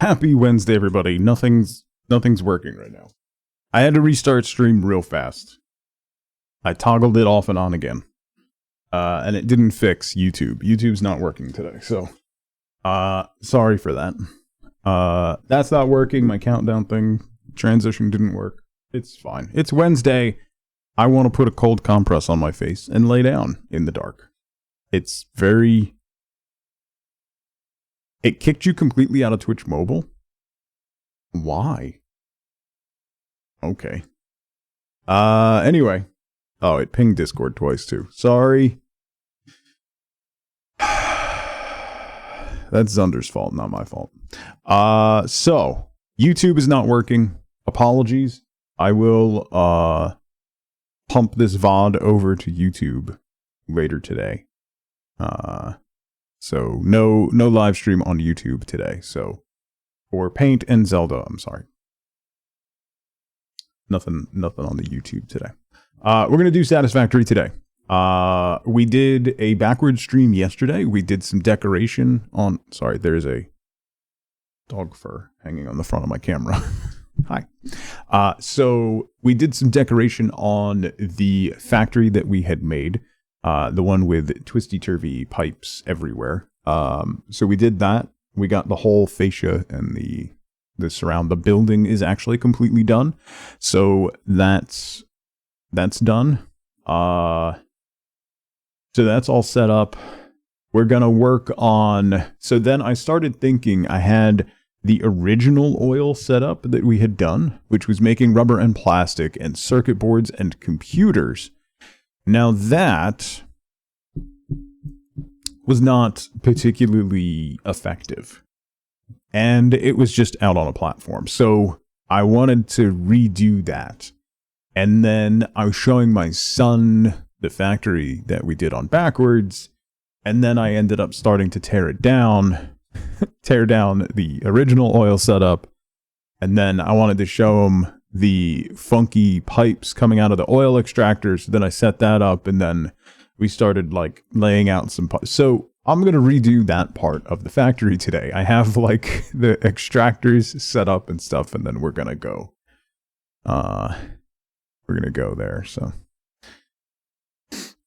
Happy Wednesday, everybody. Nothing's working right now. I had to restart stream real fast. I toggled it off and on again. And it didn't fix YouTube. YouTube's not working today, so sorry for that. That's not working. My countdown thing, transition didn't work. It's fine. It's Wednesday. I want to put a cold compress on my face and lay down in the dark. It's very... It kicked you completely out of Twitch Mobile? Why? Okay. Anyway. Oh, it pinged Discord twice too. Sorry. That's Zunder's fault, not my fault. So, YouTube is not working. Apologies. I will, pump this VOD over to YouTube later today. So no live stream on YouTube today. So for Paint and Zelda, I'm sorry. Nothing on the YouTube today. We're gonna do Satisfactory today. We did a backwards stream yesterday. We did some decoration on. Sorry, there's a dog fur hanging on the front of my camera. Hi. So we did some decoration on the factory that we had made. The one with twisty-turvy pipes everywhere. So we did that. We got the whole fascia and the surround. The building is actually completely done. So that's done. So that's all set up. We're gonna work on... So then I started thinking I had the original oil setup that we had done, which was making rubber and plastic and circuit boards and computers. Now that was not particularly effective. And it was just out on a platform. So I wanted to redo that. And then I was showing my son the factory that we did on backwards. And then I ended up starting to tear it down. Tear down the original oil setup. And then I wanted to show him the funky pipes coming out of the oil extractors. Then I set that up, and then we started like laying out some pipes. So I'm going to redo that part of the factory today. I have like the extractors set up and stuff, and then we're going to go. We're going to go there. So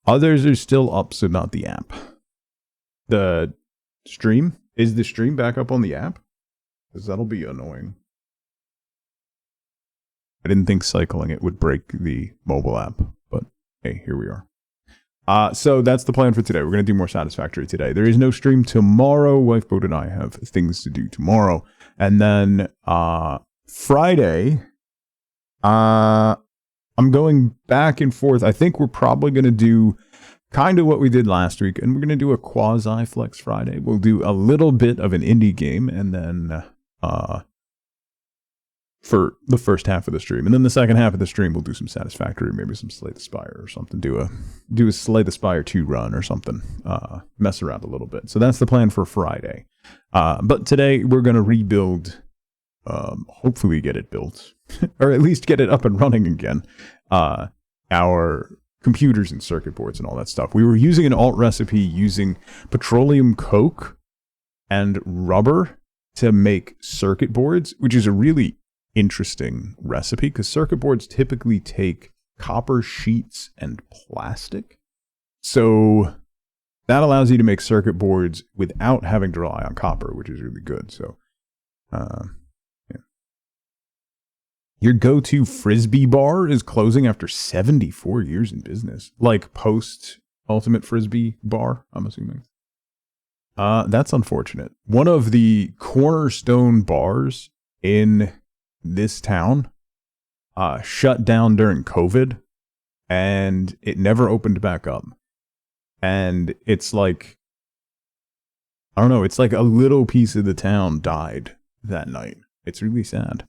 others are still up, so not the app. The stream? Is the stream back up on the app? Because that'll be annoying. I didn't think cycling it would break the mobile app, but hey, here we are. So that's the plan for today. We're going to do more Satisfactory today. There is no stream tomorrow. Wifeboat and I have things to do tomorrow. And then Friday, I'm going back and forth. I think we're probably going to do kind of what we did last week, and we're going to do a quasi-flex Friday. We'll do a little bit of an indie game, and then for the first half of the stream. And then the second half of the stream, we'll do some Satisfactory, maybe some Slay the Spire or something. Do a Slay the Spire 2 run or something. Mess around a little bit. So that's the plan for Friday. But today, we're going to rebuild, hopefully get it built, or at least get it up and running again, our computers and circuit boards and all that stuff. We were using an alt recipe using petroleum coke and rubber to make circuit boards, which is a really interesting recipe because circuit boards typically take copper sheets and plastic. So that allows you to make circuit boards without having to rely on copper, which is really good. So, yeah. Your go-to Frisbee bar is closing after 74 years in business. Like post Ultimate Frisbee bar, I'm assuming. That's unfortunate. One of the cornerstone bars in this town shut down during COVID, and it never opened back up. And it's like, I don't know, it's like a little piece of the town died that night. It's really sad.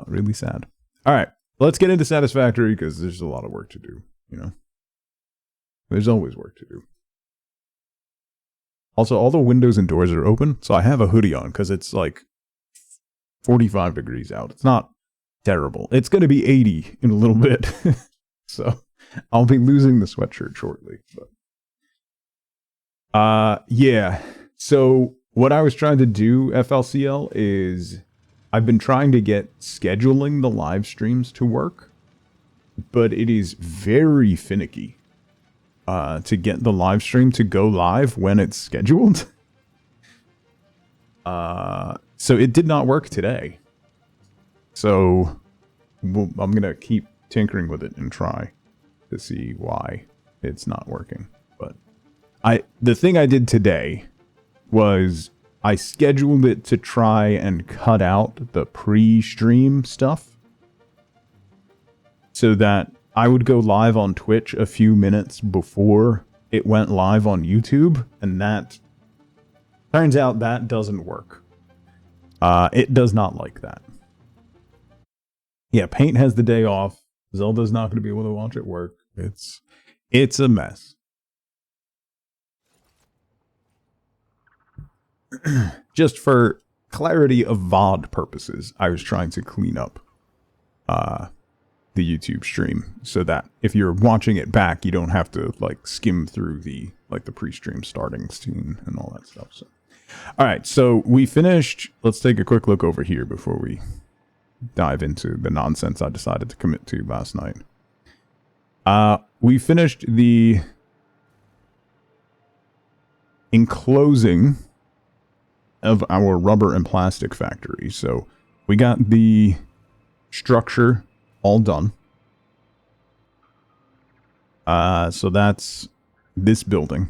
Really sad. All right, let's get into Satisfactory because there's a lot of work to do, you know. There's always work to do. Also, all the windows and doors are open, so I have a hoodie on because it's like 45 degrees out. It's not terrible. It's going to be 80 in a little bit. So I'll be losing the sweatshirt shortly. But yeah. So what I was trying to do, FLCL, is I've been trying to get scheduling the live streams to work, but it is very finicky to get the live stream to go live when it's scheduled. So it did not work today. So I'm going to keep tinkering with it and try to see why it's not working. But the thing I did today was I scheduled it to try and cut out the pre-stream stuff so that I would go live on Twitch a few minutes before it went live on YouTube, and that turns out that doesn't work. It does not like that. Yeah, Paint has the day off. Zelda's not going to be able to watch it work. It's a mess. Just for clarity of VOD purposes, I was trying to clean up the YouTube stream so that if you're watching it back, you don't have to like skim through the pre-stream starting scene and all that stuff. So, all right, so we finished. Let's take a quick look over here before we dive into the nonsense I decided to commit to last night. We finished the enclosing of our rubber and plastic factory. So we got the structure all done. So that's this building.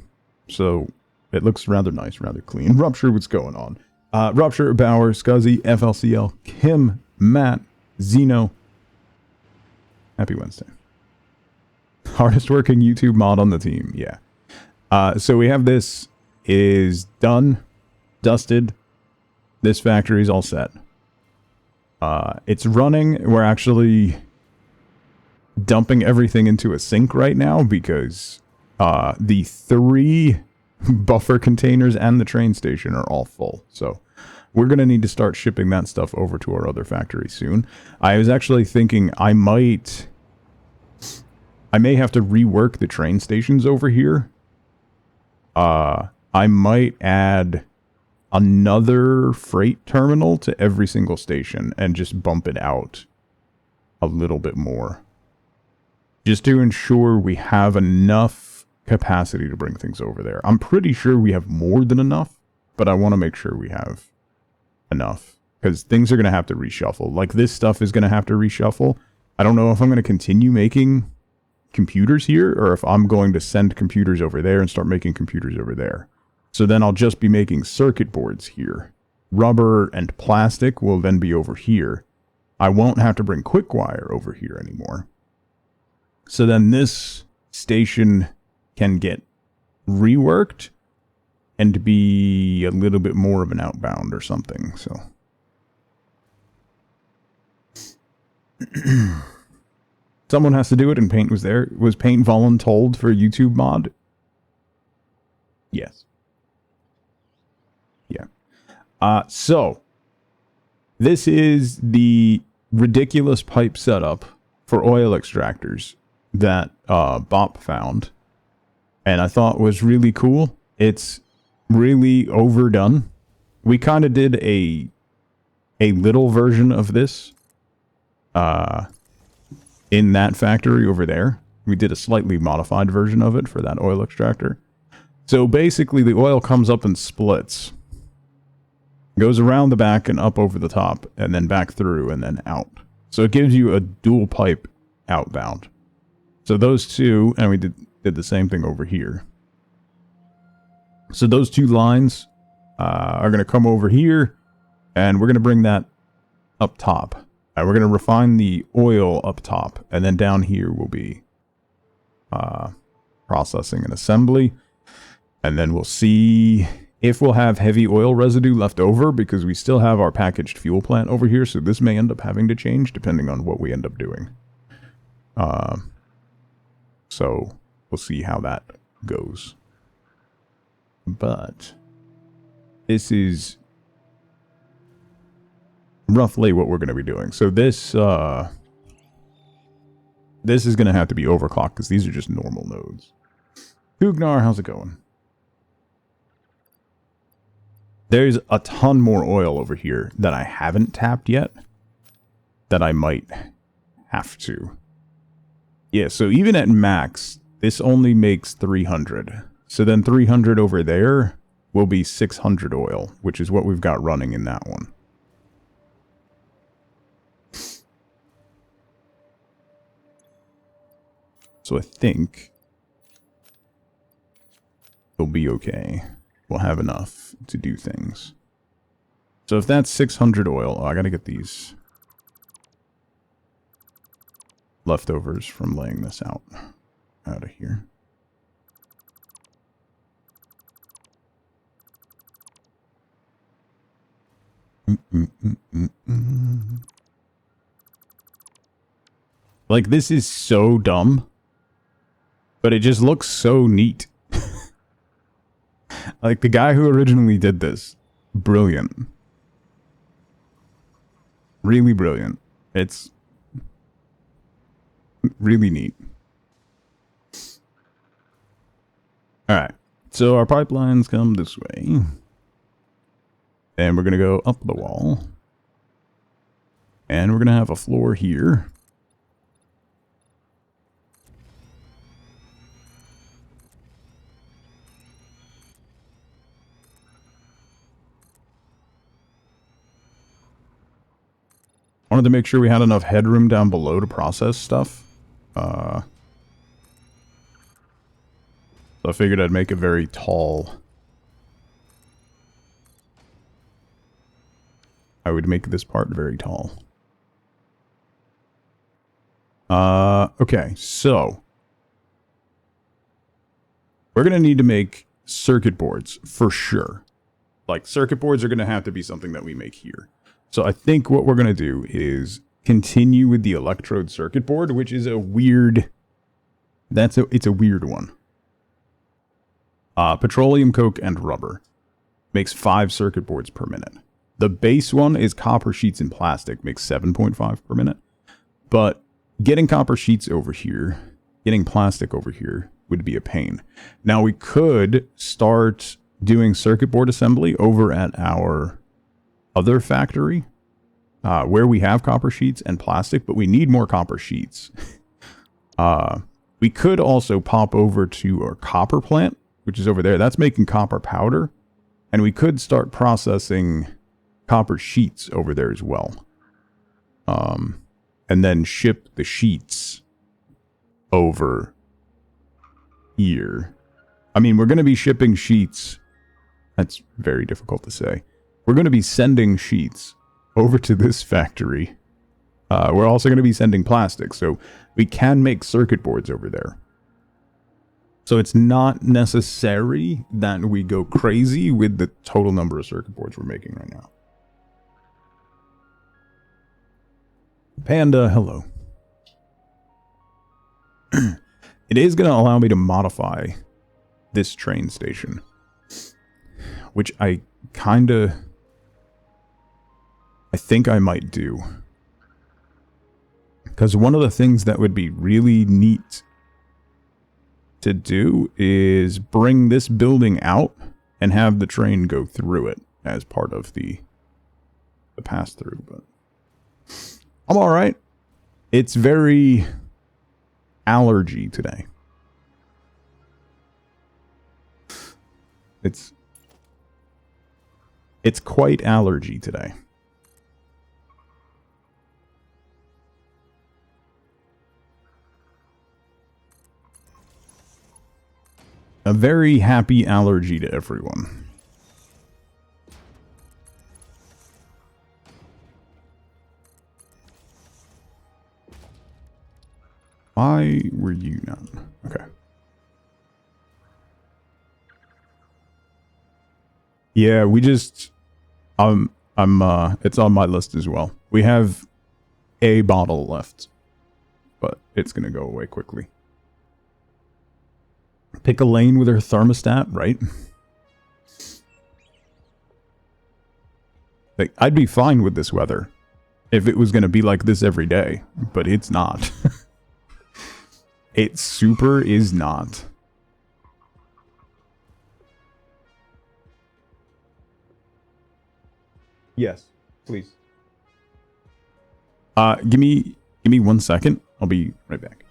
So it looks rather nice, rather clean. Rupture, what's going on? Rupture, Bauer, Scuzzy, FLCL, Kim, Matt, Zeno. Happy Wednesday. Hardest working YouTube mod on the team. Yeah. So we have this is done, dusted. This factory is all set. It's running. We're actually dumping everything into a sink right now because the 3 buffer containers and the train station are all full. So we're going to need to start shipping that stuff over to our other factory soon. I was actually thinking I may have to rework the train stations over here. I might add another freight terminal to every single station and just bump it out a little bit more. Just to ensure we have enough capacity to bring things over there. I'm pretty sure we have more than enough, but I want to make sure we have enough. Because things are going to have to reshuffle. Like this stuff is going to have to reshuffle. I don't know if I'm going to continue making computers here or if I'm going to send computers over there and start making computers over there. So then I'll just be making circuit boards here. Rubber and plastic will then be over here. I won't have to bring quick wire over here anymore. So then this station can get reworked and be a little bit more of an outbound or something. So someone has to do it, and Paint was there. Was Paint voluntold for a YouTube mod? Yes. Yeah. So this is the ridiculous pipe setup for oil extractors that Bop found, and I thought was really cool. It's really overdone. We kind of did a little version of this in that factory over there. We did a slightly modified version of it for that oil extractor. So basically the oil comes up and splits. Goes around the back and up over the top, and then back through and then out. So it gives you a dual pipe outbound. So those two, and we did the same thing over here. So those two lines are going to come over here, and we're going to bring that up top. And we're going to refine the oil up top, and then down here will be processing and assembly. And then we'll see if we'll have heavy oil residue left over, because we still have our packaged fuel plant over here, so this may end up having to change depending on what we end up doing. So we'll see how that goes. But this is roughly what we're going to be doing. So this is going to have to be overclocked because these are just normal nodes. Hugnar, how's it going? There's a ton more oil over here that I haven't tapped yet that I might have to. Yeah, so even at max, this only makes 300. So then 300 over there will be 600 oil, which is what we've got running in that one. So I think it'll be okay. We'll have enough to do things. So if that's 600 oil, oh, I gotta get these leftovers from laying this out of here. Like, this is so dumb, but it just looks so neat. Like, the guy who originally did this, brilliant. Really brilliant. It's really neat. Alright, so our pipelines come this way. And we're going to go up the wall. And we're going to have a floor here. Wanted to make sure we had enough headroom down below to process stuff. So I figured I'd make it very tall. I would make this part very tall. Okay, so we're going to need to make circuit boards for sure. Like, circuit boards are going to have to be something that we make here. So I think what we're going to do is continue with the electrode circuit board, which is a weird... it's a weird one. Petroleum coke and rubber makes 5 circuit boards per minute. The base one is copper sheets and plastic, makes 7.5 per minute. But getting copper sheets over here, getting plastic over here would be a pain. Now we could start doing circuit board assembly over at our other factory, where we have copper sheets and plastic, but we need more copper sheets. We could also pop over to our copper plant, which is over there. That's making copper powder. And we could start processing copper sheets over there as well. And then ship the sheets over here. I mean, we're going to be shipping sheets. That's very difficult to say. We're going to be sending sheets over to this factory. We're also going to be sending plastic, so we can make circuit boards over there. So it's not necessary that we go crazy with the total number of circuit boards we're making right now. Panda, hello. It is going to allow me to modify this train station, which I think I might do. Because one of the things that would be really neat to do is bring this building out and have the train go through it as part of the pass-through. But I'm alright. It's very allergy today. It's quite allergy today. A very happy allergy to everyone. Why were you not? Okay. Yeah, we just... it's on my list as well. We have a bottle left, but it's gonna go away quickly. Pick a lane with her thermostat, right? Like, I'd be fine with this weather if it was going to be like this every day, but it's not. It super is not. Yes, please. Give me 1 second. I'll be right back.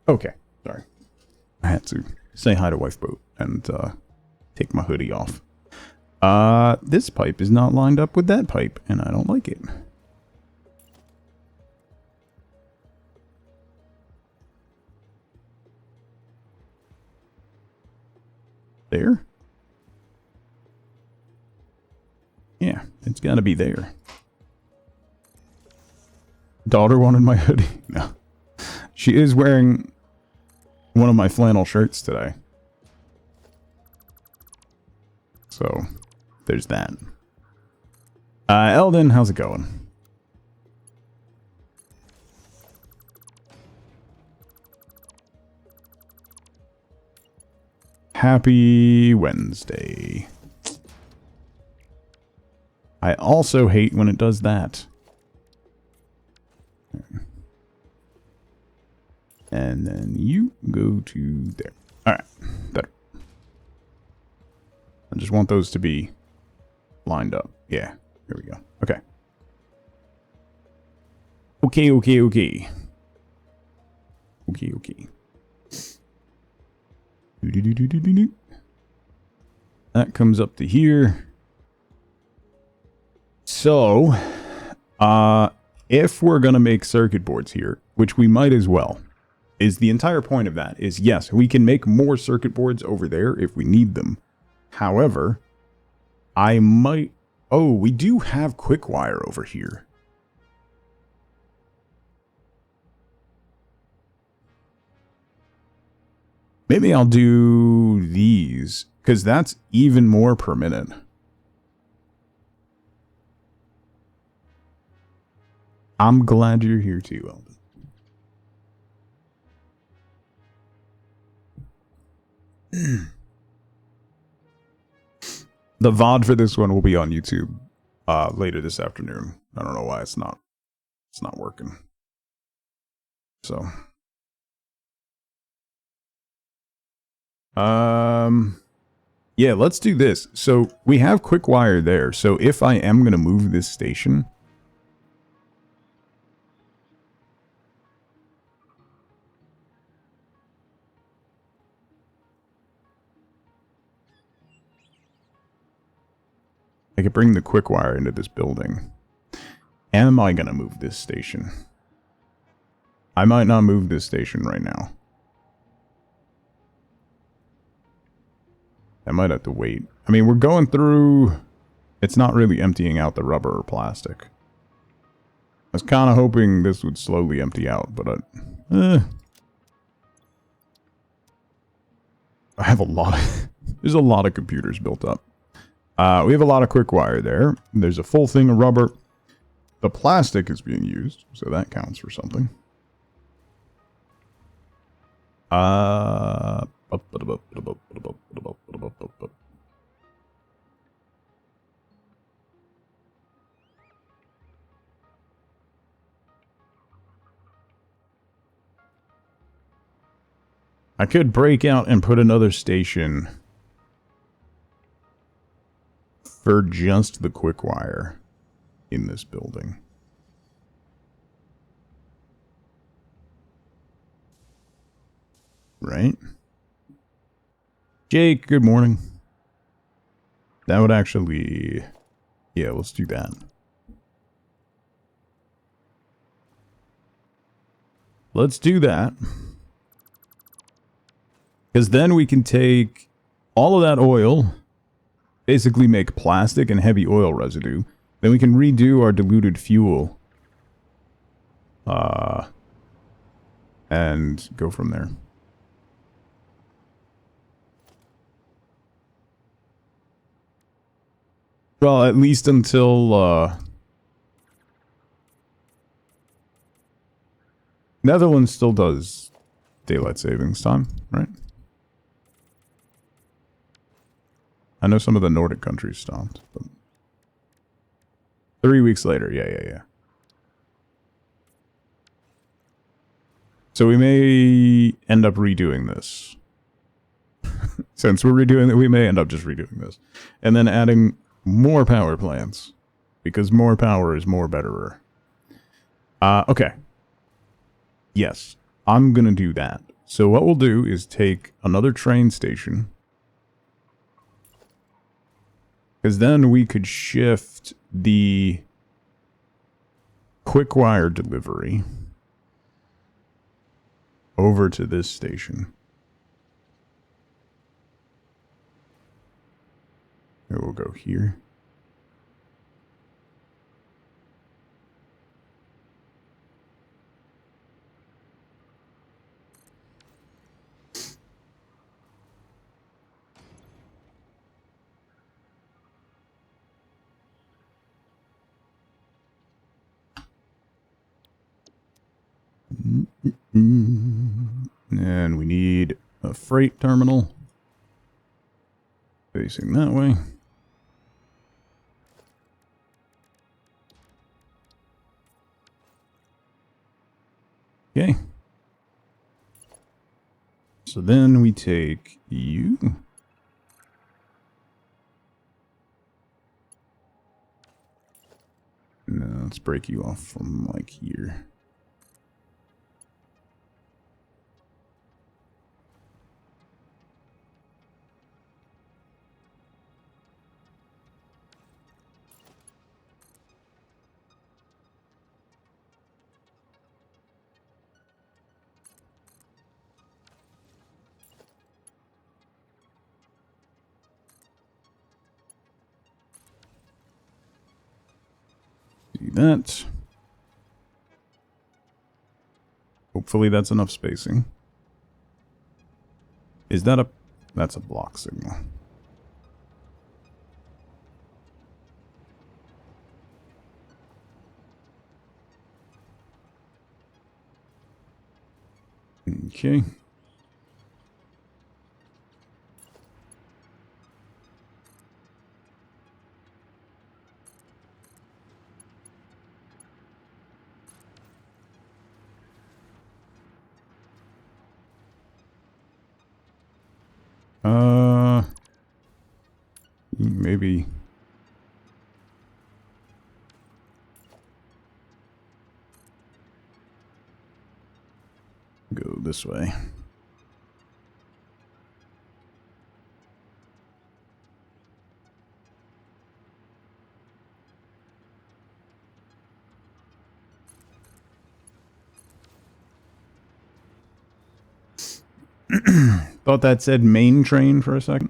Okay, sorry. I had to say hi to Wife Boat and take my hoodie off. This pipe is not lined up with that pipe, and I don't like it. There? Yeah, it's gotta be there. Daughter wanted my hoodie. No. She is wearing one of my flannel shirts today. So, there's that. Eldon, how's it going? Happy Wednesday. I also hate when it does that. And then you go to there. Alright, better. I just want those to be lined up. Yeah, here we go. Okay. Okay. That comes up to here. So, if we're gonna make circuit boards here, which we might as well, is the entire point of that is, yes, we can make more circuit boards over there if we need them. However, I might... Oh, we do have quick wire over here. Maybe I'll do these, because that's even more per minute. I'm glad you're here too, Eldon. The VOD for this one will be on YouTube later this afternoon. I don't know why it's not working. So yeah, let's do this. So we have quick wire there. So if I am going to move this station, I could bring the quick wire into this building. Am I going to move this station? I might not move this station right now. I might have to wait. I mean, we're going through... It's not really emptying out the rubber or plastic. I was kind of hoping this would slowly empty out, but I have a lot of... There's a lot of computers built up. We have a lot of quick wire there. There's a full thing of rubber. The plastic is being used, so that counts for something. I could break out and put another station for just the quick wire in this building. Right? Jake, good morning. That would actually... Yeah, let's do that. let's do that. Because then we can take all of that oil, basically make plastic and heavy oil residue. Then we can redo our diluted fuel. And go from there. Well, at least until, Netherlands still does daylight savings time, right? I know some of the Nordic countries stopped. But 3 weeks later, yeah. So we may end up redoing this. Since we're redoing it, we may end up just redoing this. And then adding more power plants. Because more power is more betterer. Okay. Yes, I'm gonna do that. So what we'll do is take another train station. Because then we could shift the quick wire delivery over to this station. And we'll go here. And we need a freight terminal facing that way. Okay. So then we take you. No, let's break you off from like here. See that. Hopefully that's enough spacing. Is that a... That's a block signal. Okay. Maybe... Go this way. Thought that said main train for a second.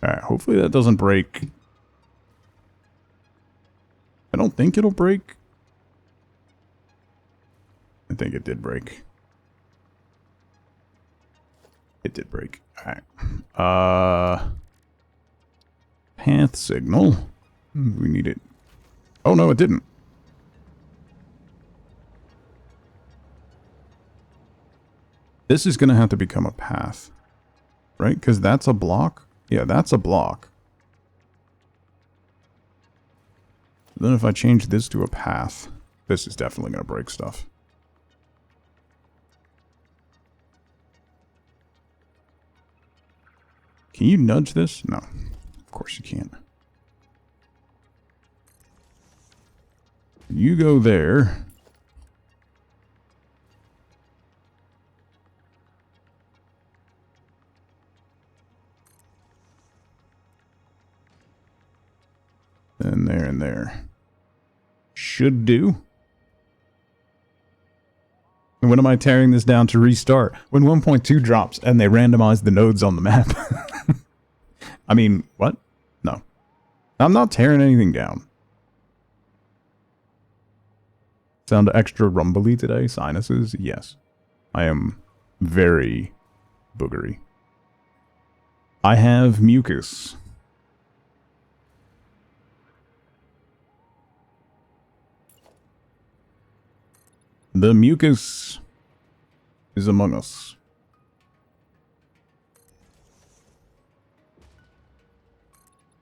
Alright, hopefully that doesn't break. I don't think it'll break. I think it did break. It did break. Alright. Path signal. We need it. Oh no, it didn't. This is going to have to become a path. Right? Because that's a block. Yeah, that's a block. Then if I change this to a path, this is definitely going to break stuff. Can you nudge this? No. Of course you can't. You go there. And there, in there. Should do. And when am I tearing this down to restart? When 1.2 drops and they randomize the nodes on the map. I mean, what? No. I'm not tearing anything down. Sound extra rumbly today? Sinuses? Yes. I am very boogery. I have mucus. The mucus is among us.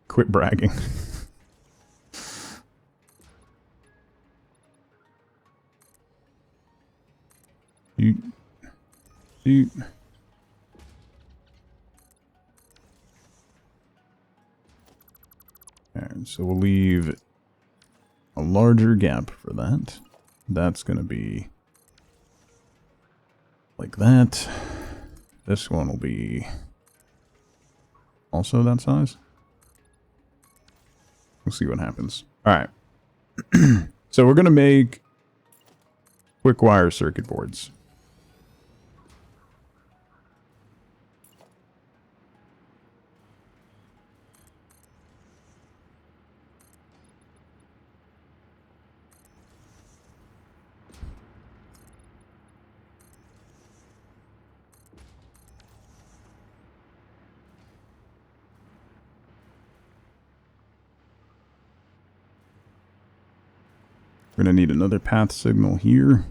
Quit bragging. You. And so we'll leave a larger gap for that. That's going to be like that. This one will be also that size. We'll see what happens. All right. So we're going to make quick wire circuit boards. We're going to need another path signal here.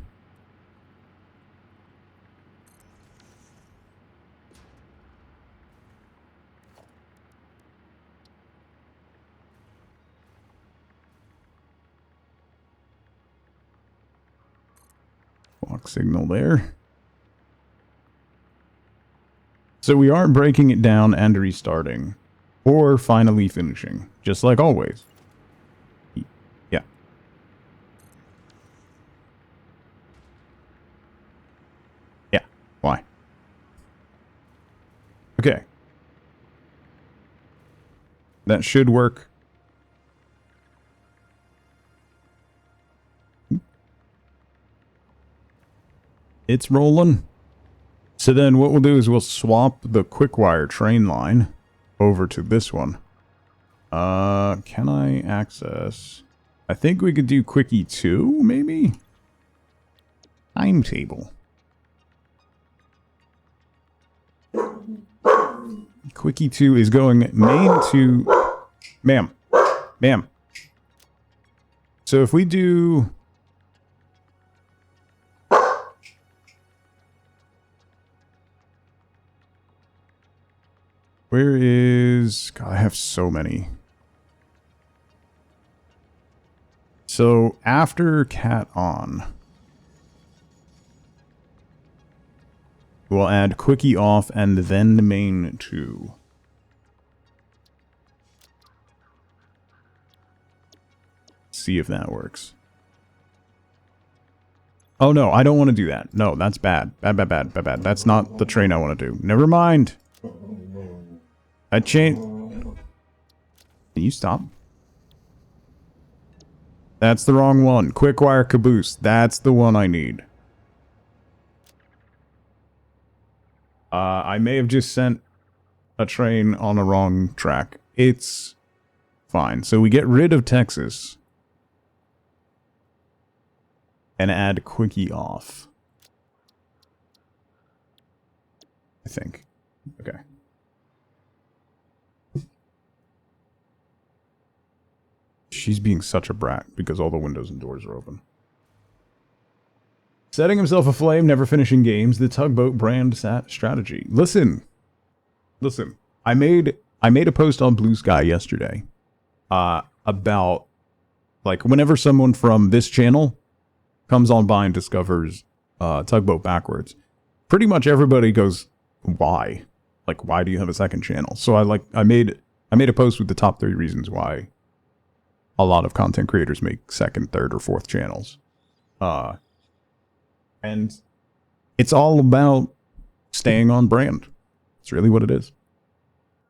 Clock signal there. So we aren't breaking it down and restarting, or finally finishing, just like always. Yeah. Yeah. Why? Okay. That should work. It's rolling. So then what we'll do is we'll swap the quick wire train line over to this one. Can I access? I think we could do Quickie 2, maybe? Timetable. Quickie 2 is going main to... Ma'am. Ma'am. So if we do... Where is... God, I have so many. So, after cat on, we'll add Quickie off and then the main 2. See if that works. Oh no, I don't want to do that. No, that's bad. Bad. That's not the train I want to do. Never mind. I changed. Can you stop? That's the wrong one. Quick wire caboose. That's the one I need. I may have just sent a train on a wrong track. It's fine. So we get rid of Texas. And add Quickie off. I think. Okay. She's being such a brat because all the windows and doors are open. Setting himself aflame, never finishing games, the tugboat brand strategy. Listen. I made a post on Blue Sky yesterday about like whenever someone from this channel comes on by and discovers tugboat backwards, pretty much everybody goes, why? Like, why do you have a second channel? So I made a post with the top 3 reasons why a lot of content creators make second, third, or fourth channels. And it's all about staying on brand. It's really what it is.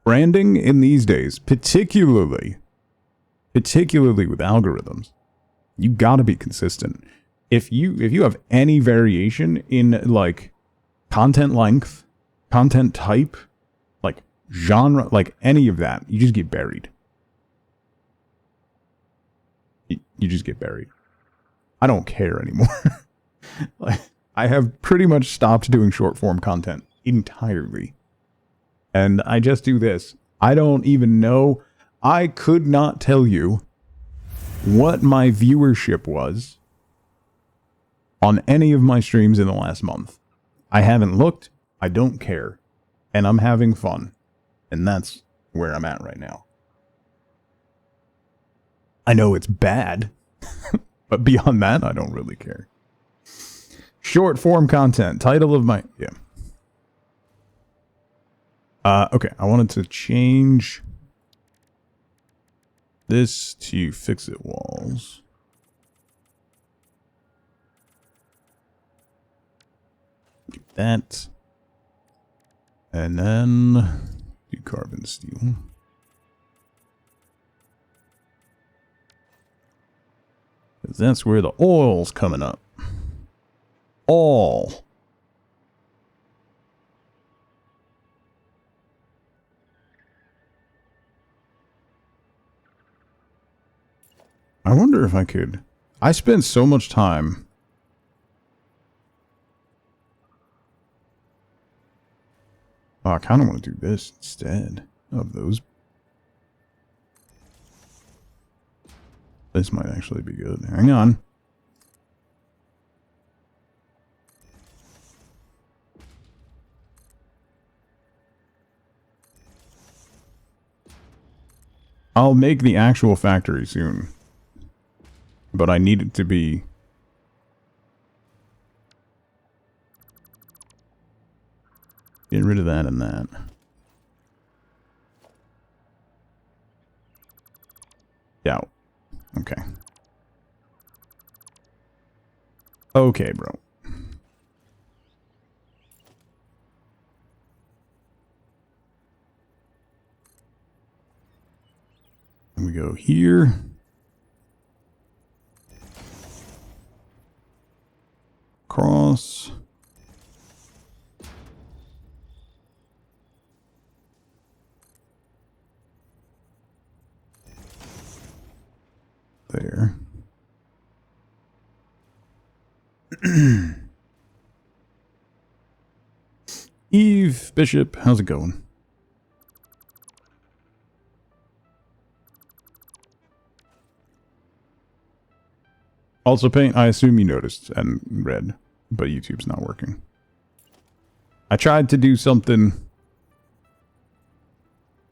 Branding in these days, particularly particularly with algorithms. You gotta be consistent. If you have any variation in like content length, content type, like genre, like any of that, you just get buried. You just get buried. I don't care anymore. Like, I have pretty much stopped doing short form content entirely. And I just do this. I don't even know. I could not tell you what my viewership was on any of my streams in the last month. I haven't looked. I don't care. And I'm having fun. And that's where I'm at right now. I know it's bad. But beyond that, I don't really care. Short form content. Title of my... Yeah. Okay. I wanted to change this to fix-it walls. Get that. And then do carbon steel. Because that's where the oil's coming up. All. I wonder if I could... I spent so much time... Oh, I kind of want to do this instead of those. This might actually be good. Hang on. I'll make the actual factory soon. But I need it to be... Get rid of that and that. Yeah. Okay. Okay, bro. And we go here. Cross. There. Eve, Bishop, how's it going? Also paint, I assume you noticed and read, but YouTube's not working. I tried to do something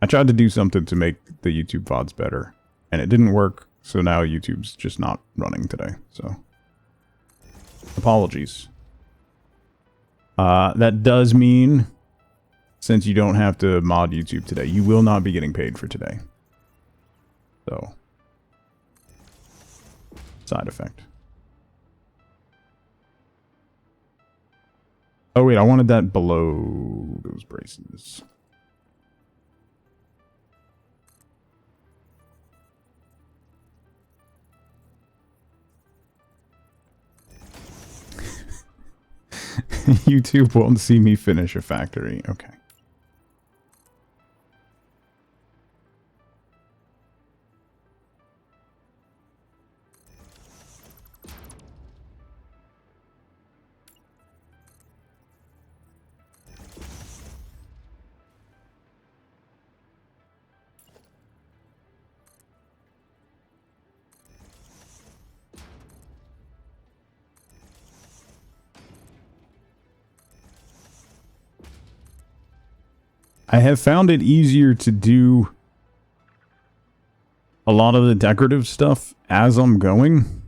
to make the YouTube VODs better, and it didn't work. So now YouTube's just not running today, so apologies. That does mean, since you don't have to mod YouTube today, you will not be getting paid for today. So, side effect. Oh wait, I wanted that below those braces. YouTube won't see me finish a factory. Okay. I have found it easier to do a lot of the decorative stuff as I'm going.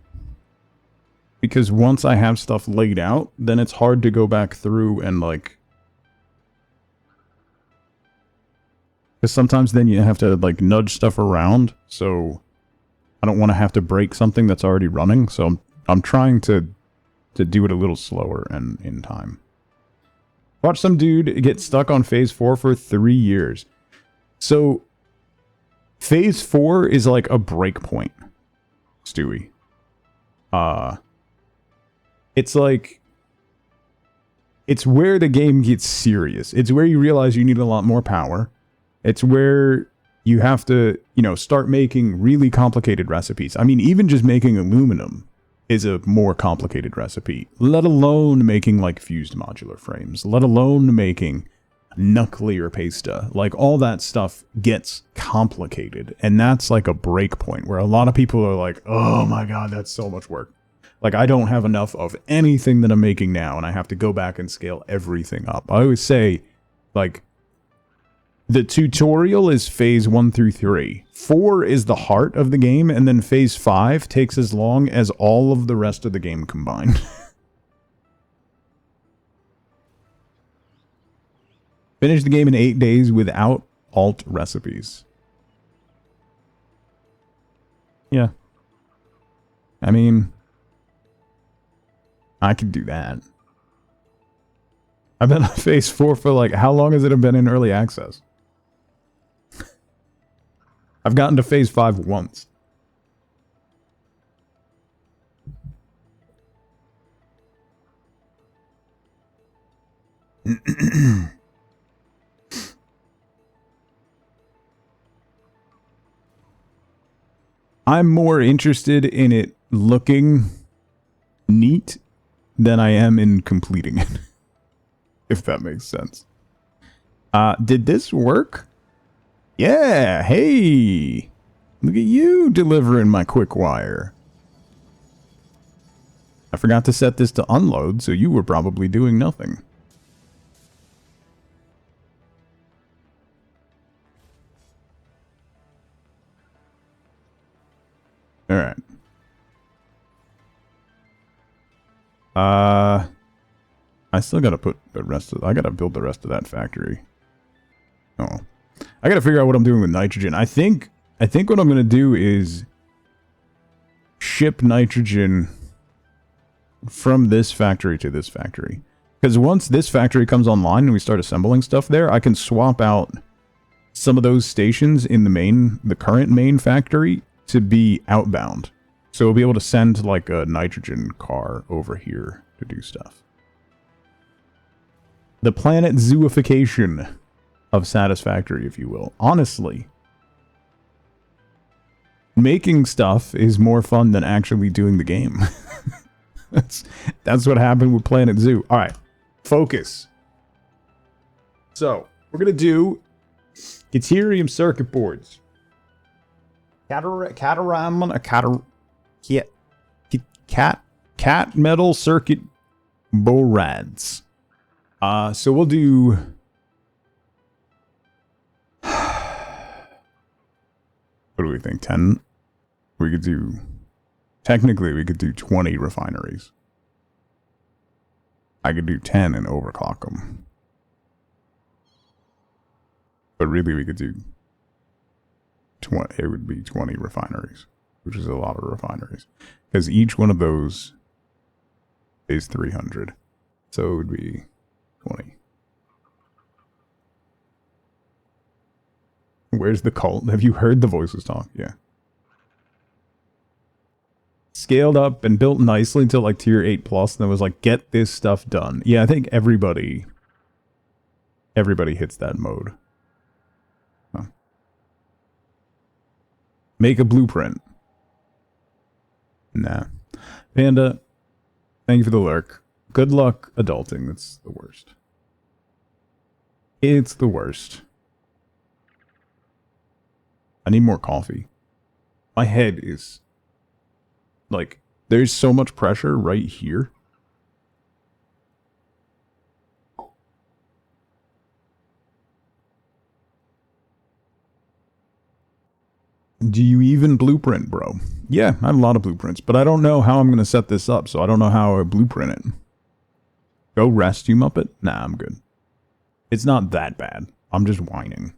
Because once I have stuff laid out, then it's hard to go back through and like... Because sometimes then you have to like nudge stuff around, so I don't want to have to break something that's already running, so I'm trying to do it a little slower and in time. Watch some dude get stuck on phase 4 for 3 years. So, Phase 4 is like a break point, Stewie. It's like, it's where the game gets serious. It's where you realize you need a lot more power. It's where you have to, you know, start making really complicated recipes. I mean, even just making aluminum is a more complicated recipe, let alone making like fused modular frames, let alone making nuclear pasta. Like, all that stuff gets complicated, and that's like a break point where a lot of people are like, oh my god, that's so much work. Like, I don't have enough of anything that I'm making now, and I have to go back and scale everything up. I always say, like, the tutorial is phase 1 through 3. 4 is the heart of the game, and then phase 5 takes as long as all of the rest of the game combined. Finish the game in 8 days without alt recipes. Yeah. I mean, I could do that. I've been on phase 4 for like, how long has it been in early access? I've gotten to phase 5 once. I'm more interested in it looking neat than I am in completing it. If that makes sense. Did this work? Yeah, hey! Look at you delivering my quick wire. I forgot to set this to unload, so you were probably doing nothing. Alright. I still gotta put the rest of... I gotta build the rest of that factory. Oh. I gotta figure out what I'm doing with nitrogen. I think what I'm gonna do is ship nitrogen from this factory to this factory. Because once this factory comes online and we start assembling stuff there, I can swap out some of those stations in the current main factory to be outbound. So we'll be able to send like a nitrogen car over here to do stuff. The planet zooification of Satisfactory, if you will. Honestly, making stuff is more fun than actually doing the game. That's what happened with Planet Zoo. All right, focus. So we're gonna do deuterium circuit boards. Cat metal circuit borads. So we'll do. What do we think? 10? We could do. Technically, we could do 20 refineries. I could do 10 and overclock them. But really, we could do 20. It would be 20 refineries, which is a lot of refineries. Because each one of those is 300. So it would be 20. Where's the cult? Have you heard the voices talk? Yeah. Scaled up and built nicely until like tier 8 plus, and then was like, get this stuff done. Yeah, I think everybody hits that mode. Huh. Make a blueprint. Nah. Panda, thank you for the lurk. Good luck adulting. That's the worst. It's the worst. I need more coffee. My head is... like, there's so much pressure right here. Do you even blueprint, bro? Yeah, I have a lot of blueprints, but I don't know how I'm going to set this up, so I don't know how I blueprint it. Go rest, you muppet? Nah, I'm good. It's not that bad. I'm just whining.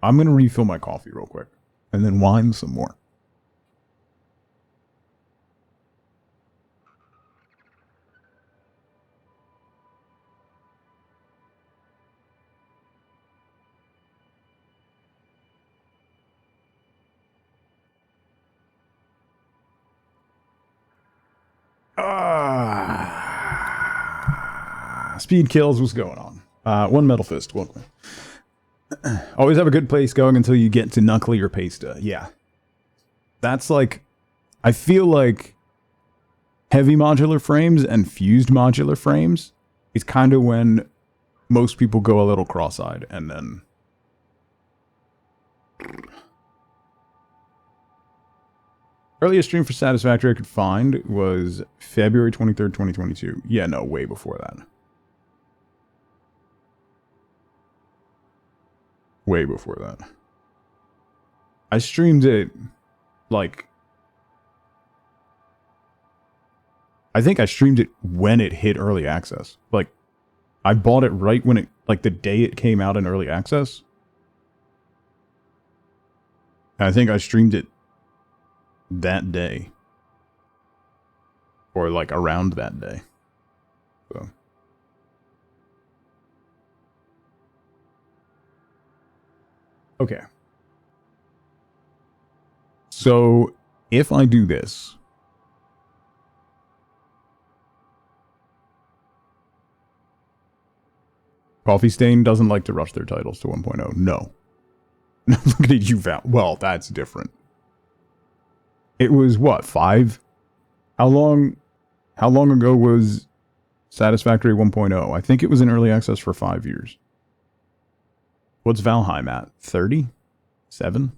I'm going to refill my coffee real quick, and then whine some more. Speed kills, what's going on? One Metal Fist, welcome. Always have a good place going until you get to Knuckly or Pasta. Yeah. That's like, I feel like heavy modular frames and fused modular frames is kind of when most people go a little cross-eyed, and then earliest stream for Satisfactory I could find was February 23rd, 2022. Yeah, no, way before that. Way before that. I streamed it, like, I think I streamed it when it hit early access. Like, I bought it right when it, like, the day it came out in early access. And I think I streamed it that day. Or, like, around that day. So. Okay. So, if I do this, Coffee Stain doesn't like to rush their titles to 1.0. No. Look at you, Val. Well, that's different. It was, what, 5? How long ago was Satisfactory 1.0? I think it was in early access for 5 years. What's Valheim at? 30? 7?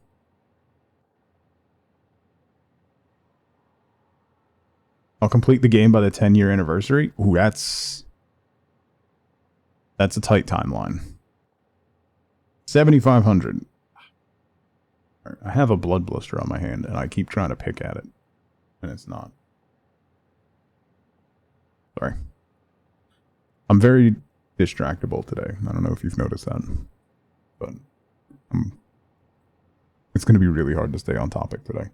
I'll complete the game by the 10-year anniversary. Ooh, that's a tight timeline. 7,500. I have a blood blister on my hand, and I keep trying to pick at it, and it's not. Sorry. I'm very distractible today. I don't know if you've noticed that. But it's going to be really hard to stay on topic today.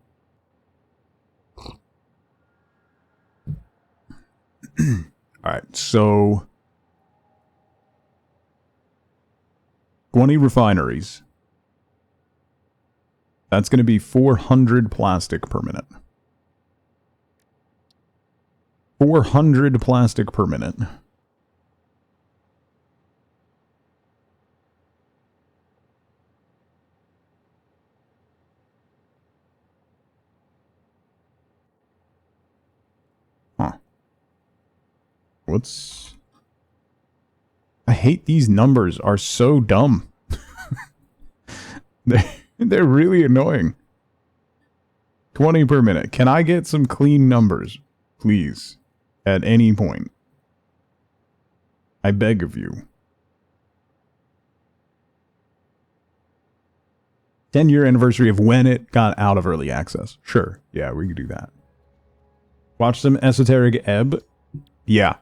Alright, so 20 refineries. That's going to be 400 plastic per minute. 400 plastic per minute. Huh. What's... I hate these numbers are so dumb. They're really annoying. 20 per minute. Can I get some clean numbers, please? At any point. I beg of you. 10-year anniversary of when it got out of early access. Sure. Yeah, we could do that. Watch some Esoteric Ebb. Yeah.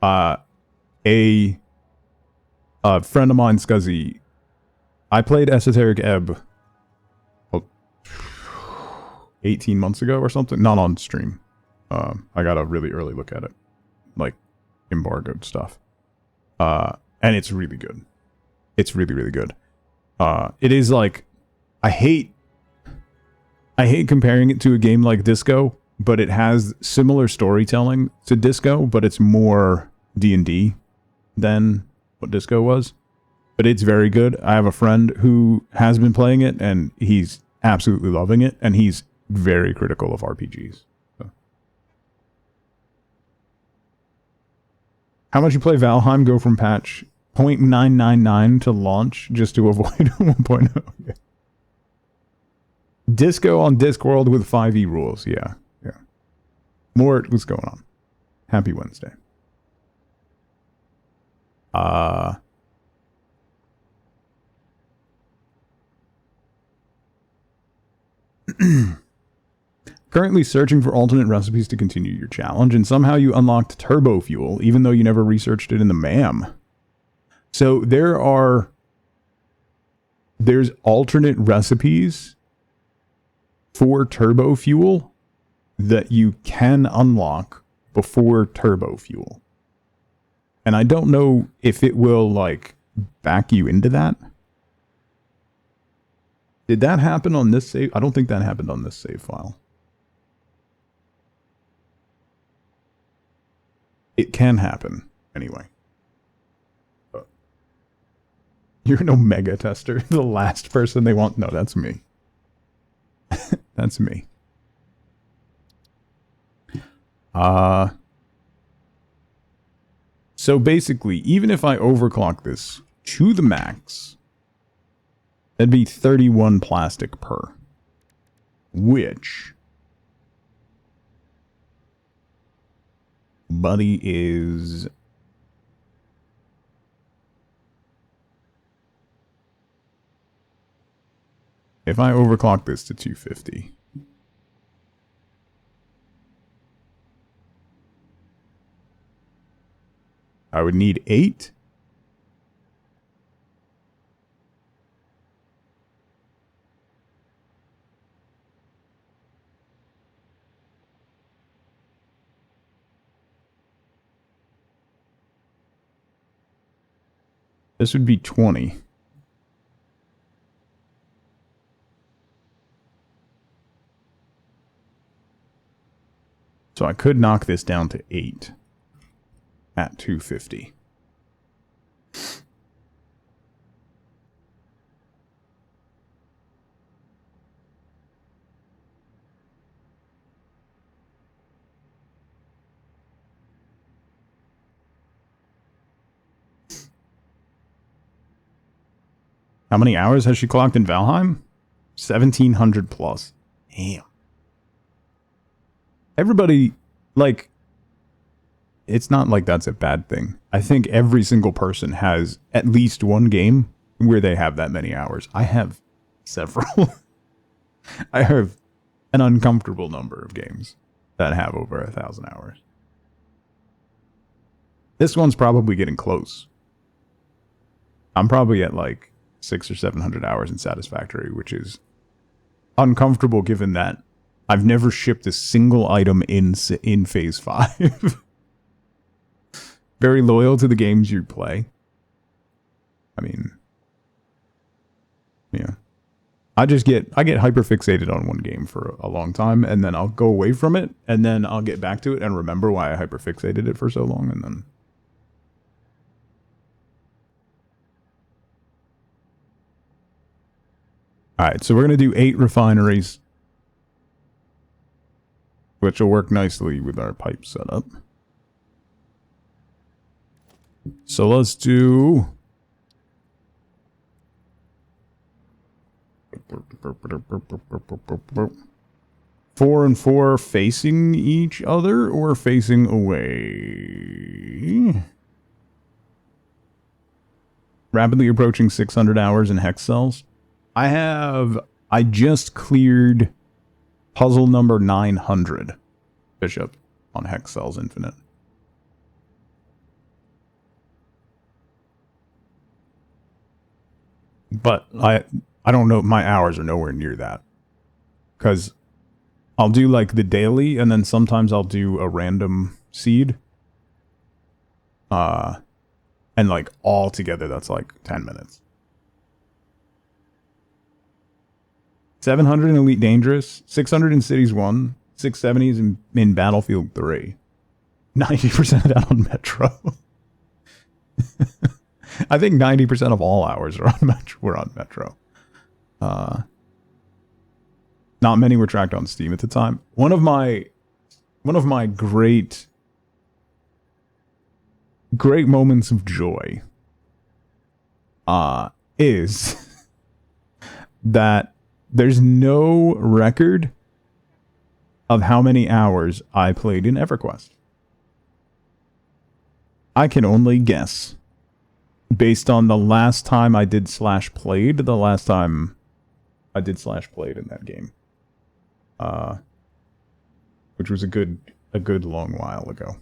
A friend of mine, Scuzzy, I played Esoteric Ebb 18 months ago or something. Not on stream. I got a really early look at it. Like, embargoed stuff. And it's really good. It's really, really good. It is like... I hate comparing it to a game like Disco, but it has similar storytelling to Disco, but it's more D&D than what Disco was. But it's very good. I have a friend who has been playing it, and he's absolutely loving it, and he's very critical of RPGs. So. How much you play Valheim? Go from patch 0.999 to launch just to avoid 1.0. Yeah. Disco on Discworld with 5e rules. Yeah, yeah. More, what's going on? Happy Wednesday. Currently searching for alternate recipes to continue your challenge, and somehow you unlocked turbo fuel, even though you never researched it in the MAM. So there's alternate recipes for turbo fuel that you can unlock before turbo fuel. And I don't know if it will, like, back you into that. Did that happen on this save? I don't think that happened on this save file. It can happen, anyway. But you're no mega tester. The last person they want... No, that's me. That's me. So basically, even if I overclock this to the max, that'd be 31 plastic per. Which... buddy is... if I overclock this to 250... I would need 8. This would be 20. So I could knock this down to 8 at 250. How many hours has she clocked in Valheim? 1,700 plus. Damn. Everybody, like, it's not like that's a bad thing. I think every single person has at least one game where they have that many hours. I have several. I have an uncomfortable number of games that have over 1,000 hours. This one's probably getting close. I'm probably at like 600 or 700 hours in Satisfactory, which is uncomfortable given that I've never shipped a single item in Phase 5. Very loyal to the games you play. I mean, yeah. I get hyperfixated on one game for a long time, and then I'll go away from it, and then I'll get back to it and remember why I hyperfixated it for so long, and then... Alright, so we're going to do 8 refineries, which will work nicely with our pipe setup. So let's do... 4 and 4 facing each other or facing away? Rapidly approaching 600 hours in hex cells. I just cleared puzzle number 900, Bishop, on Hex Cells Infinite. But I don't know, my hours are nowhere near that. Because I'll do like the daily, and then sometimes I'll do a random seed. And like all together, that's like 10 minutes. 700 in Elite Dangerous, 600 in Cities 1, 670s in Battlefield 3. 90% of that on Metro. I think 90% of all hours are on Metro. Were on Metro. Not many were tracked on Steam at the time. One of my great moments of joy is that there's no record of how many hours I played in EverQuest. I can only guess based on the last time I did /played, the last time I did /played in that game. Which was a good long while ago.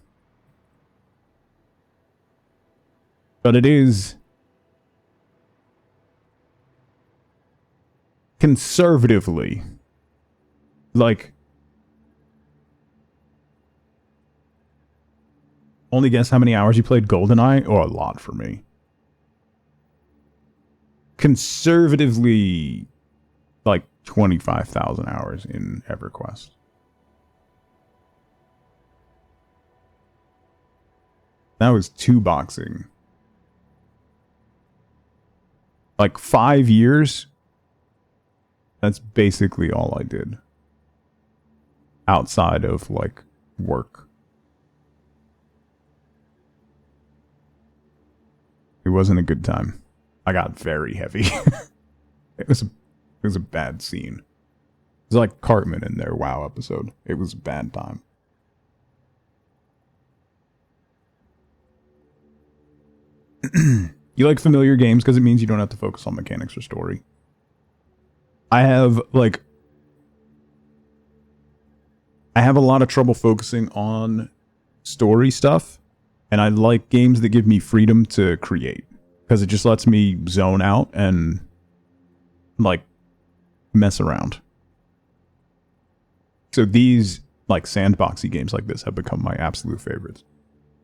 But it is conservatively, like, only guess how many hours you played GoldenEye? Or a lot for me. Conservatively, like 25,000 hours in EverQuest. That was 2 boxing. Like 5 years. That's basically all I did. Outside of like work. It wasn't a good time. I got very heavy. It was a bad scene. It was like Cartman in their WoW episode. It was a bad time. You like familiar games because it means you don't have to focus on mechanics or story. I have a lot of trouble focusing on story stuff, and I like games that give me freedom to create because it just lets me zone out and like mess around. So these like sandboxy games like this have become my absolute favorites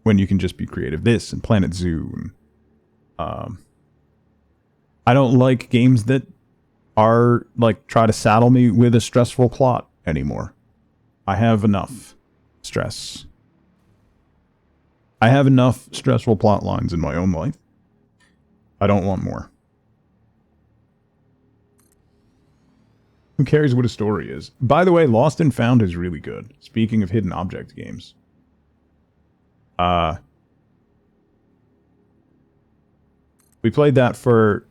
when you can just be creative. This and Planet Zoo. And, I don't like games that are like try to saddle me with a stressful plot anymore. I have enough stress. I have enough stressful plot lines in my own life. I don't want more. Who cares what a story is? By the way, Lost and Found is really good. Speaking of hidden object games. We played that for...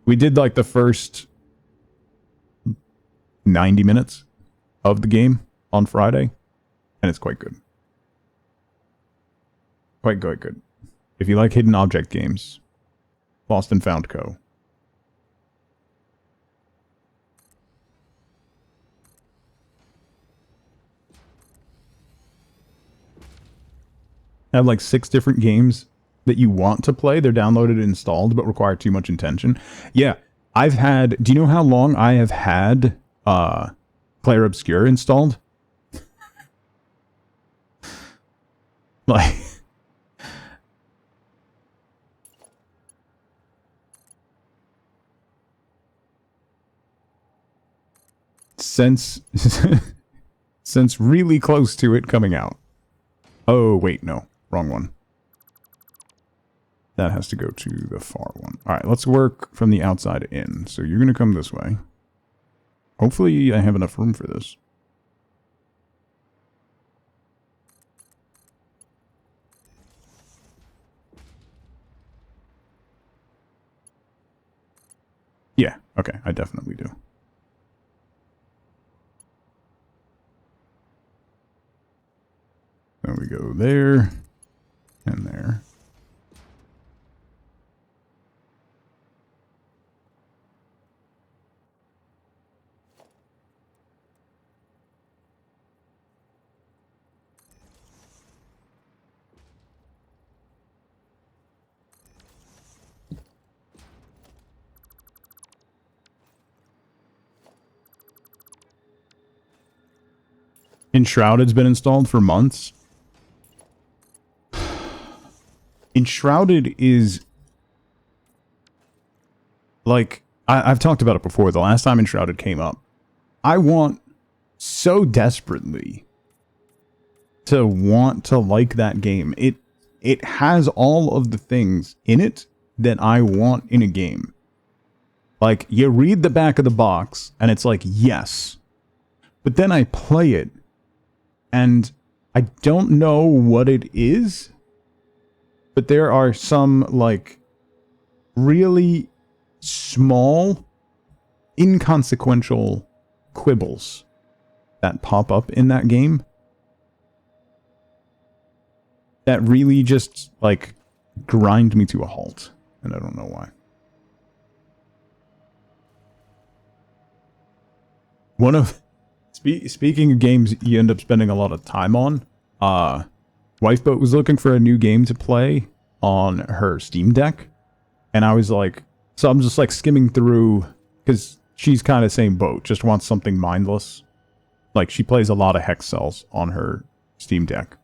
We did like the first 90 minutes of the game on Friday. And it's quite good. Quite good. If you like hidden object games, Lost and Found Co. I have like 6 different games that you want to play. They're downloaded and installed, but require too much intention. Yeah, I've had... Do you know how long I have had Clair Obscur installed? Like... Since really close to it coming out. Oh, wait, no. Wrong one. That has to go to the far one. Alright, let's work from the outside in. So you're going to come this way. Hopefully I have enough room for this. Yeah, okay, I definitely do. There we go there, and there. Enshrouded's been installed for months. Enshrouded is... Like, I've talked about it before. The last time Enshrouded came up. I want so desperately to want to like that game. It has all of the things in it that I want in a game. Like, you read the back of the box, and it's like, yes. But then I play it, and I don't know what it is, but there are some, like, really small, inconsequential quibbles that pop up in that game that really just, like, grind me to a halt, and I don't know why. One of... Speaking of games you end up spending a lot of time on, Wifeboat was looking for a new game to play on her Steam Deck, and I was like, so I'm just like skimming through, because she's kind of same boat, just wants something mindless. Like, she plays a lot of Hex Cells on her Steam Deck.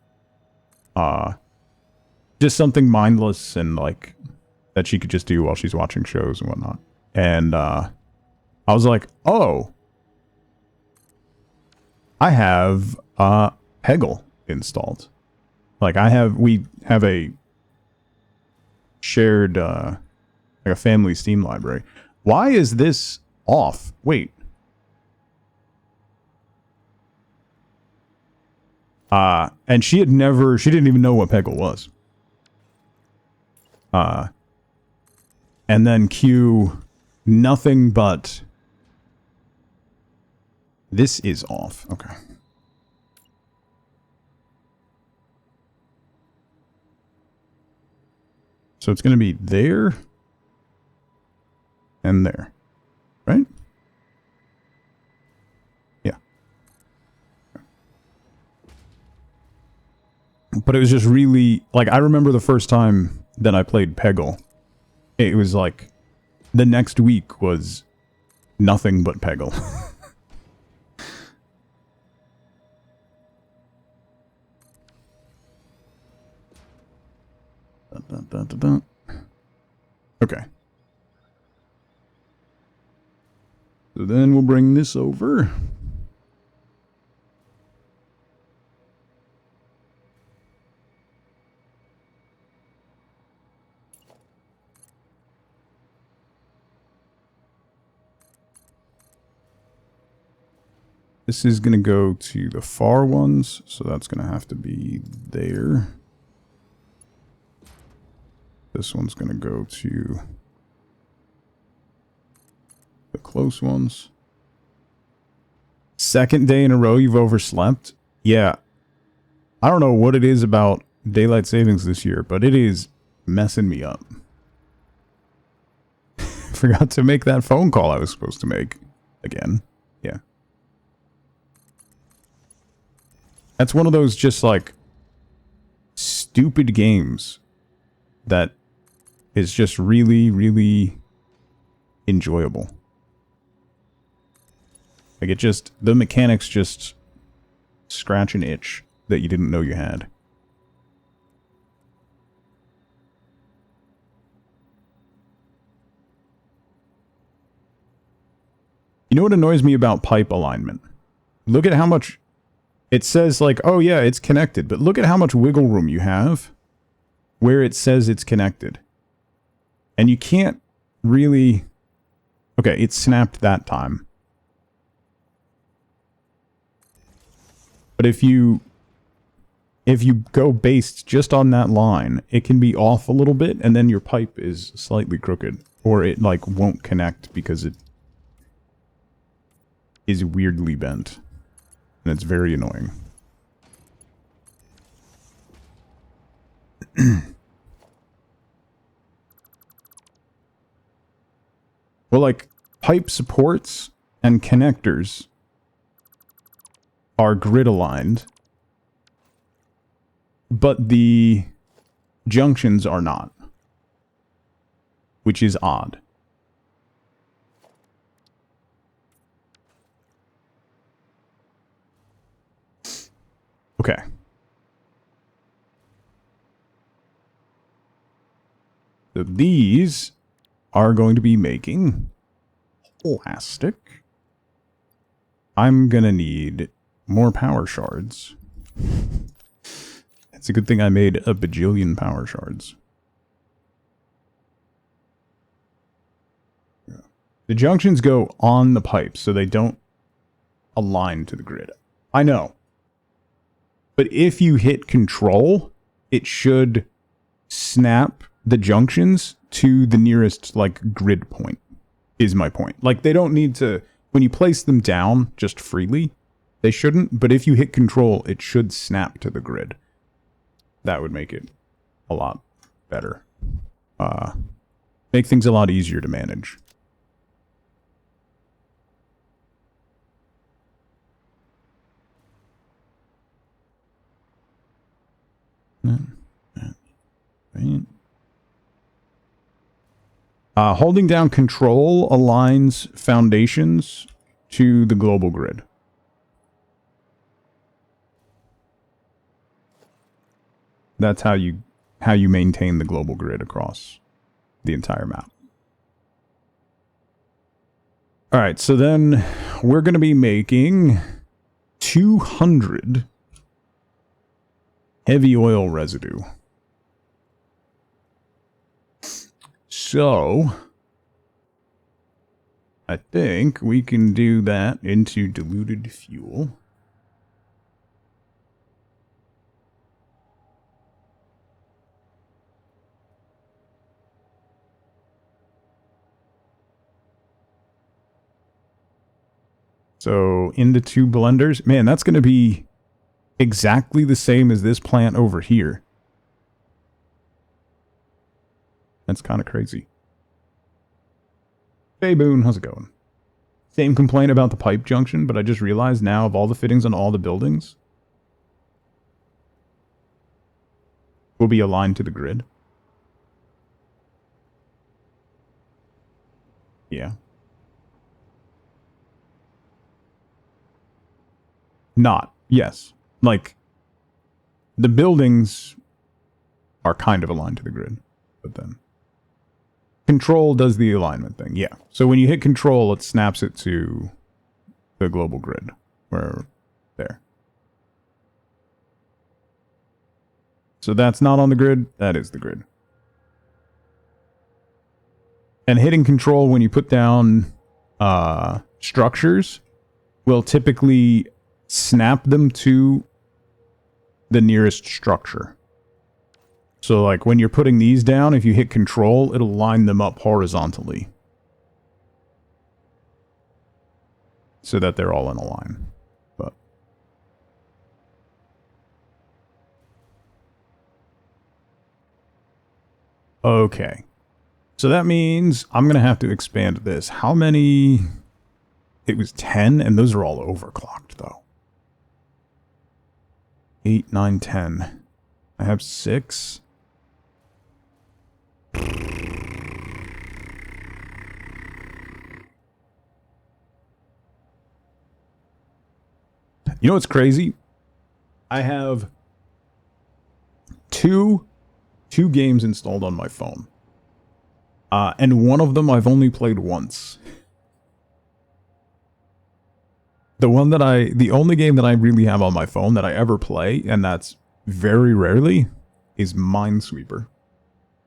Just something mindless and like, that she could just do while she's watching shows and whatnot. And I was like, oh, I have Peggle installed. Like, we have a shared, like a family Steam library. Why is this off? Wait. And she didn't even know what Peggle was. And then Q, nothing but... This is off. Okay. So it's going to be there and there, right? Yeah. But it was just really, like, I remember the first time that I played Peggle, it was like, the next week was nothing but Peggle. Okay. So then we'll bring this over. This is going to go to the far ones, so that's going to have to be there. This one's going to go to the close ones. Second day in a row you've overslept? Yeah. I don't know what it is about daylight savings this year, but it is messing me up. Forgot to make that phone call I was supposed to make again. Yeah. That's one of those just like stupid games that is just really, really enjoyable. Like it just, the mechanics just scratch an itch that you didn't know you had. You know what annoys me about pipe alignment? Look at how much, it says like, oh yeah, it's connected, but look at how much wiggle room you have where it says it's connected. And you can't really... Okay, it snapped that time. But if you go based just on that line, it can be off a little bit, and then your pipe is slightly crooked. Or it, like, won't connect because it is weirdly bent. And it's very annoying. Well, like, pipe supports and connectors are grid aligned, but the junctions are not, which is odd. Okay. So these are going to be making plastic. I'm gonna need more power shards. It's a good thing I made a bajillion power shards. The junctions go on the pipes, so they don't align to the grid. I know. But if you hit control, it should snap the junctions to the nearest, like, grid point, is my point. Like, they don't need to, when you place them down just freely, they shouldn't, but if you hit control, it should snap to the grid. That would make it a lot better. Make things a lot easier to manage. Right. Holding down control aligns foundations to the global grid. That's how you maintain the global grid across the entire map. All right, so then we're going to be making 200 heavy oil residue. So I think we can do that into diluted fuel. So into 2 blenders. Man, that's going to be exactly the same as this plant over here. That's kind of crazy. Hey Boone, how's it going? Same complaint about the pipe junction, but I just realized now of all the fittings on all the buildings will be aligned to the grid. Yeah. Not. Yes. Like, the buildings are kind of aligned to the grid, but then control does the alignment thing. Yeah. So when you hit control, it snaps it to the global grid. Where there. So that's not on the grid. That is the grid. And hitting control when you put down structures will typically snap them to the nearest structure. So like when you're putting these down, if you hit control, it'll line them up horizontally. So that they're all in a line. But okay. So that means I'm going to have to expand this. How many? It was 10, and those are all overclocked, though. 8, 9, 10. I have 6. You know what's crazy? I have two games installed on my phone. And one of them I've only played once. The only game that I really have on my phone that I ever play, and that's very rarely, is Minesweeper.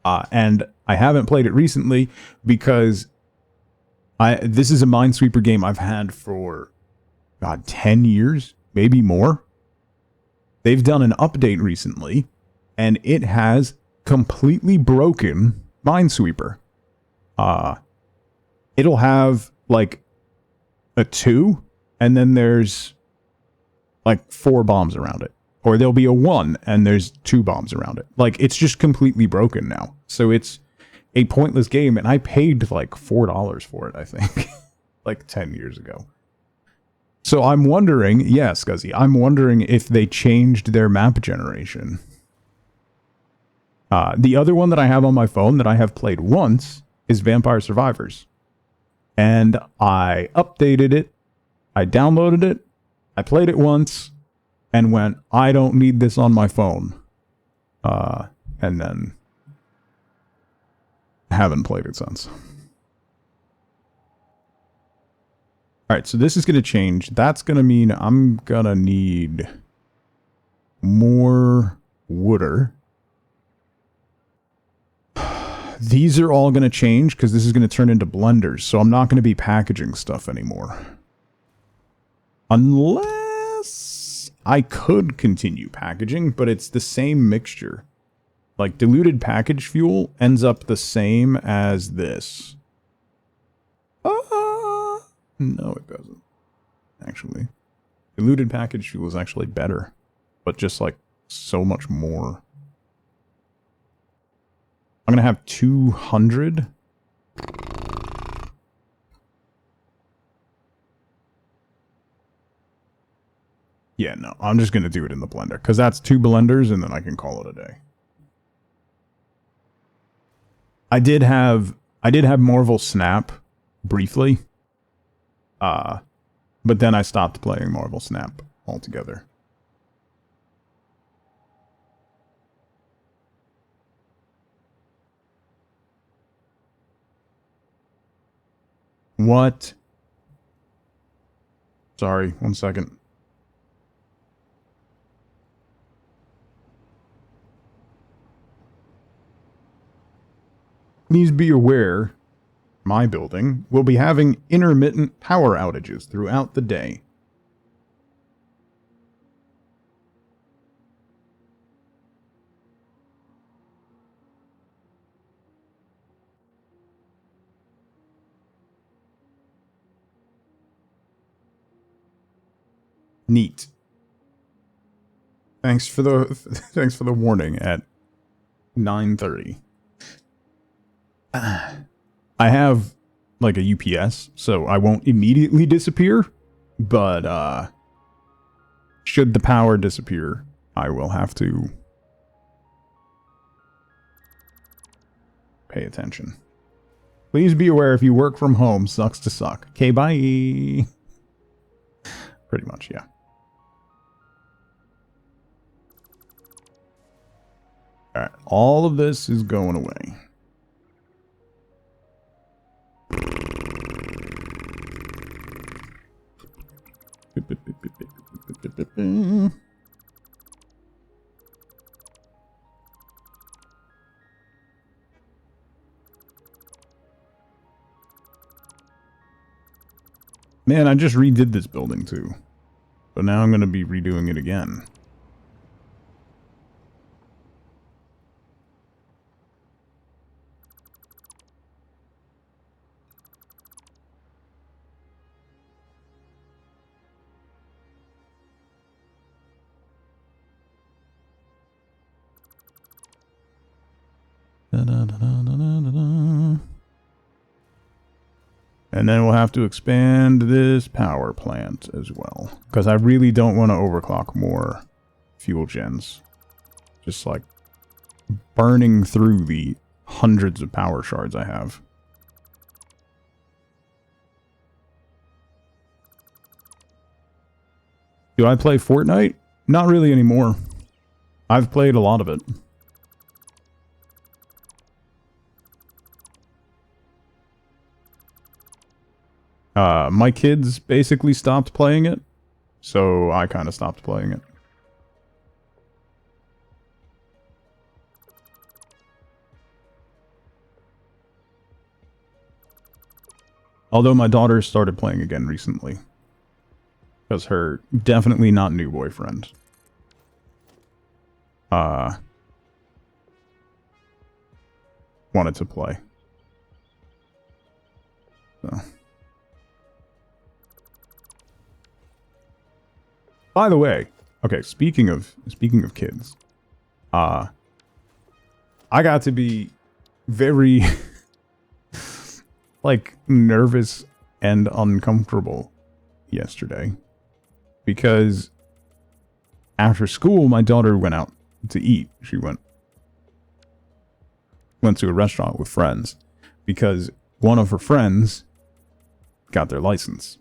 And I haven't played it recently because this is a Minesweeper game I've had for, God, 10 years, maybe more. They've done an update recently, and it has completely broken Minesweeper. It'll have, like, a 2, and then there's, like, 4 bombs around it. Or there'll be a 1, and there's 2 bombs around it. Like, it's just completely broken now. So it's a pointless game, and I paid, like, $4 for it, I think. Like, 10 years ago. So I'm wondering, yeah, Scuzzy, I'm wondering if they changed their map generation. The other one that I have on my phone that I have played once is Vampire Survivors. And I updated it, I downloaded it, I played it once, and went, I don't need this on my phone. And then haven't played it since. Alright, so this is going to change. That's going to mean I'm going to need more wooder. These are all going to change because this is going to turn into blenders, so I'm not going to be packaging stuff anymore. Unless I could continue packaging, but it's the same mixture. Like, diluted package fuel ends up the same as this. No, it doesn't. Actually. Diluted package fuel is actually better, but just, like, so much more. I'm going to have 200. Yeah, no, I'm just going to do it in the blender, because that's 2 blenders, and then I can call it a day. I did have Marvel Snap briefly, but then I stopped playing Marvel Snap altogether. What? Sorry, 1 second. Please be aware, my building will be having intermittent power outages throughout the day. Neat. Thanks for the warning at 9:30. I have like a UPS, so I won't immediately disappear, but should the power disappear, I will have to pay attention. Please be aware if you work from home, sucks to suck. Okay, bye. Pretty much, yeah. Alright, all of this is going away. Man, I just redid this building too. But now I'm going to be redoing it again. And then we'll have to expand this power plant as well. Because I really don't want to overclock more fuel gens. Just like burning through the hundreds of power shards I have. Do I play Fortnite? Not really anymore. I've played a lot of it. My kids basically stopped playing it, so I kind of stopped playing it. Although my daughter started playing again recently. Because her definitely not new boyfriend wanted to play. So. By the way, okay, speaking of kids, I got to be very like nervous and uncomfortable yesterday because after school my daughter went out to eat. She went to a restaurant with friends because one of her friends got their license.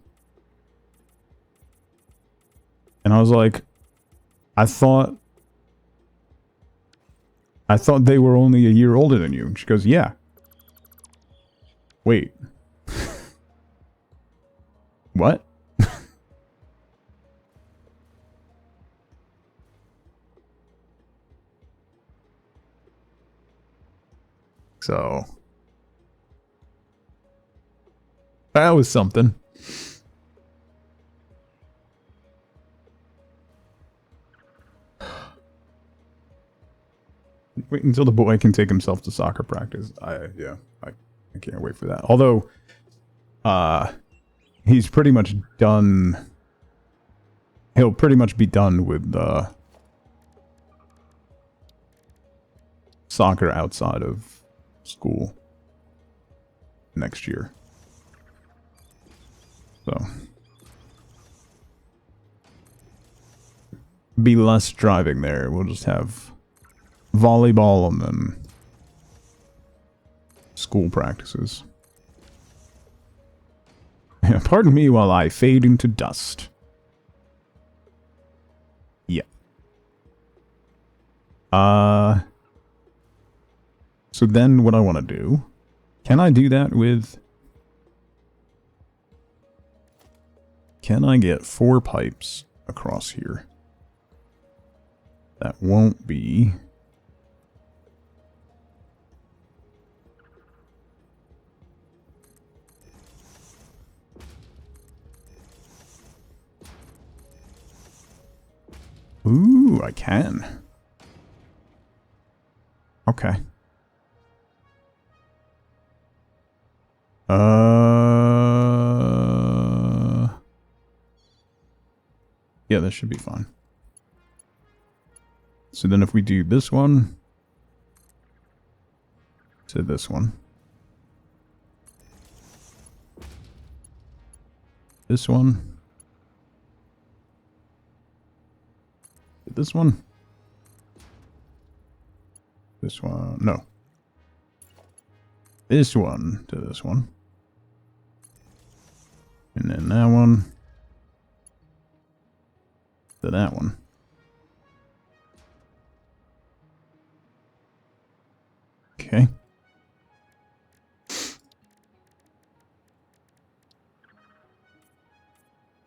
And I was like, I thought they were only a year older than you. And she goes, yeah. Wait. What? So that was something. Wait until the boy can take himself to soccer practice. I can't wait for that. Although, he's pretty much done. He'll pretty much be done with soccer outside of school next year. So, be less driving there. We'll just have volleyball and then school practices. Pardon me while I fade into dust. Yeah. So then what I want to do, can I do that with, can I get 4 pipes across here? That won't be Ooh, I can. Okay. Yeah, that should be fine. So then if we do this one to this one. This one. This one. This one. No. This one to this one. And then that one to that one. Okay.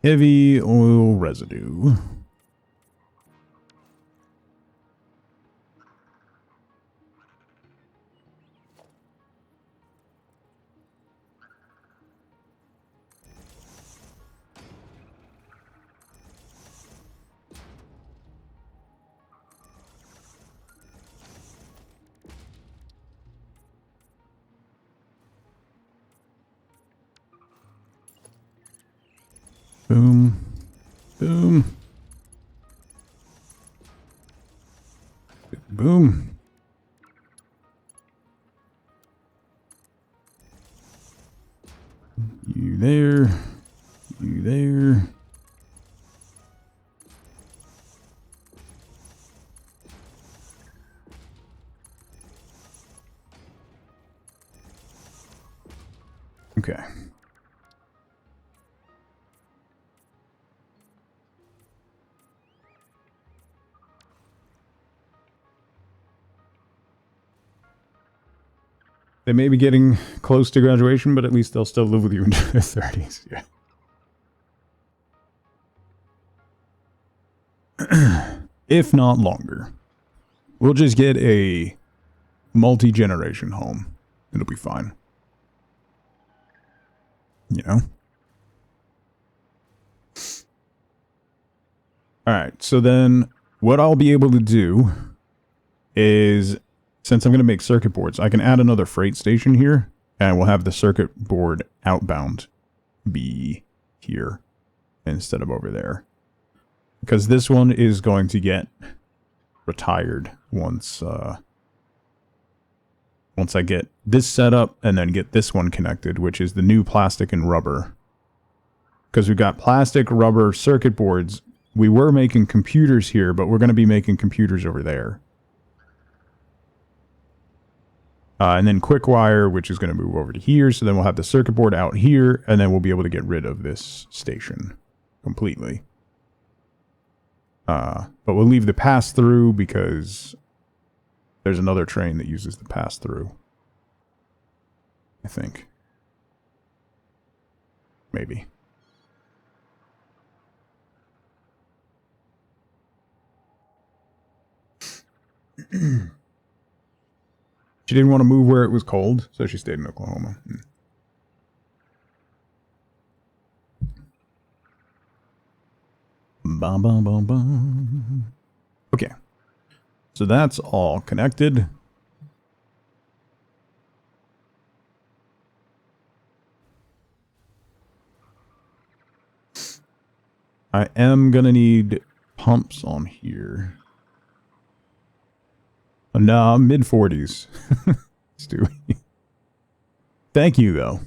Heavy oil residue. Boom. Boom. Boom. You there. You there. Okay. They may be getting close to graduation, but at least they'll still live with you into their 30s. Yeah. If not longer. We'll just get a multi-generation home. It'll be fine. You know? Alright, so then what I'll be able to do is, since I'm going to make circuit boards, I can add another freight station here, and we'll have the circuit board outbound be here instead of over there. Because this one is going to get retired once I get this set up and then get this one connected, which is the new plastic and rubber. Because we've got plastic, rubber, circuit boards. We were making computers here, but we're going to be making computers over there. And then quick wire, which is going to move over to here. So then we'll have the circuit board out here, and then we'll be able to get rid of this station completely. But we'll leave the pass-through because there's another train that uses the pass-through. I think. Maybe. She didn't want to move where it was cold, so she stayed in Oklahoma. Bum, bum, bum, bum. Okay. So that's all connected. I am going to need pumps on here. No, mid-40s. Stewie. Thank you, though.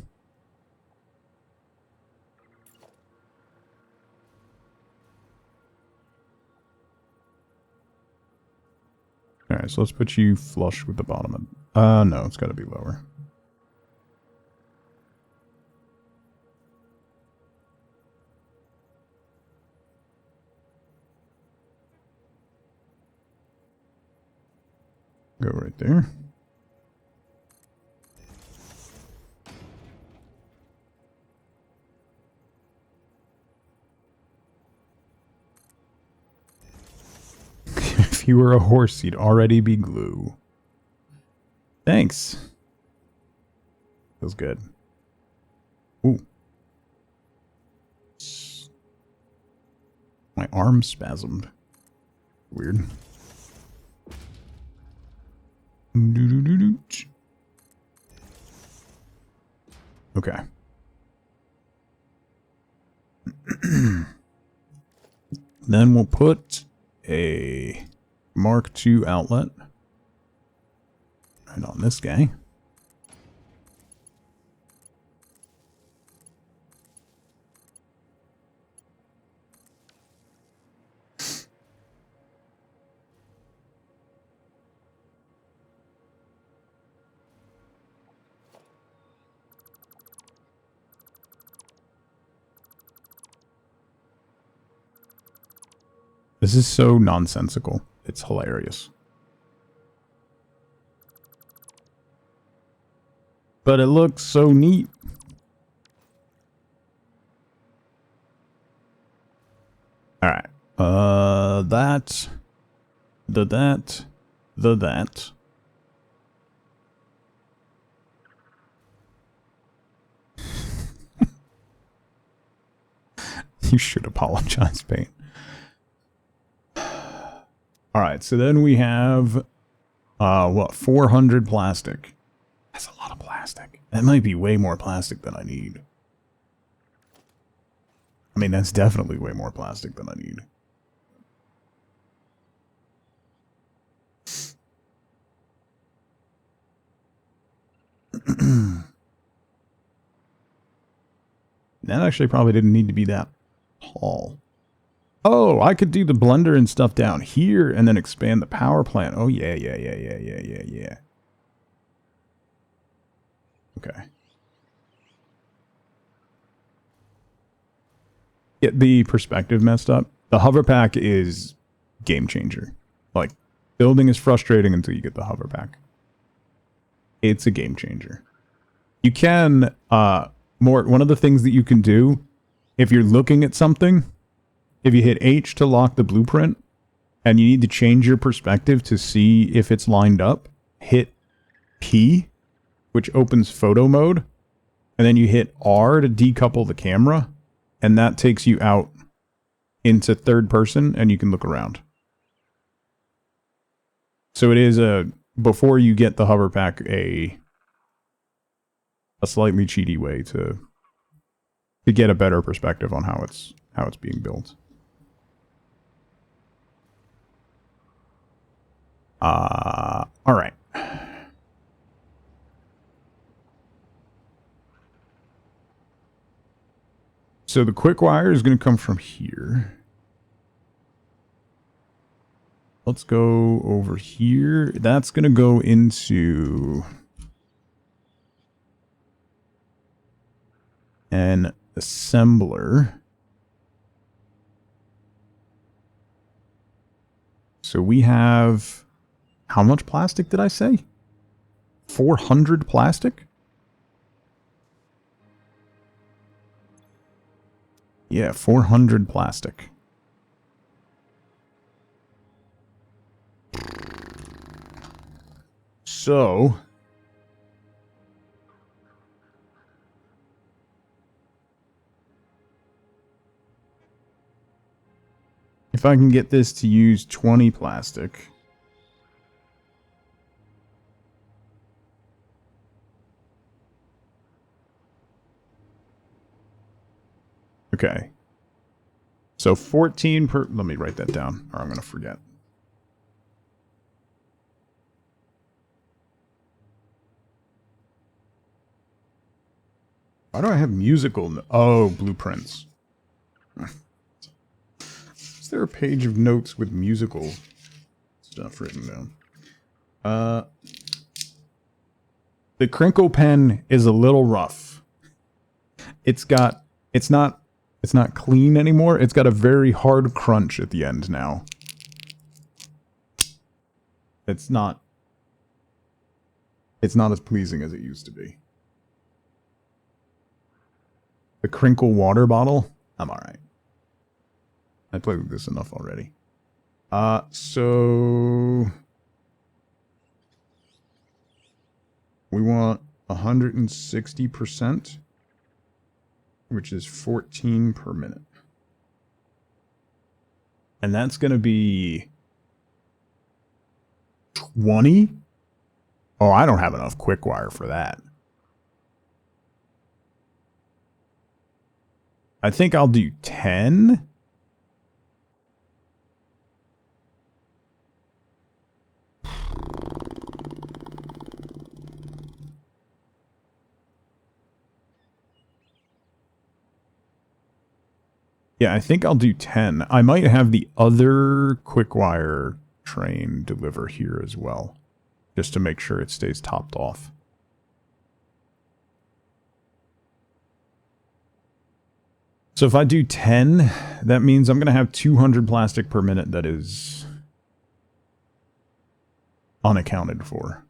Alright, so let's put you flush with the bottom. No, it's got to be lower. Go right there. If you were a horse, you'd already be glue. Thanks. Feels good. Ooh. My arm spasmed. Weird. Okay. Then we'll put a Mark II outlet right on this guy. This is so nonsensical. It's hilarious. But it looks so neat. All right. That. You should apologize, Paint. All right, so then we have, what, 400 plastic. That's a lot of plastic. That might be way more plastic than I need. I mean, that's definitely way more plastic than I need. That actually probably didn't need to be that tall. Oh, I could do the blender and stuff down here and then expand the power plant. Oh, yeah. Okay. Get the perspective messed up. The hover pack is game changer. Like, building is frustrating until you get the hover pack. It's a game changer. You can, one of the things that you can do, if you're looking at something, if you hit H to lock the blueprint, and you need to change your perspective to see if it's lined up, hit P, which opens photo mode, and then you hit R to decouple the camera, and that takes you out into third person, and you can look around. So it is before you get the hover pack, a slightly cheaty way to get a better perspective on how it's being built. All right. So the quick wire is going to come from here. Let's go over here. That's going to go into an assembler. So we have, how much plastic did I say? 400 plastic? Yeah, 400 plastic. So if I can get this to use 20 plastic. Okay. So 14 per... Let me write that down, or I'm going to forget. Why do I have musical... Oh, blueprints. Is there a page of notes with musical stuff written down? The crinkle pen is a little rough. It's not clean anymore. It's got a very hard crunch at the end now. It's not as pleasing as it used to be. The crinkle water bottle, I'm alright. I played with this enough already. So we want 160%, which is 14 per minute. And that's going to be 20? Oh, I don't have enough quick wire for that. I think I'll do 10. Yeah, I think I'll do 10. I might have the other quick wire train deliver here as well, just to make sure it stays topped off. So if I do 10, that means I'm going to have 200 plastic per minute that is unaccounted for.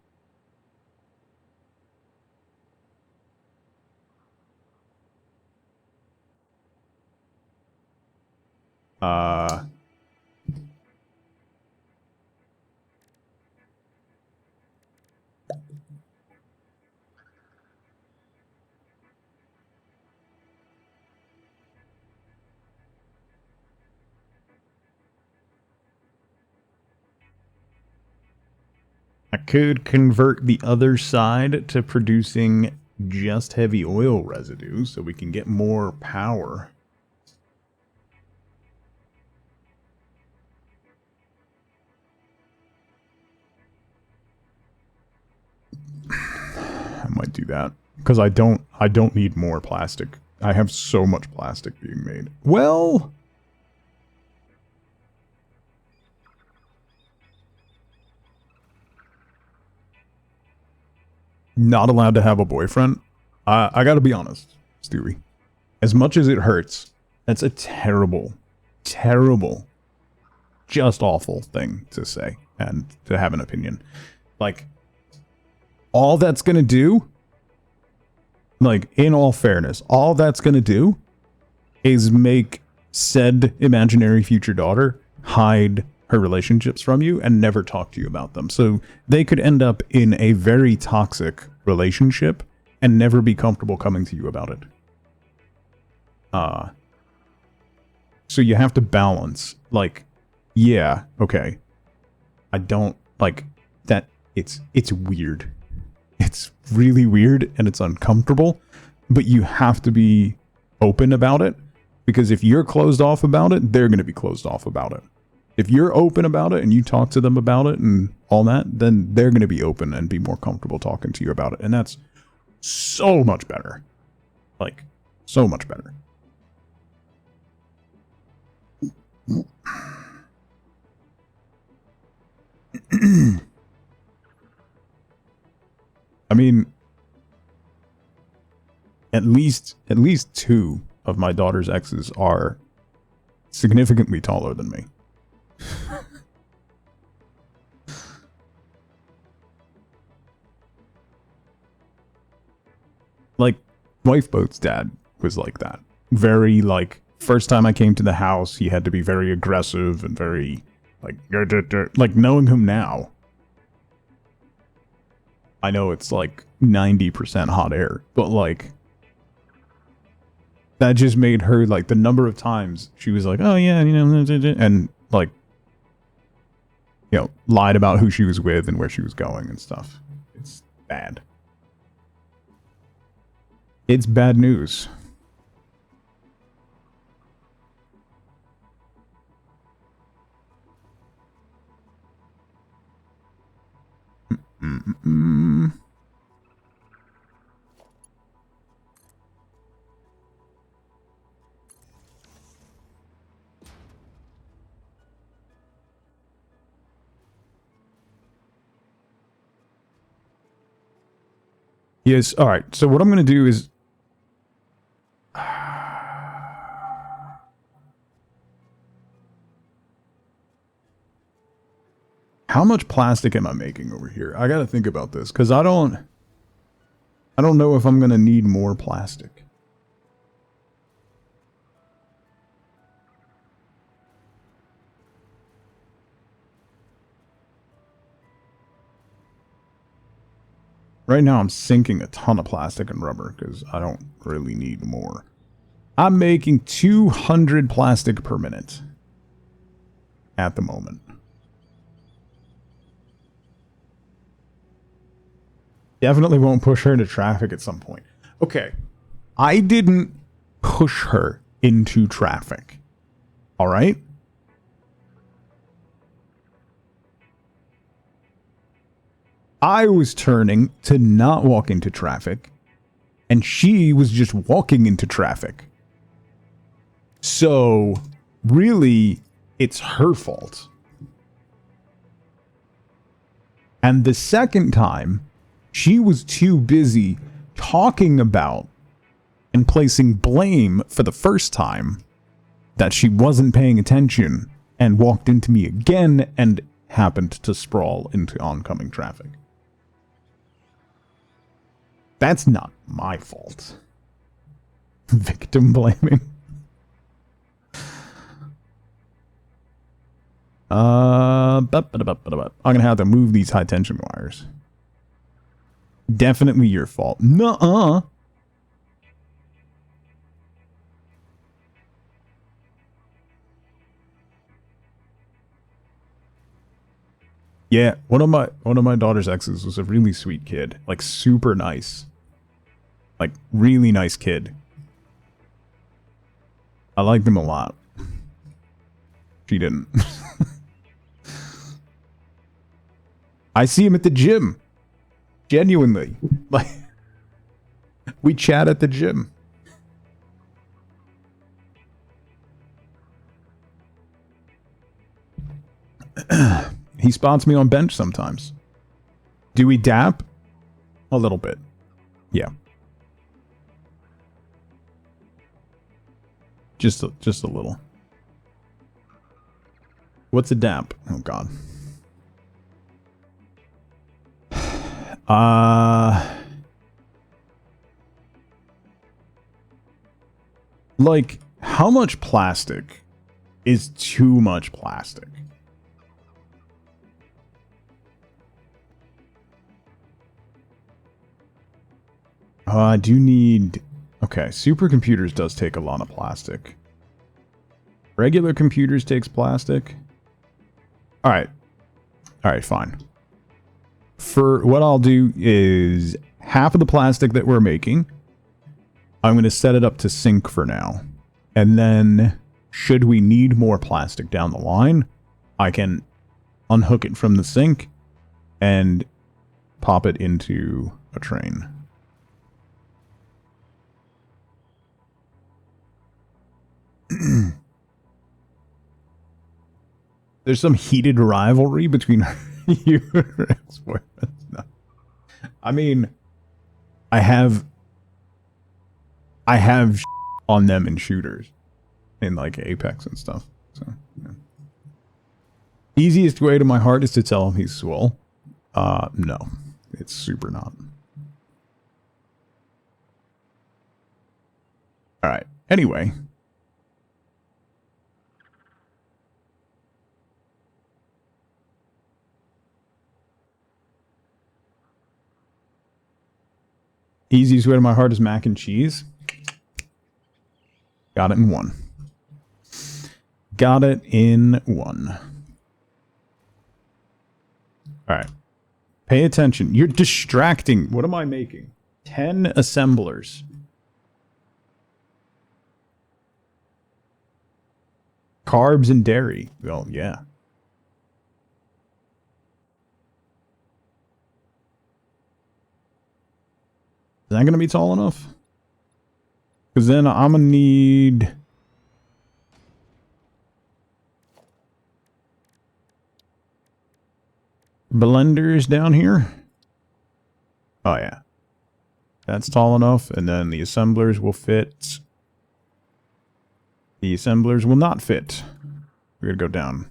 I could convert the other side to producing just heavy oil residue so we can get more power. I might do that because I don't need more plastic. I have so much plastic being made. Well, not allowed to have a boyfriend. I gotta be honest, Stewie. As much as it hurts, that's a terrible, terrible, just awful thing to say and to have an opinion. Like, all that's gonna do, like, in all fairness, all that's gonna do is make said imaginary future daughter hide her relationships from you and never talk to you about them. So they could end up in a very toxic relationship and never be comfortable coming to you about it. So you have to balance, like, yeah, okay, I don't, like, that, it's weird. It's really weird and it's uncomfortable, but you have to be open about it, because if you're closed off about it, they're going to be closed off about it. If you're open about it and you talk to them about it and all that, then they're going to be open and be more comfortable talking to you about it. And that's so much better. Like, so much better. I mean, at least 2 of my daughter's exes are significantly taller than me. Like, Wifeboat's dad was like that. Very, like, first time I came to the house, he had to be very aggressive and very, like, knowing him now, I know it's, like, 90% hot air, but, like, that just made her, like, the number of times she was like, oh, yeah, you know, and, like, you know, lied about who she was with and where she was going and stuff. It's bad. It's bad news. Yes, alright, so what I'm going to do is... How much plastic am I making over here? I gotta think about this, because I don't know if I'm going to need more plastic. Right now I'm sinking a ton of plastic and rubber because I don't really need more. I'm making 200 plastic per minute at the moment. Definitely won't push her into traffic at some point. Okay. I didn't push her into traffic. All right? I was turning to not walk into traffic, and she was just walking into traffic. So, really, it's her fault. And the second time, she was too busy talking about and placing blame for the first time that she wasn't paying attention and walked into me again and happened to sprawl into oncoming traffic. That's not my fault. Victim blaming. I'm gonna have to move these high tension wires. Definitely your fault. Nuh-uh. Yeah, one of my daughter's exes was a really sweet kid, like super nice. Like really nice kid. I liked him a lot. She didn't. I see him at the gym. Genuinely. Like we chat at the gym. He spots me on bench sometimes. Do we dap? A little bit. Yeah. Just a little. What's a dap? Oh god. Like, how much plastic is too much plastic? I do need... Okay, supercomputers does take a lot of plastic. Regular computers takes plastic. Alright. Alright, fine. For what I'll do is half of the plastic that we're making, I'm going to set it up to sync for now. And then, should we need more plastic down the line, I can unhook it from the sink and pop it into a train. There's some heated rivalry between you and her ex-boyfriends. No. I mean, I have on them in shooters, in like Apex and stuff. So, yeah. Easiest way to my heart is to tell him he's swole. No, it's super not. All right. Anyway. Easiest way to my heart is mac and cheese. Got it in one. Got it in one. Alright. Pay attention. You're distracting. What am I making? 10 assemblers. Carbs and dairy. Well, yeah. Is that going to be tall enough? Because then I'm going to need... blenders down here. Oh, yeah. That's tall enough. And then the assemblers will fit. The assemblers will not fit. We're going to go down.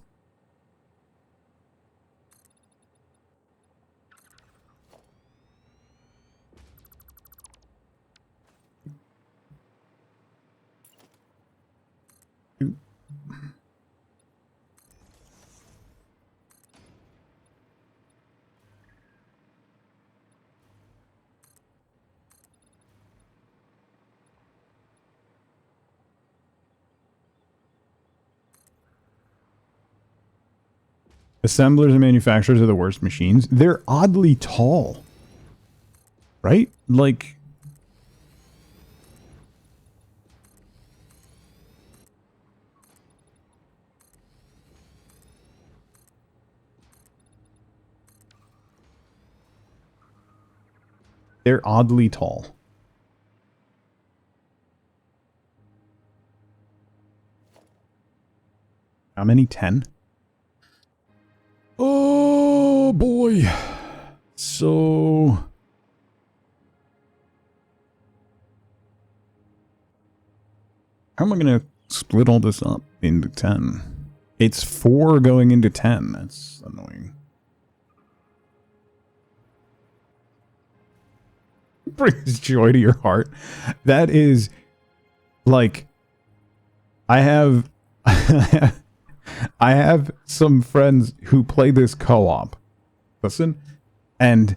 Assemblers and manufacturers are the worst machines. They're oddly tall. Right? Like, they're oddly tall. How many? 10? Oh boy. So how am I going to split all this up into 10? It's 4 going into 10. That's annoying. Brings joy to your heart. That is like, I have I have some friends who play this co-op. Listen, and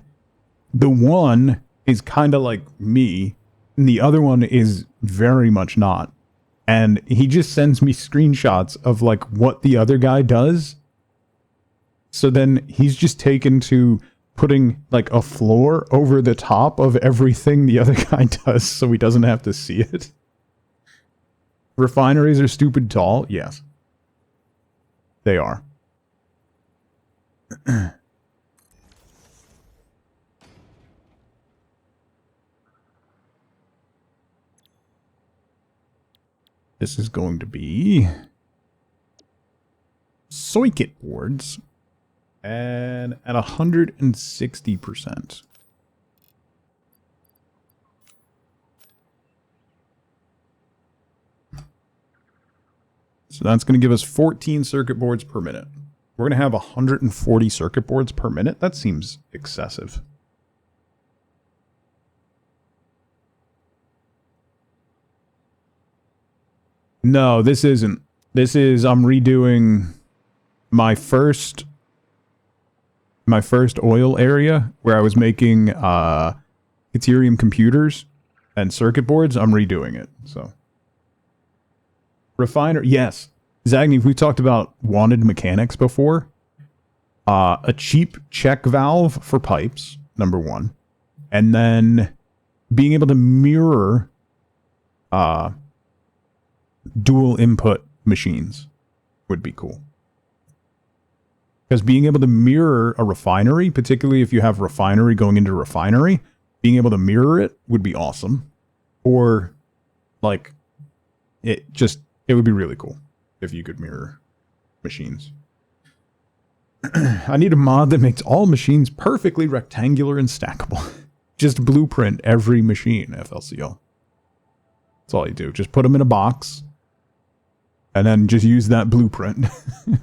the one is kind of like me, and the other one is very much not. And he just sends me screenshots of like what the other guy does. So then he's just taken to putting like a floor over the top of everything the other guy does so he doesn't have to see it. Refineries are stupid tall? Yes. They are. This is going to be circuit boards and at 160%. So that's going to give us 14 circuit boards per minute. We're going to have 140 circuit boards per minute. That seems excessive. No, this isn't. This is, I'm redoing my first oil area where I was making Ethereum computers and circuit boards. I'm redoing it, so. Refiner, yes. Zagny, we talked about wanted mechanics before. A cheap check valve for pipes, number 1. And then being able to mirror dual input machines would be cool. Because being able to mirror a refinery, particularly if you have refinery going into refinery, being able to mirror it would be awesome. Or, like, it would be really cool if you could mirror machines. I need a mod that makes all machines perfectly rectangular and stackable. Just blueprint every machine, FLCL. That's all you do. Just put them in a box. And then just use that blueprint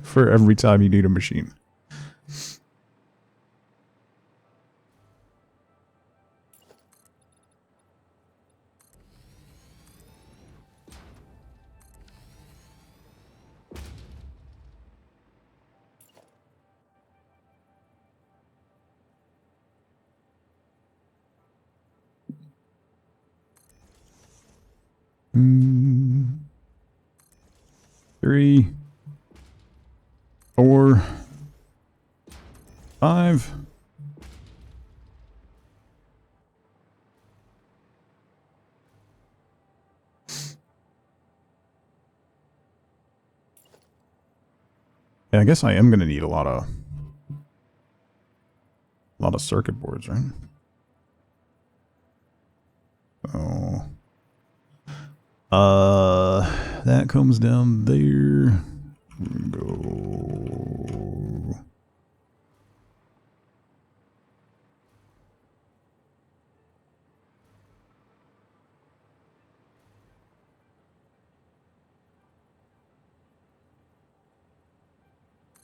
for every time you need a machine. Mm. 3, 4, 5. Yeah, I guess I am going to need a lot of circuit boards, right? So, that comes down there. Go.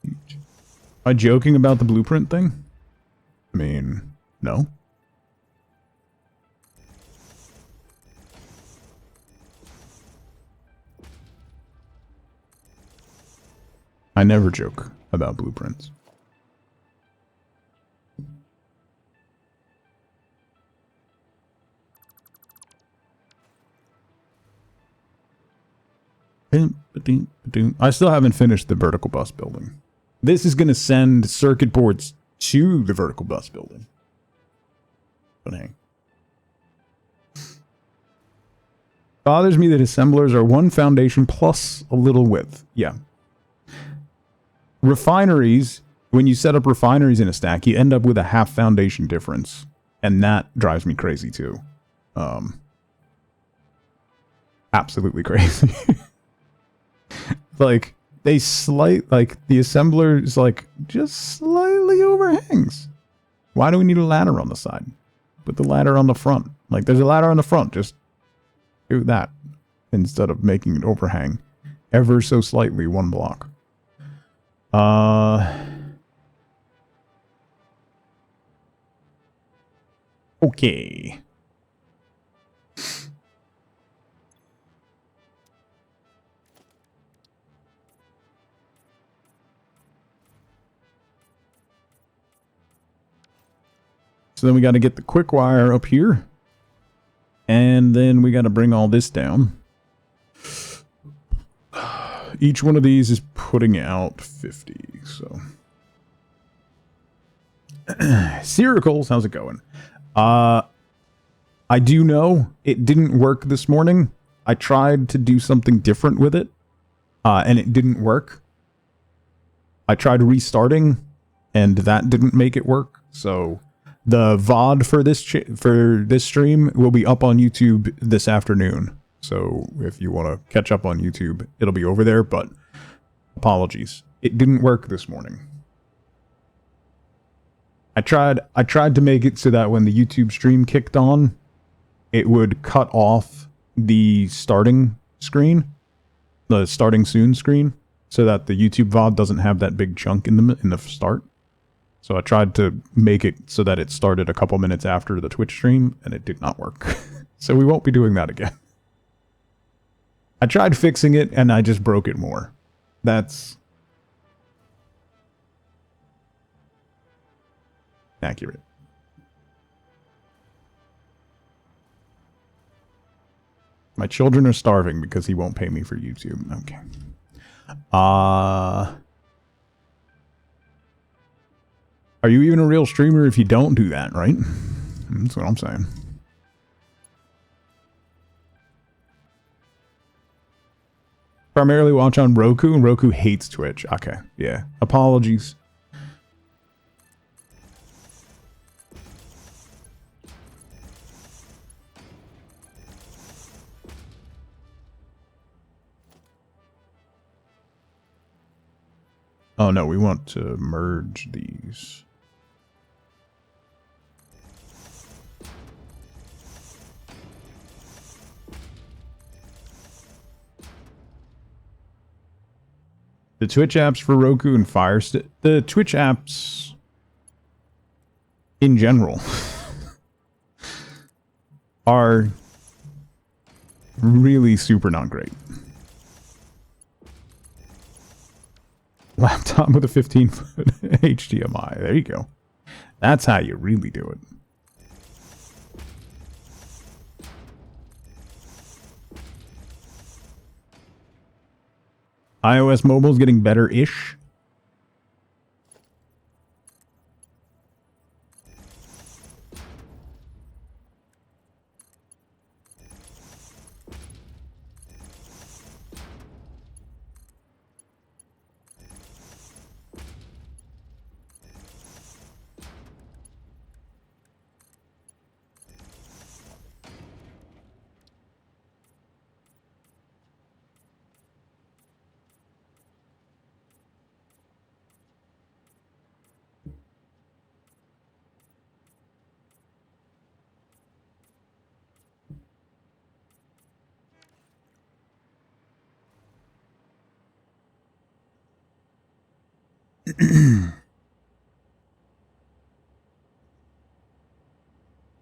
Am I joking about the blueprint thing? I mean, no. I never joke about blueprints. I still haven't finished the vertical bus building. This is going to send circuit boards to the vertical bus building. But hey, Bothers me that assemblers are one foundation plus a little width. Yeah. Refineries, when you set up refineries in a stack, you end up with a half foundation difference. And that drives me crazy too. Absolutely crazy. Like, the assembler is like, just slightly overhangs. Why do we need a ladder on the side? Put the ladder on the front. Like, there's a ladder on the front, just do that. Instead of making it overhang ever so slightly one block. Okay. So then we got to get the quick wire up here. And then we got to bring all this down. Each one of these is putting out 50, so. Circles, how's it going? I do know it didn't work this morning. I tried to do something different with it, and it didn't work. I tried restarting, and that didn't make it work, so the VOD for this stream will be up on YouTube this afternoon. So if you want to catch up on YouTube, it'll be over there, but apologies. It didn't work this morning. I tried to make it so that when the YouTube stream kicked on, it would cut off the starting screen, the starting soon screen, so that the YouTube VOD doesn't have that big chunk in the start. So I tried to make it so that it started a couple minutes after the Twitch stream, and it did not work. So we won't be doing that again. I tried fixing it, and I just broke it more. That's accurate. My children are starving because he won't pay me for YouTube. Okay. Are you even a real streamer if you don't do that, right? That's what I'm saying. Primarily watch on Roku, and Roku hates Twitch. Okay, yeah. Apologies. Oh no, we want to merge these. The Twitch apps for Roku and Fire Stick. The Twitch apps in general are really super not great. Laptop with a 15-foot HDMI. There you go. That's how you really do it. iOS mobile is getting better-ish.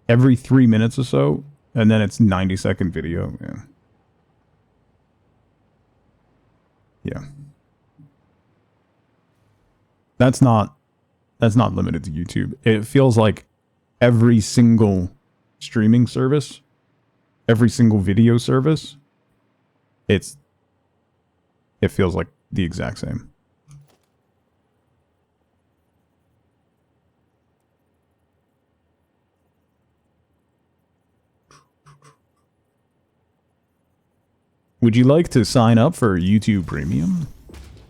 Every 3 minutes or so, and then it's 90-second video. Yeah. Yeah. That's not limited to YouTube. It feels like every single streaming service, every single video service, it feels like the exact same. Would you like to sign up for YouTube Premium?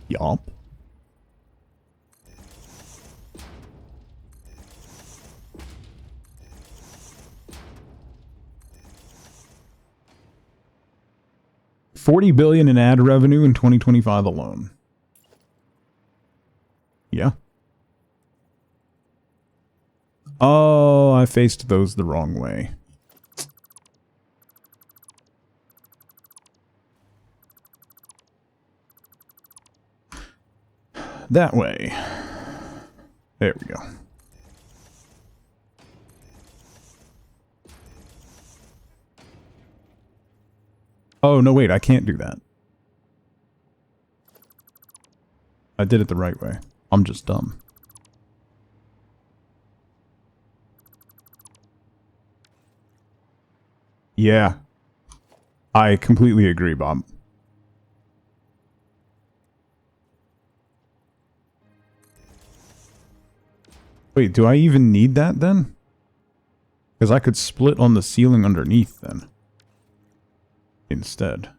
Yup. $40 billion in ad revenue in 2025 alone. Yeah. Oh, I faced those the wrong way. That way. There we go. Oh, no, wait, I can't do that. I did it the right way. I'm just dumb. Yeah. I completely agree, Bob. Wait, do I even need that then? Because I could split on the ceiling underneath then. Instead.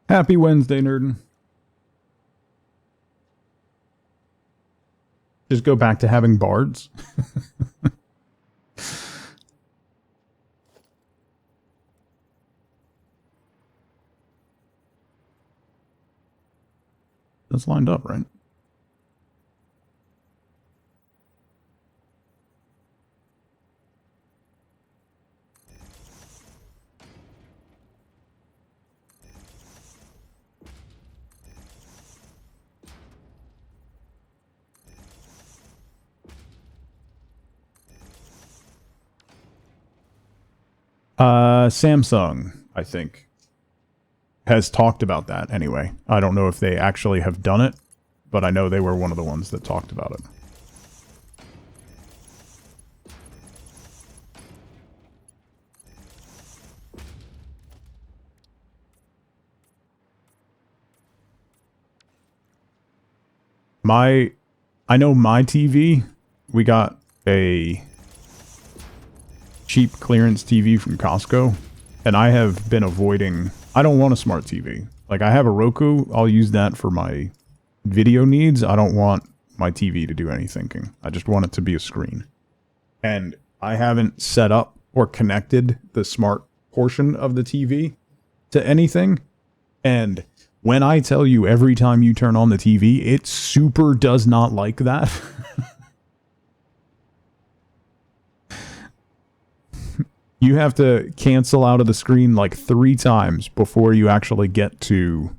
Happy Wednesday, Nerdin. Just go back to having bards. That's lined up, right? Samsung, I think, has talked about that anyway. I don't know if they actually have done it, but I know they were one of the ones that talked about it. I know my TV, we got a cheap clearance TV from Costco, and I have been avoiding, I don't want a smart TV. Like, I have a Roku, I'll use that for my video needs. I don't want my TV to do any thinking. I just want it to be a screen. And I haven't set up or connected the smart portion of the TV to anything. And when I tell you every time you turn on the TV, it super does not like that. You have to cancel out of the screen like 3 times before you actually get to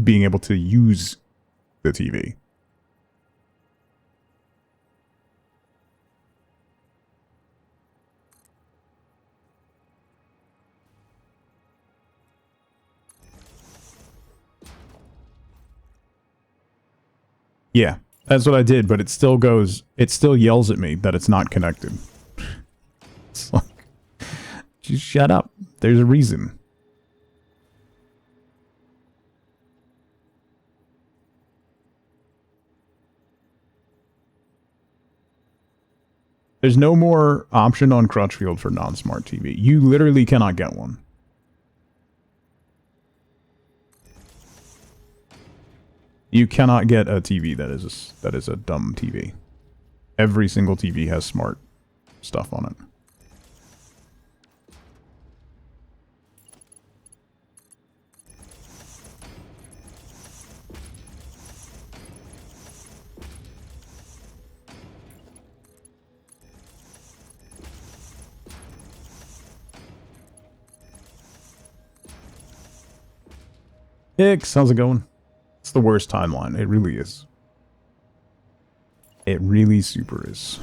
being able to use the TV. Yeah, that's what I did, but it still yells at me that it's not connected. It's like, just shut up. There's a reason. There's no more option on Crutchfield for non-smart TV. You literally cannot get one. You cannot get a TV that is a dumb TV. Every single TV has smart stuff on it. Ix, how's it going? It's the worst timeline. It really is. It really super is.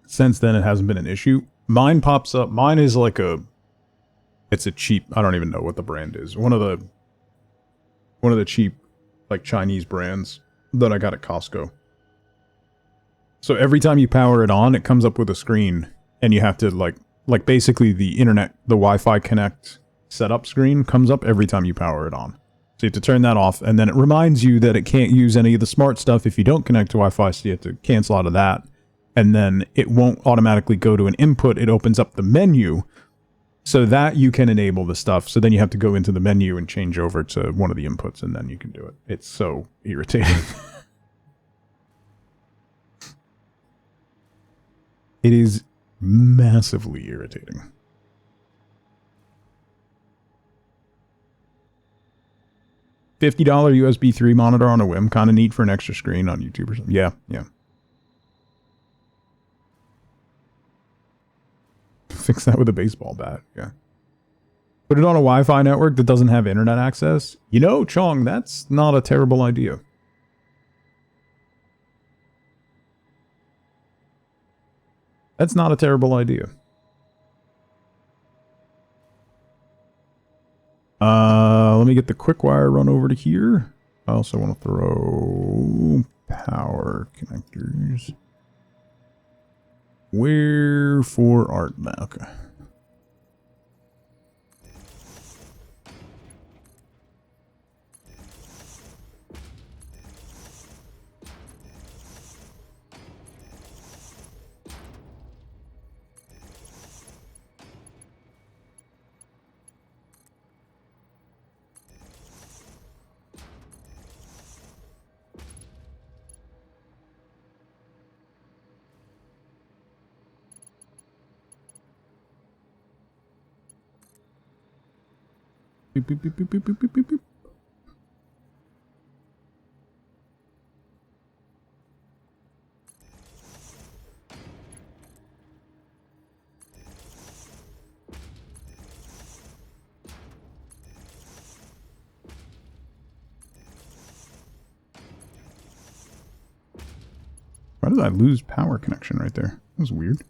Since then, it hasn't been an issue. Mine pops up. Mine is like a... It's a cheap... I don't even know what the brand is. One of the cheap, like, Chinese brands that I got at Costco. So every time you power it on, it comes up with a screen, and you have to, like basically the internet, the Wi-Fi Connect setup screen comes up every time you power it on. So you have to turn that off, and then it reminds you that it can't use any of the smart stuff if you don't connect to Wi-Fi, so you have to cancel out of that. And then it won't automatically go to an input, it opens up the menu, so that you can enable the stuff. So then you have to go into the menu and change over to one of the inputs, and then you can do it. It's so irritating. It is massively irritating. $50 USB 3 monitor on a whim, kind of neat for an extra screen on YouTube or something. Yeah, yeah. Fix that with a baseball bat, yeah. Put it on a Wi-Fi network that doesn't have internet access. You know, Chong, that's not a terrible idea. That's not a terrible idea. Let me get the quick wire run over to here. I also want to throw power connectors. Where for art? Okay. Beep, beep, beep, beep, beep, beep, beep, beep. Why did I lose power connection right there? That was weird.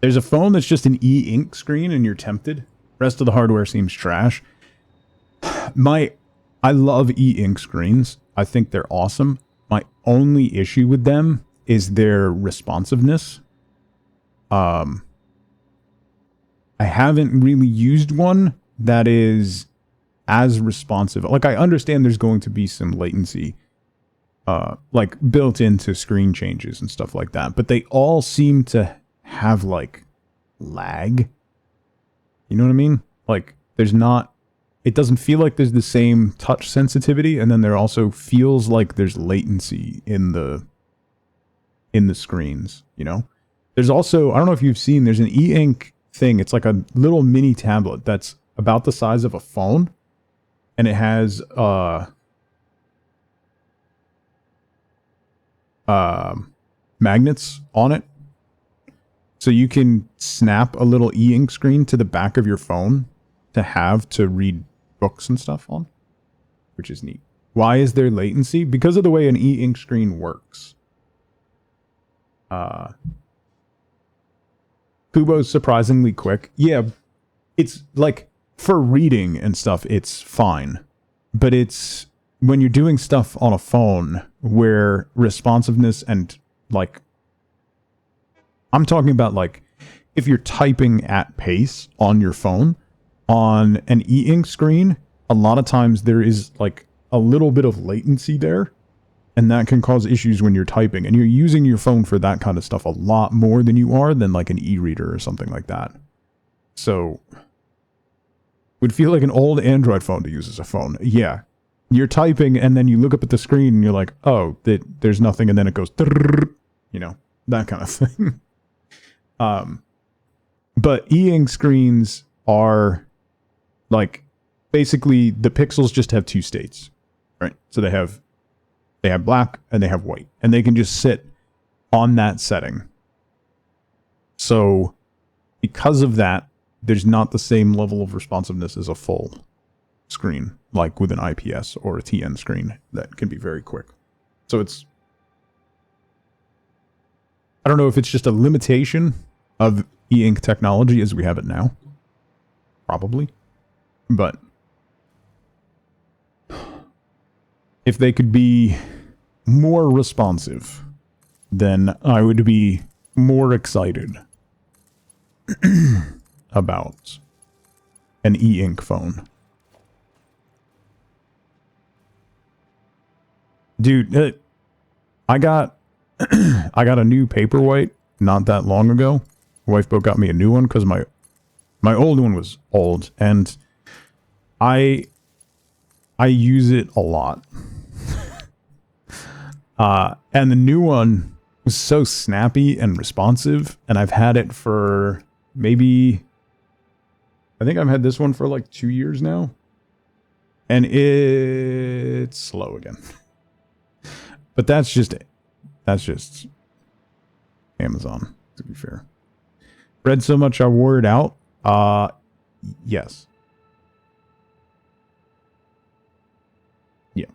There's a phone that's just an e-ink screen and you're tempted. Rest of the hardware seems trash. I love e-ink screens. I think they're awesome. My only issue with them is their responsiveness. I haven't really used one that is as responsive. Like, I understand there's going to be some latency, like, built into screen changes and stuff like that, but they all seem to have, like, lag. You know what I mean? Like, there's not... It doesn't feel like there's the same touch sensitivity, and then there also feels like there's latency in the screens, you know? There's also... I don't know if you've seen, there's an e-ink thing. It's like a little mini tablet that's about the size of a phone, and it has magnets on it. So you can snap a little e-ink screen to the back of your phone to read books and stuff on, which is neat. Why is there latency? Because of the way an e-ink screen works. Kubo's surprisingly quick. Yeah, it's like, for reading and stuff, it's fine. But it's when you're doing stuff on a phone where responsiveness and, like, I'm talking about, like, if you're typing at pace on your phone, on an e-ink screen, a lot of times there is, like, a little bit of latency there, and that can cause issues when you're typing, and you're using your phone for that kind of stuff a lot more than you are than, like, an e-reader or something like that. So, would feel like an old Android phone to use as a phone. Yeah. You're typing, and then you look up at the screen, and you're like, oh, there's nothing, and then it goes, you know, that kind of thing. But e-ink screens are, like, basically the pixels just have two states, right? So they have They have black and they have white. And they can just sit on that setting. So because of that, there's not the same level of responsiveness as a full screen, like with an IPS or a TN screen that can be very quick. So it's... I don't know if it's just a limitation of e-ink technology as we have it now. Probably. But if they could be more responsive, then I would be more excited about an e-ink phone. Dude, I got a new Paperwhite not that long ago. My wife got me a new one because my old one was old, and I use it a lot. And the new one was so snappy and responsive, and I've had it for maybe... I think I've had this one for like 2 years now. And it's slow again. But that's just Amazon, to be fair. Read so much I wore it out. Yes. Yeah.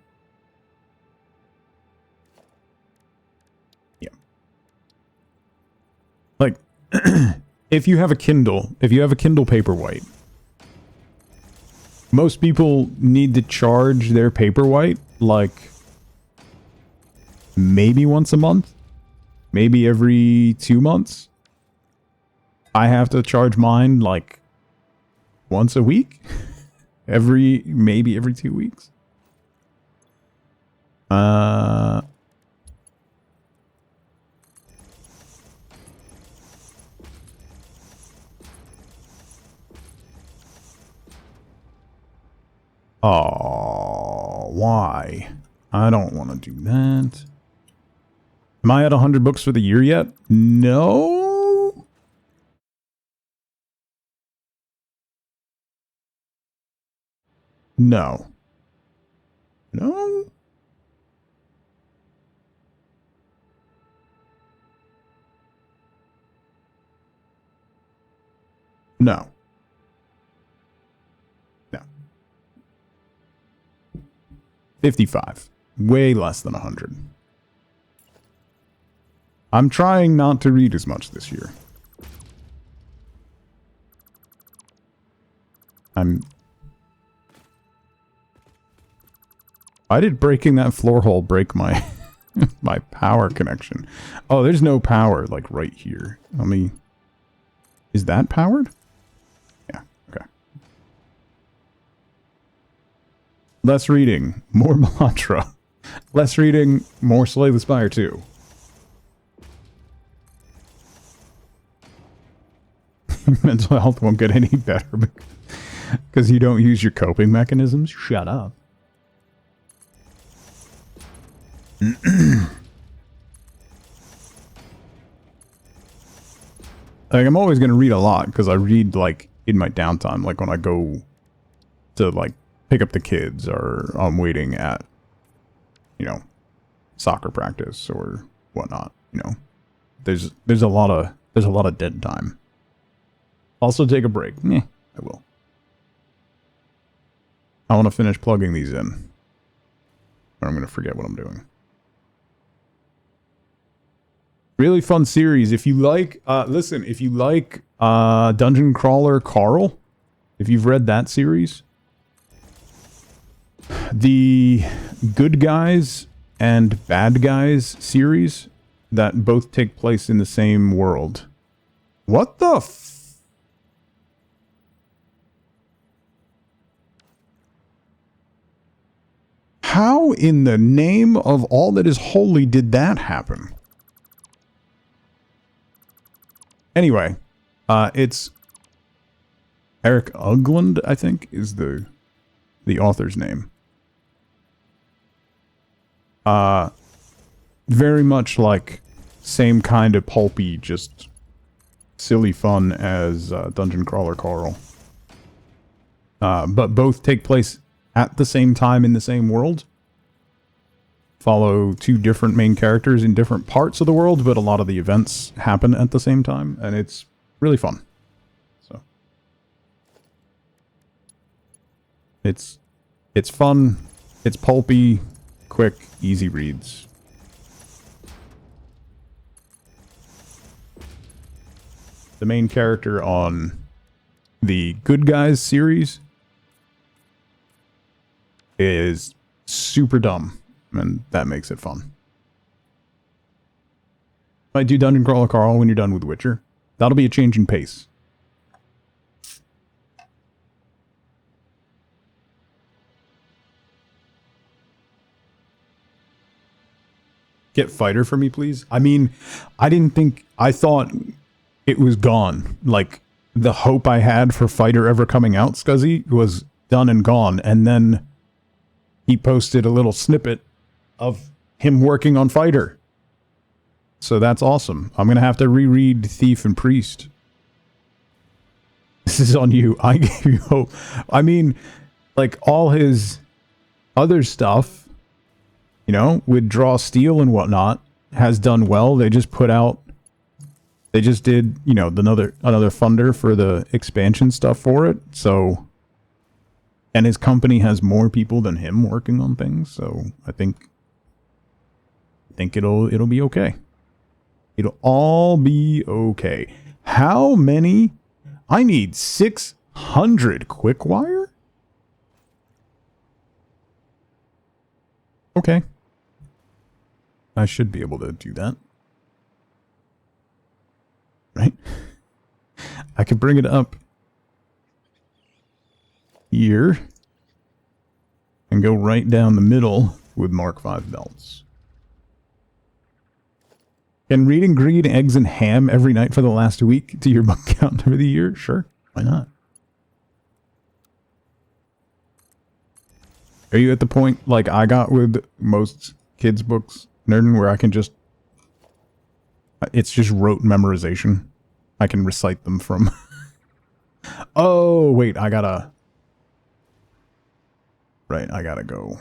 Yeah. Like, if you have a Kindle Paperwhite, most people need to charge their Paperwhite like maybe once a month, maybe every 2 months. I have to charge mine like once a week, maybe every 2 weeks. Oh, why? I don't want to do that. Am I at 100 books for the year yet? No. No. No. No. No. 55. Way less than 100. I'm trying not to read as much this year. Why did breaking that floor hole break my my power connection? Oh, there's no power like right here. Let me... Is that powered? Yeah, okay. Less reading, more mantra. Less reading, more Slay the Spire 2. Mental health won't get any better because you don't use your coping mechanisms. Shut up. Like, I'm always going to read a lot because I read like in my downtime, like when I go to like pick up the kids or I'm waiting at, you know, soccer practice or whatnot. You know, there's a lot of dead time. Also take a break. I will. I want to finish plugging these in, or I'm going to forget what I'm doing. Really fun series. If you like, listen, if you like Dungeon Crawler Carl, if you've read that series, the Good Guys and Bad Guys series that both take place in the same world. What the How in the name of all that is holy did that happen? Anyway, it's Eric Ugland, I think, is the author's name. Very much like same kind of pulpy, just silly fun as Dungeon Crawler Carl. But both take place at the same time in the same world. follow two different main characters in different parts of the world, but a lot of the events happen at the same time, and it's really fun. So it's fun, it's pulpy, quick, easy reads. The main character on the Good Guys series is super dumb, and that makes it fun. Might do Dungeon Crawler Carl when you're done with Witcher. That'll be a change in pace. Get Fighter for me, please. I mean, I thought it was gone. Like, the hope I had for Fighter ever coming out, Scuzzy, was done and gone. And then he posted a little snippet of him working on Fighter. So that's awesome. I'm going to have to reread Thief and Priest. This is on you. I gave you hope. I mean, like, all his other stuff, you know, with Draw Steel and whatnot, has done well. They just did, you know, another funder for the expansion stuff for it. So, and his company has more people than him working on things. So I think it'll be okay. It'll all be okay. How many? I need 600 quick wire? Okay. I should be able to do that. Right? I could bring it up here and go right down the middle with Mark V belts. Can reading Greed, Eggs, and Ham every night for the last week to your book count for the year? Sure. Why not? Are you at the point like I got with most kids' books, Nerdin, where I can just... It's just rote memorization. I can recite them from... Oh, wait, I gotta... Right, I gotta go.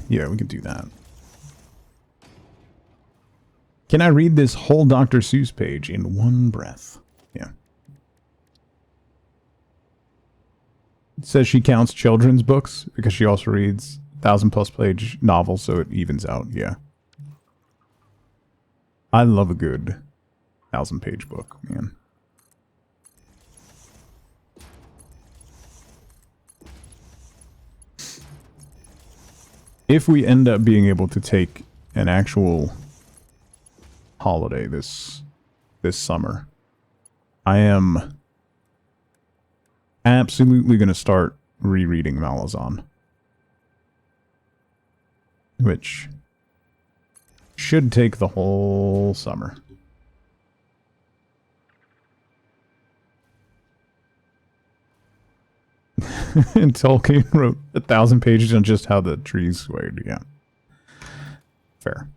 Yeah, we can do that. Can I read this whole Dr. Seuss page in one breath? Yeah. It says she counts children's books because she also reads 1,000+ page novels, so it evens out. Yeah. I love a good 1,000-page book, man. If we end up being able to take an actual holiday this summer, I am absolutely going to start rereading Malazan, which should take the whole summer. And Tolkien wrote 1,000 pages on just how the trees swayed. Yeah. Fair.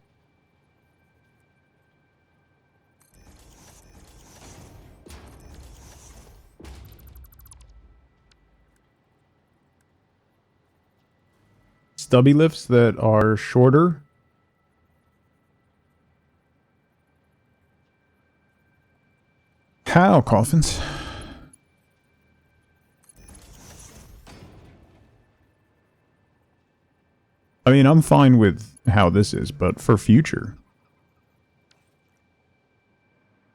Stubby lifts that are shorter. How, Coffins? I mean, I'm fine with how this is, but for future.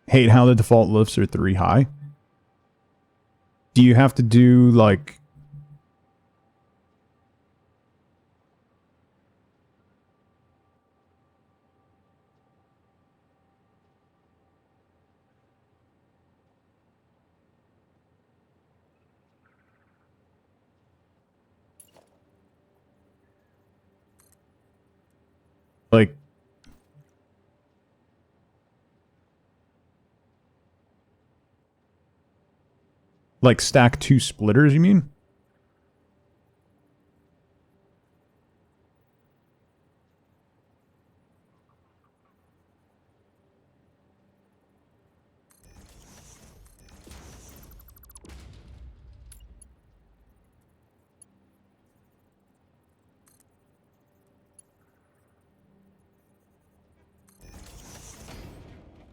Hate how the default lifts are 3 high. Do you have to do, like... Like stack 2 splitters, you mean?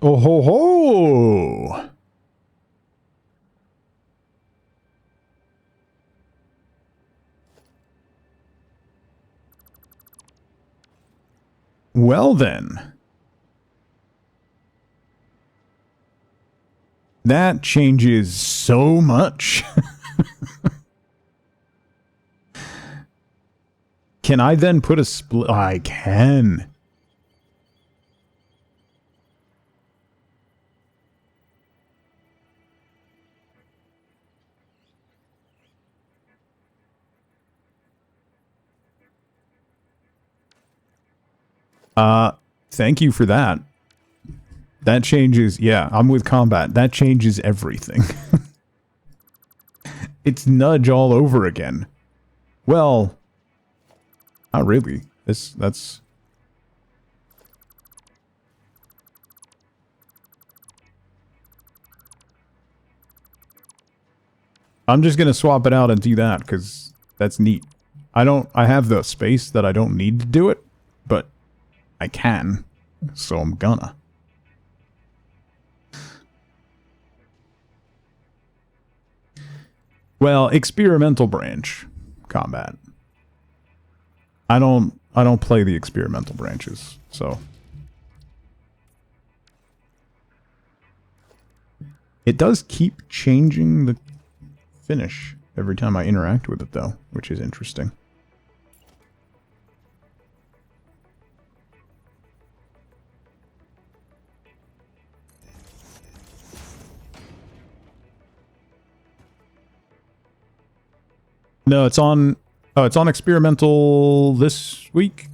Oh ho ho! Well then. That changes so much. Can I then put a split? I can. Thank you for that. That changes, yeah, I'm with combat. That changes everything. It's nudge all over again. Well, not really. That's... I'm just gonna swap it out and do that, because that's neat. I have the space that I don't need to do it, but I can, so I'm gonna. Well, experimental branch combat. I don't play the experimental branches, so it does keep changing the finish every time I interact with it though, which is interesting. No, it's on... Oh, it's on experimental this week?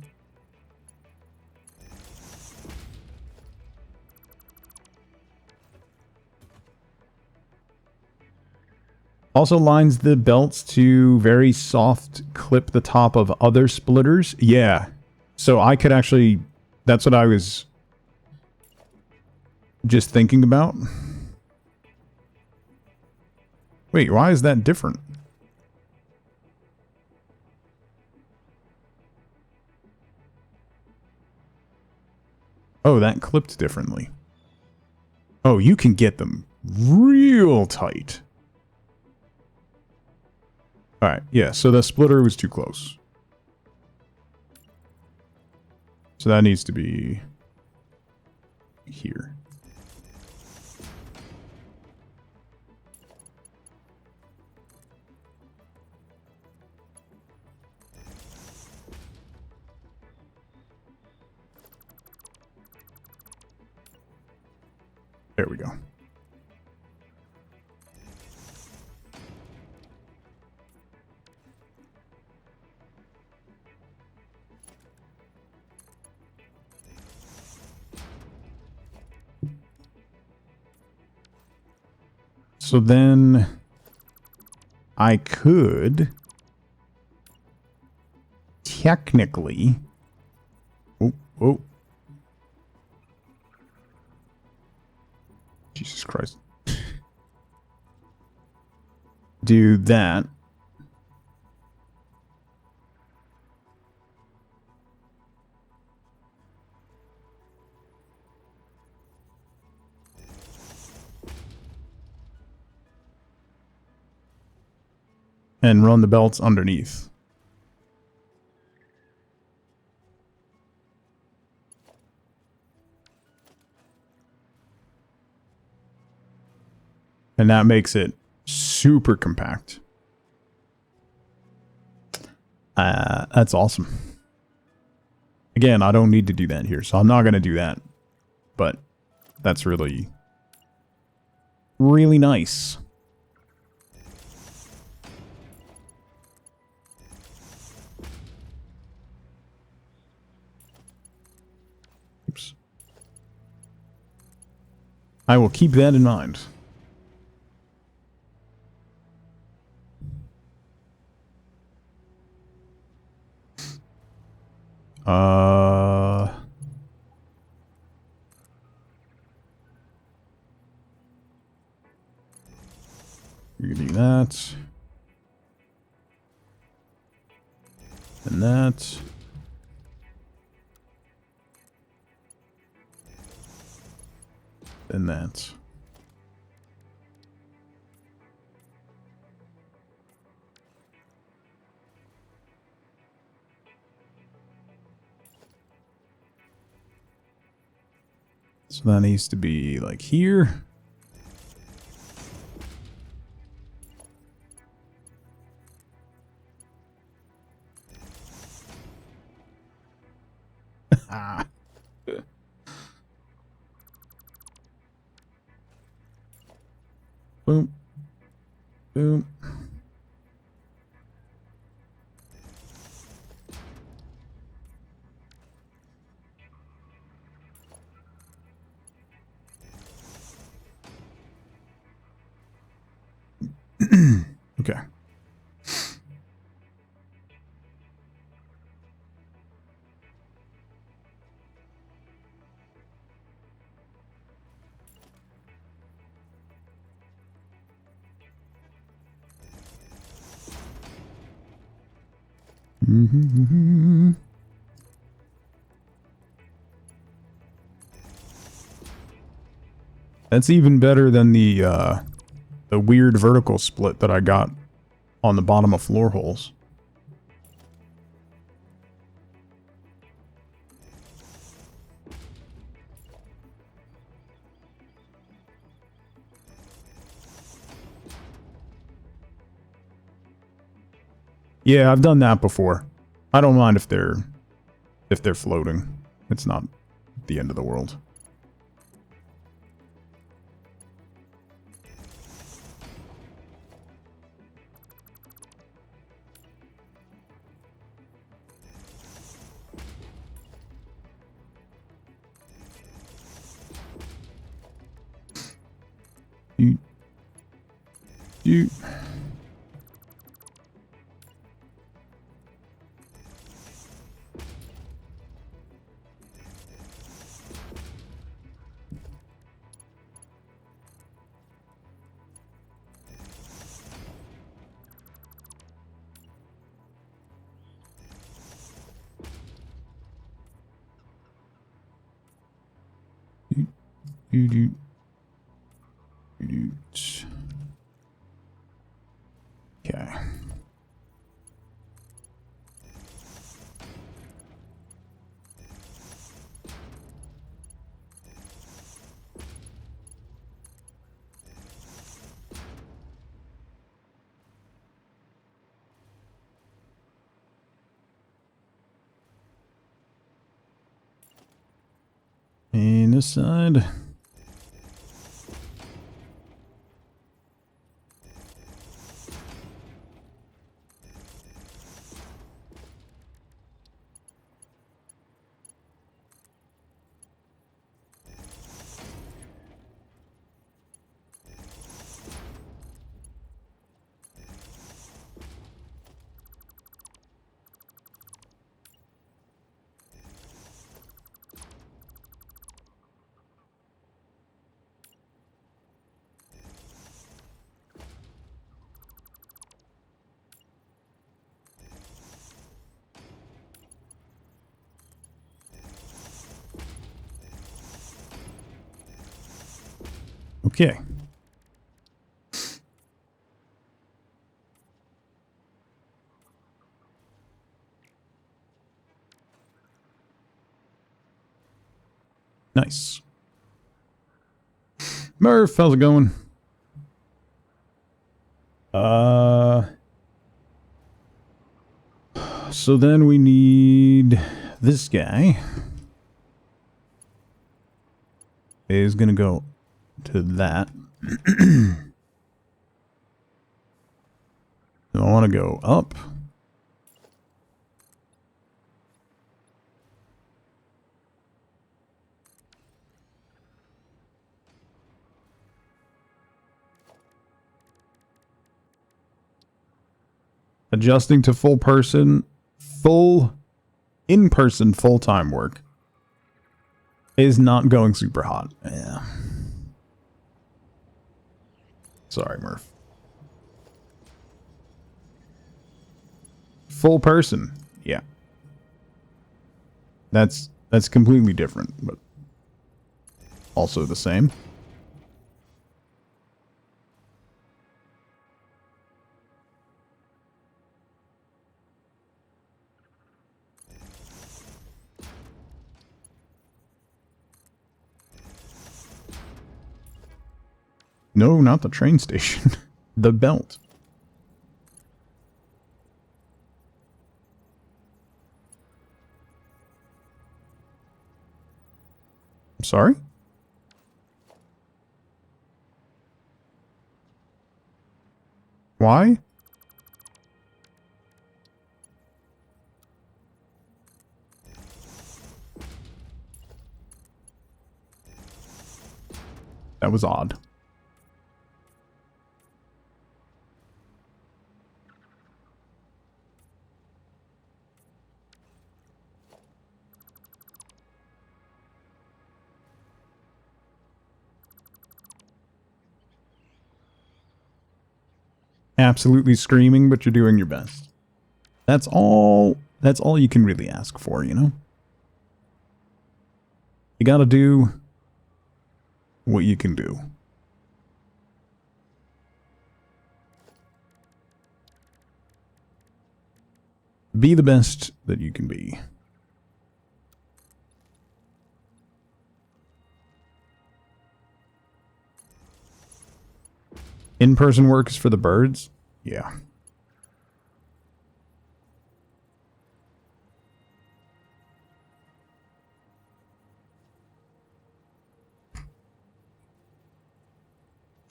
Also lines the belts to very soft clip the top of other splitters. Yeah. So I could actually... That's what I was just thinking about. Wait, why is that different? Oh, that clipped differently. Oh, you can get them real tight. Alright, yeah, so the splitter was too close. So that needs to be here. There we go. So then I could technically... Oh. Jesus Christ. Do that. And run the belts underneath. And that makes it super compact. That's awesome. Again, I don't need to do that here, so I'm not going to do that. But that's really, really nice. Oops. I will keep that in mind. You can do that. And that. and that. So that needs to be like here. Ah. Boom. Boom. Okay. That's even better than the weird vertical split that I got on the bottom of floor holes. Yeah, I've done that before. I don't mind if they're floating. It's not the end of the world. You. Okay. And this side. Okay. Nice. Murph, how's it going? So then we need this guy is gonna go to that. I want to go up. Adjusting to full in-person full-time work is not going super hot. Yeah. Sorry, Murph. Full person. Yeah. That's completely different, but also the same. No, not the train station. The belt. Sorry? Why? That was odd. Absolutely screaming, but you're doing your best. That's all you can really ask for, you know? You gotta do what you can do. Be the best that you can be. In-person work is for the birds? Yeah.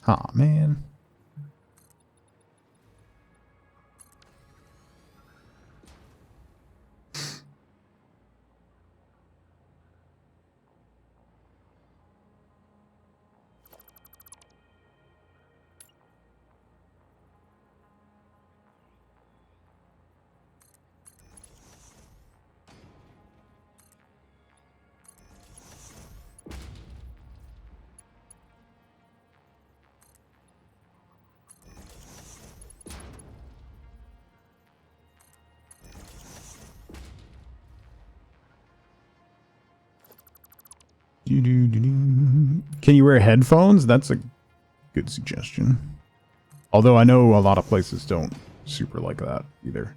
Aw, man. Can you wear headphones? That's a good suggestion. Although I know a lot of places don't super like that either.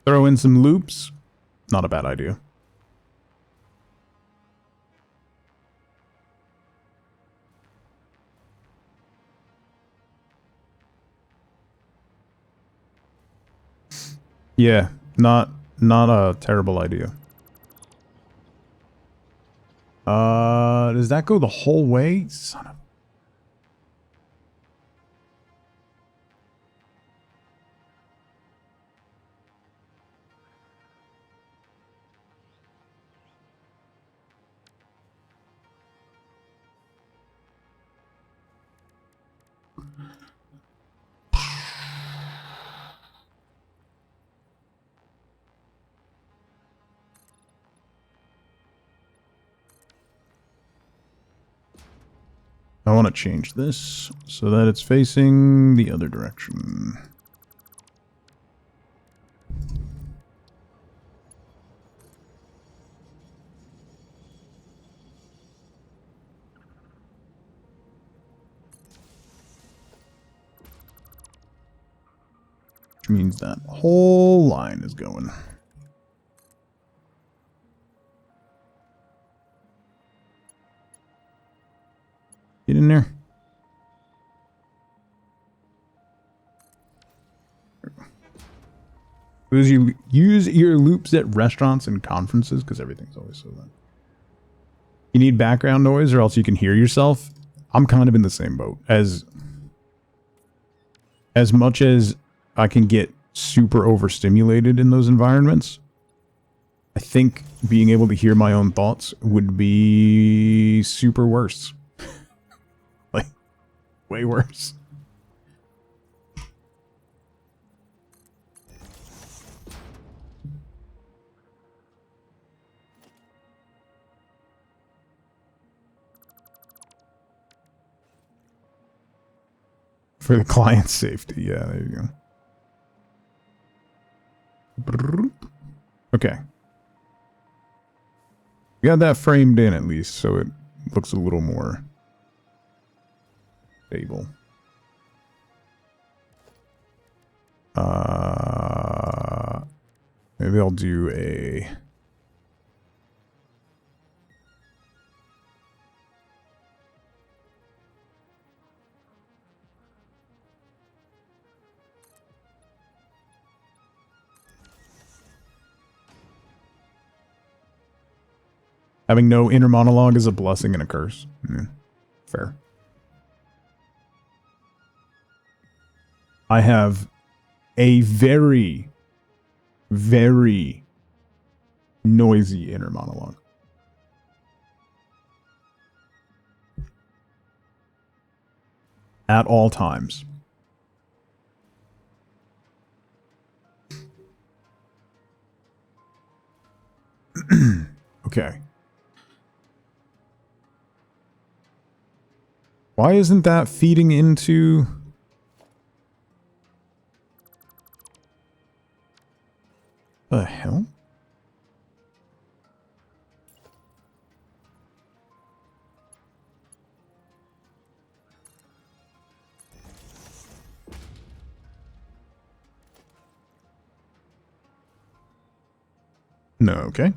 Throw in some loops. Not a bad idea. Yeah, not a terrible idea. Does that go the whole way? Son of... I want to change this so that it's facing the other direction. Which means that whole line is going. Get in there. Use your loops at restaurants and conferences, because everything's always so loud. You need background noise or else you can hear yourself. I'm kind of in the same boat. As much as I can get super overstimulated in those environments, I think being able to hear my own thoughts would be super worse. Like, way worse. For the client's safety. Yeah, there you go. Okay. We got that framed in at least, so it looks a little more stable. Maybe I'll do a... Having no inner monologue is a blessing and a curse. Fair. I have a very, very noisy inner monologue. At all times. Okay. Why isn't that feeding into... The hell? No, okay.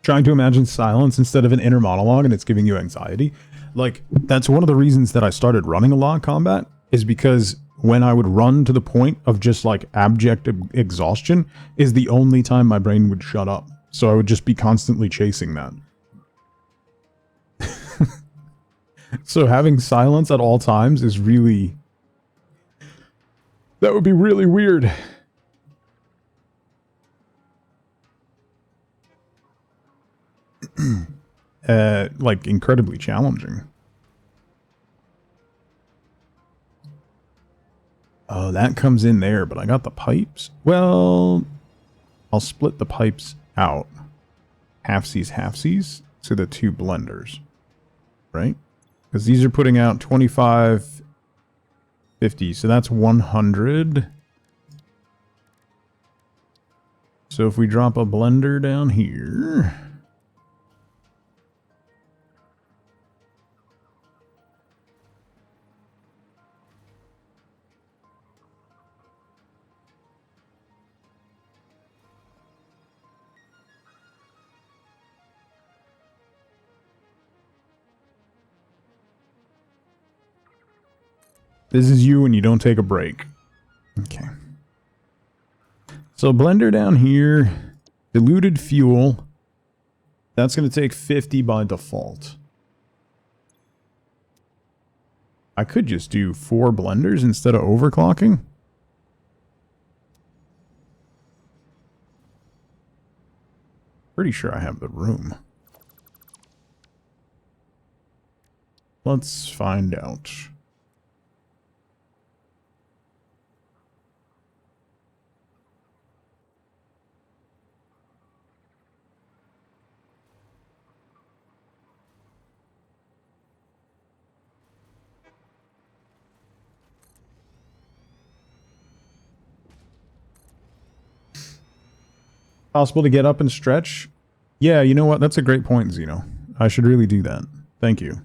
Trying to imagine silence instead of an inner monologue and it's giving you anxiety. Like, that's one of the reasons that I started running a lot of combat, is because when I would run to the point of just like abject exhaustion is the only time my brain would shut up. So I would just be constantly chasing that. So having silence at all times is really... That would be really weird. Like, incredibly challenging. Oh, that comes in there, but I got the pipes. Well, I'll split the pipes out. Halfsies, halfsies. So the two blenders. Right? Because these are putting out 25, 50. So that's 100. So if we drop a blender down here... This is you when you don't take a break. Okay. So blender down here, diluted fuel. That's going to take 50 by default. I could just do 4 blenders instead of overclocking. Pretty sure I have the room. Let's find out. Possible to get up and stretch? Yeah, you know what? That's a great point, Zeno. I should really do that. Thank you.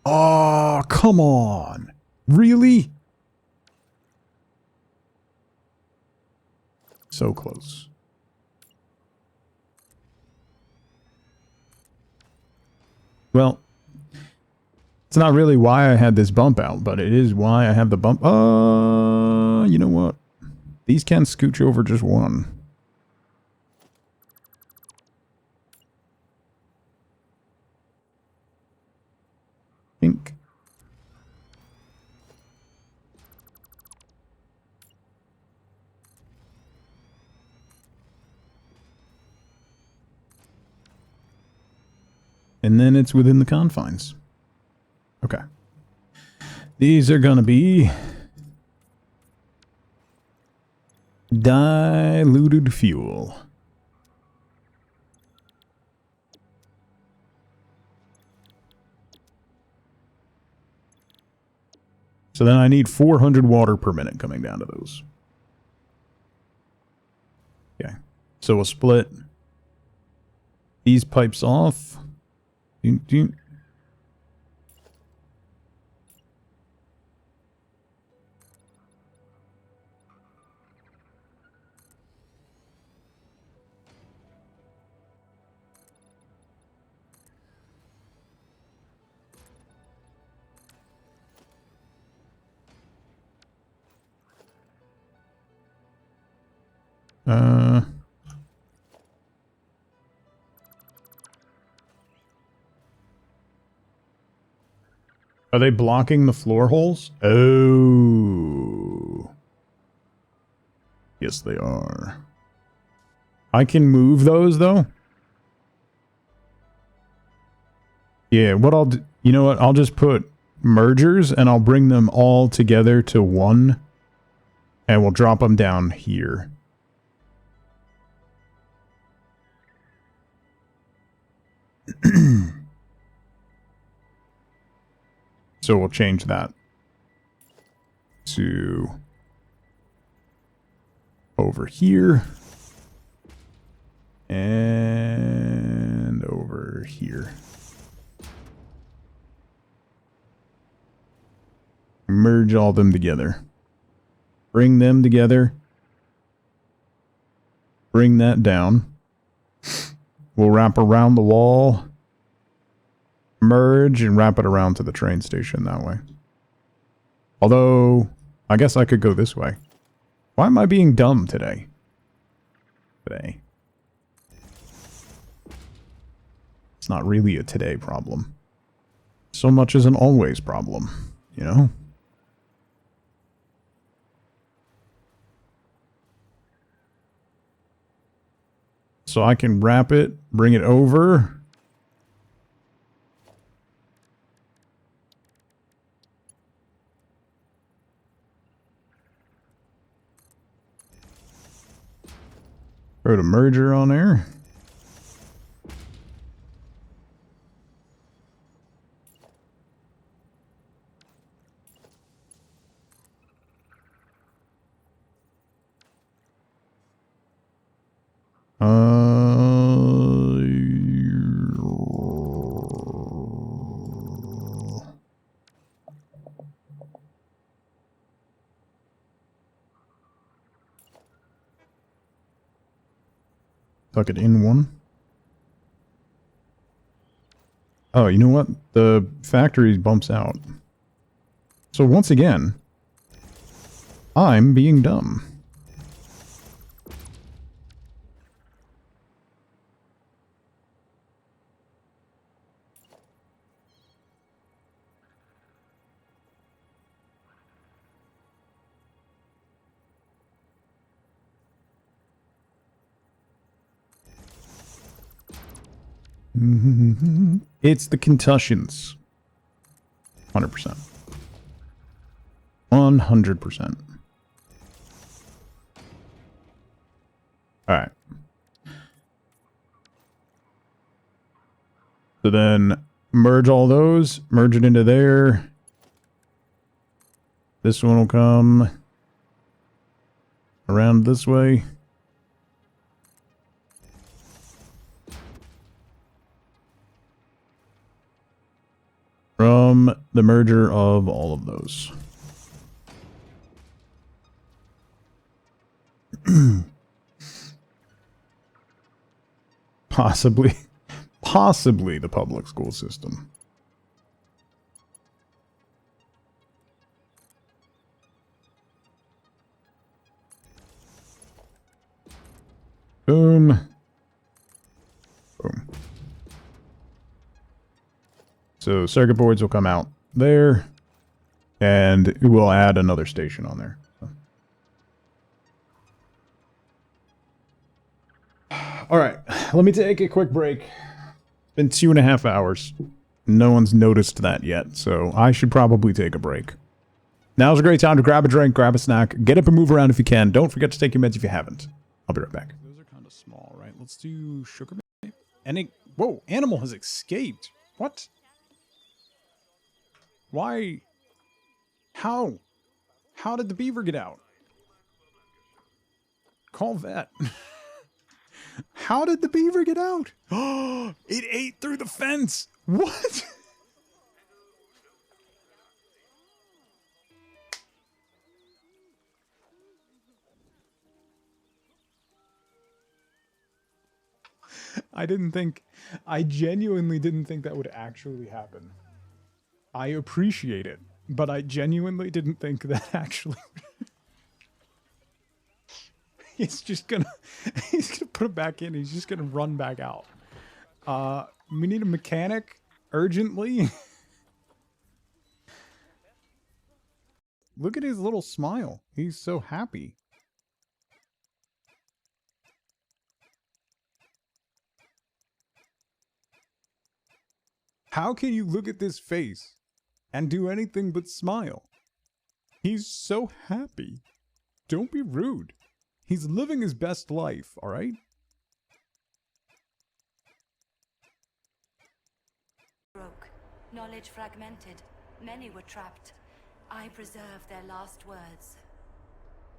Oh, come on. Really? So close. Well, it's not really why I had this bump out, but it is why I have the bump. You know what? These can scooch over just one. Think. And then it's within the confines. Okay. These are going to be diluted fuel. So then I need 400 water per minute coming down to those. Okay. So we'll split these pipes off. Are they blocking the floor holes? Oh. Yes, they are. I can move those, though. Yeah, what I'll do, you know what? I'll just put mergers, and I'll bring them all together to one, and we'll drop them down here. So we'll change that to over here and over here. Merge all them together. Bring them together. Bring that down. We'll wrap around the wall. Merge and wrap it around to the train station that way. Although, I guess I could go this way. Why am I being dumb today? It's not really a today problem. So much as an always problem, you know? So I can wrap it, bring it over. Put a merger on there. Tuck it in one. Oh, you know what? The factory bumps out. So once again, I'm being dumb. It's the concussions. 100%. 100%. Alright. So then merge all those, merge it into there. This one will come around this way. From the merger of all of those. Possibly the public school system. Boom. Boom. So circuit boards will come out there, and we'll add another station on there. So. All right, let me take a quick break. It's been 2.5 hours. No one's noticed that yet, so I should probably take a break. Now's a great time to grab a drink, grab a snack, get up and move around if you can. Don't forget to take your meds if you haven't. I'll be right back. Those are kind of small, right? Let's do sugar. Whoa, animal has escaped. What? Why? How? How did the beaver get out? Call vet. How did the beaver get out? Oh, it ate through the fence. What? I genuinely didn't think that would actually happen. I appreciate it, but I genuinely didn't think that actually. He's gonna put it back in. He's just gonna run back out. We need a mechanic urgently. Look at his little smile. He's so happy. How can you look at this face and do anything but smile? He's so happy. Don't be rude. He's living his best life, all right? Broke, knowledge fragmented, many were trapped. I preserve their last words.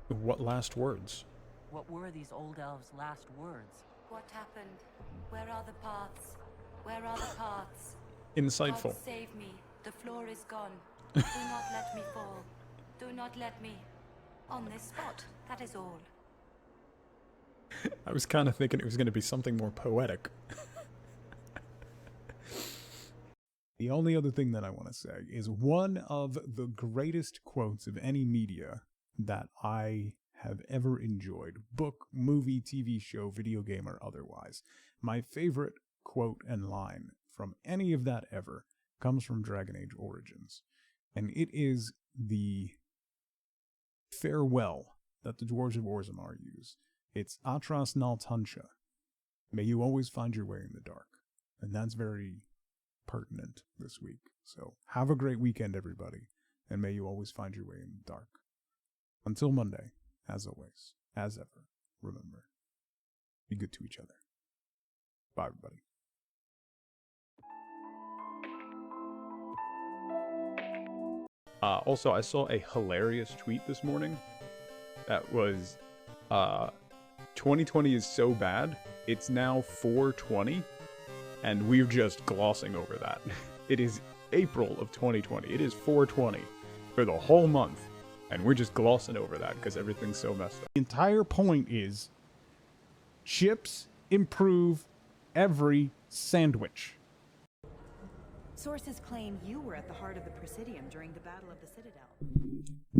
What last words? What were these old elves' last words? What happened? Where are the paths? Where are the paths? Insightful. God save me. The floor is gone. Do not let me fall. Do not let me. On this spot, that is all. I was kind of thinking it was going to be something more poetic. The only other thing that I want to say is one of the greatest quotes of any media that I have ever enjoyed. Book, movie, TV show, video game, or otherwise. My favorite quote and line from any of that ever comes from Dragon Age Origins. And it is the farewell that the Dwarves of Orzammar use. It's Atras Nal Tansha. May you always find your way in the dark. And that's very pertinent this week. So have a great weekend, everybody. And may you always find your way in the dark. Until Monday, as always, as ever, remember, be good to each other. Bye, everybody. Also, I saw a hilarious tweet this morning that was, 2020 is so bad, it's now 420, and we're just glossing over that. It is April of 2020. It is 420 for the whole month, and we're just glossing over that because everything's so messed up. The entire point is chips improve every sandwich. Sources claim you were at the heart of the Presidium during the Battle of the Citadel.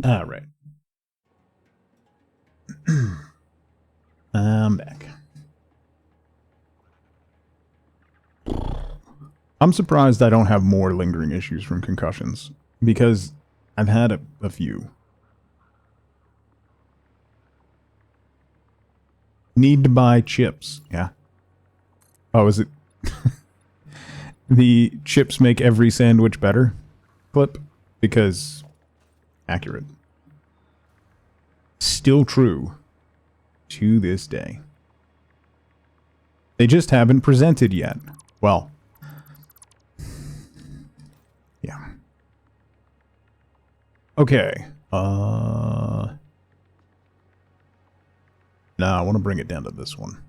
All right. I'm back. I'm surprised I don't have more lingering issues from concussions, because I've had a few. Need to buy chips. Yeah. Oh, is it? The chips make every sandwich better clip? Because accurate. Still true to this day. They just haven't presented yet. Well, yeah. Okay. No, I want to bring it down to this one.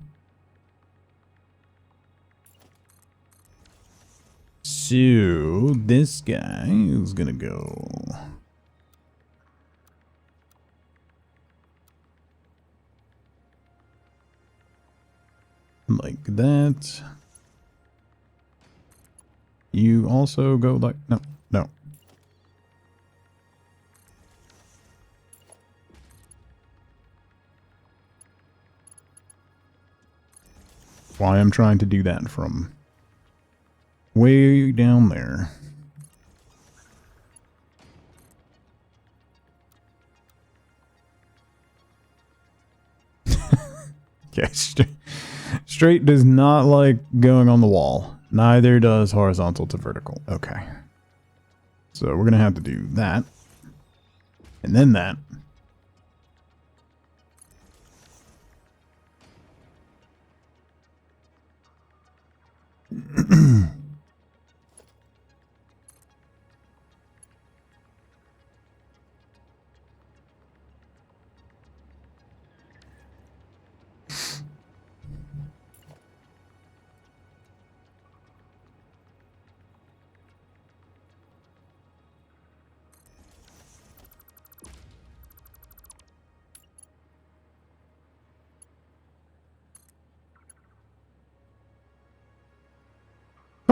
So, this guy is gonna go like that. You also go like, no. Why I'm trying to do that from way down there. Okay, straight does not like going on the wall. Neither does horizontal to vertical. Okay. So we're going to have to do that. And then that.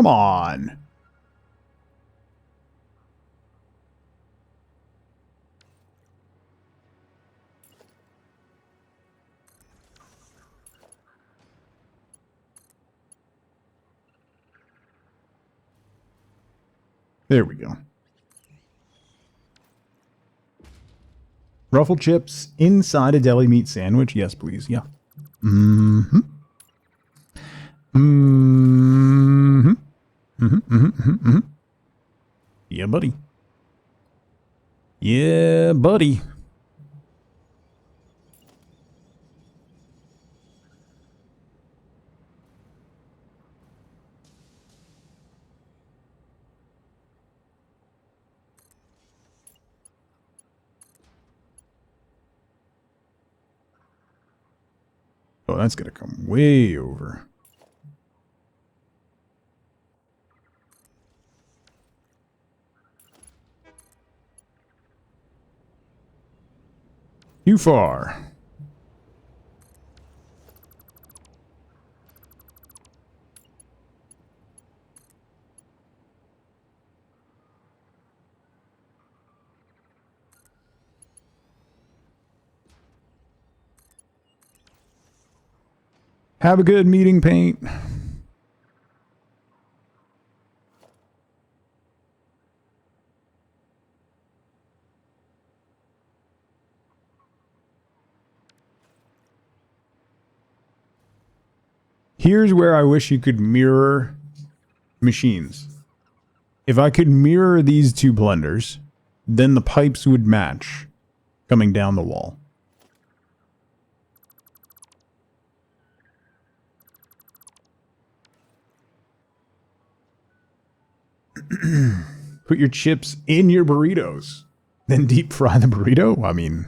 Come on. There we go. Ruffled chips inside a deli meat sandwich? Yes, please. Yeah. Mm-hmm. Mm-hmm. Mm-hmm. Mm-hmm. Mm-hmm. Yeah, buddy. Yeah, buddy. Oh, that's gonna come way over. Too far. Have a good meeting, Paint. Here's where I wish you could mirror machines. If I could mirror these two blenders, then the pipes would match coming down the wall. Put your chips in your burritos, then deep fry the burrito? I mean,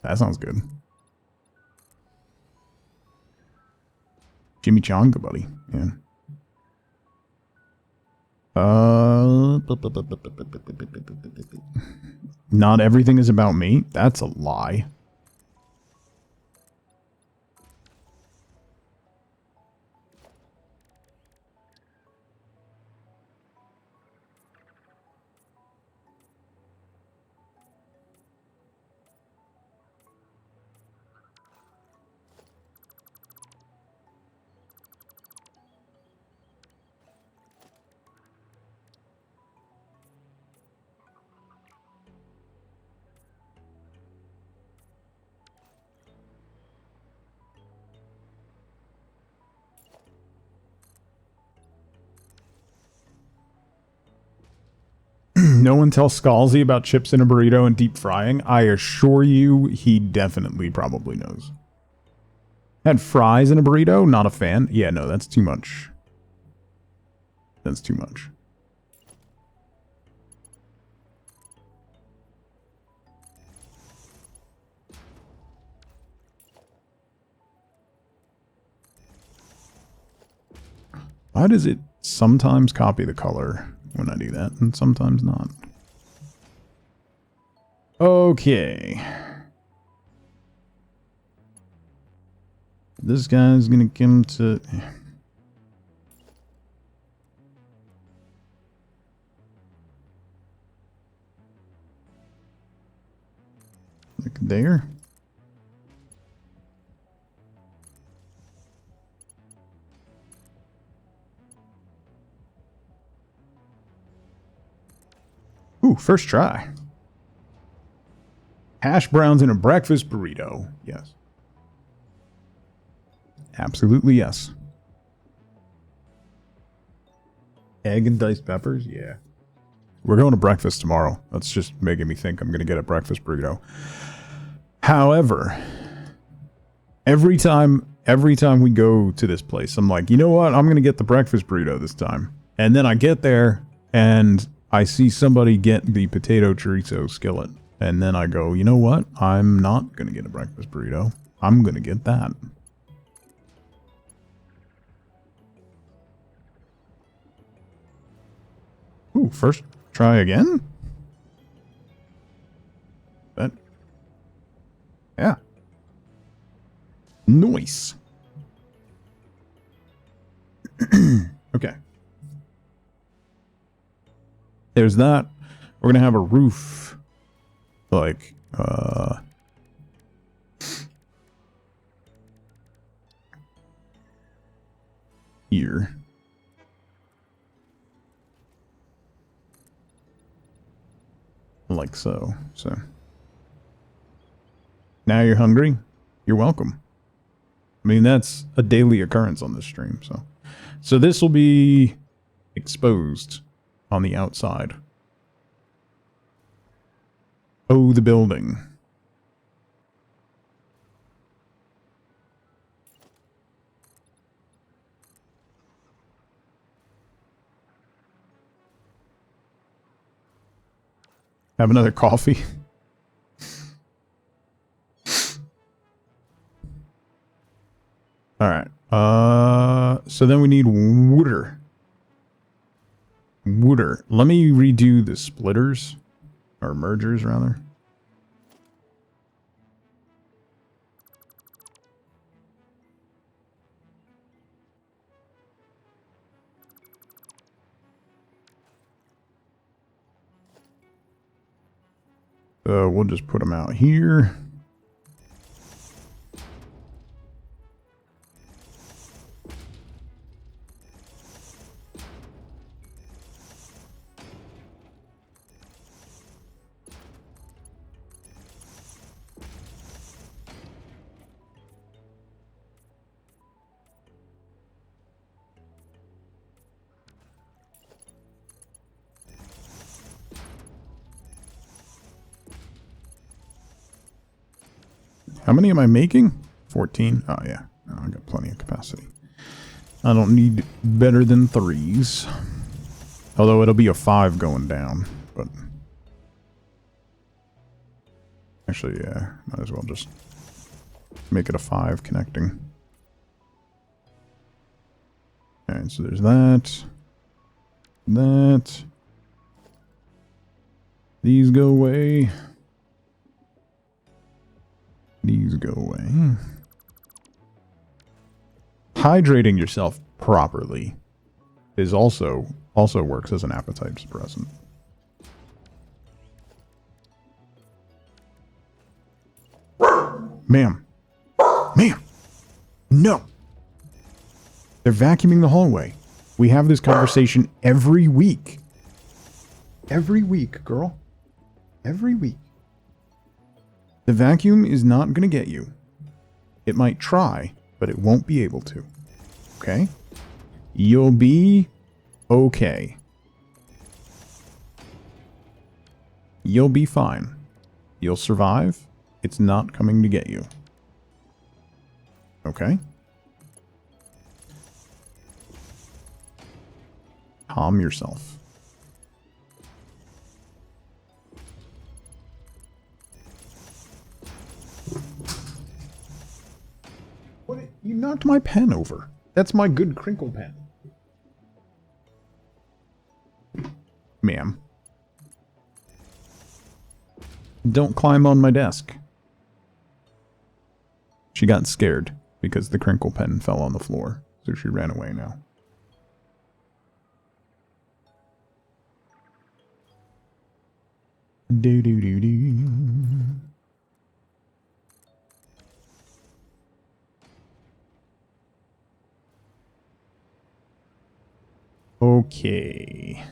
that sounds good. Chimichanga, buddy. Yeah. Not everything is about me. That's a lie. No one tells Scalzi about chips in a burrito and deep frying. I assure you, he definitely probably knows. Had fries in a burrito? Not a fan. Yeah, no, that's too much. That's too much. Why does it sometimes copy the color when I do that and sometimes not? Okay. This guy's gonna come to... Like there. Ooh, first try. Hash browns in a breakfast burrito. Yes. Absolutely yes. Egg and diced peppers? Yeah. We're going to breakfast tomorrow. That's just making me think I'm going to get a breakfast burrito. However, every time we go to this place, I'm like, you know what? I'm going to get the breakfast burrito this time. And then I get there and I see somebody get the potato chorizo skillet. And then I go, you know what? I'm not going to get a breakfast burrito. I'm going to get that. Ooh, first try again? That... Yeah. Nice. Okay. There's that. We're gonna have a roof, like, here. Like so. So. Now you're hungry? You're welcome. I mean, that's a daily occurrence on this stream, so. So this will be exposed on the outside. Oh, the building. Have another coffee. All right. So then we need water. Water. Let me redo the splitters. Or mergers, rather. We'll just put them out here. How many am I making? 14? Oh, yeah. Oh, I got plenty of capacity. I don't need better than 3s. Although it'll be a 5 going down, but... Actually, yeah. Might as well just make it a 5 connecting. Alright, so there's that. That. These go away. These go away. Hydrating yourself properly is also works as an appetite suppressant. Ma'am. Ma'am. No. They're vacuuming the hallway. We have this conversation every week. Every week, girl. Every week. The vacuum is not going to get you. It might try, but it won't be able to. Okay? You'll be okay. You'll be fine. You'll survive. It's not coming to get you. Okay? Calm yourself. What? You knocked my pen over. That's my good crinkle pen. Ma'am. Don't climb on my desk. She got scared because the crinkle pen fell on the floor, so she ran away now. Do do do do. Okay.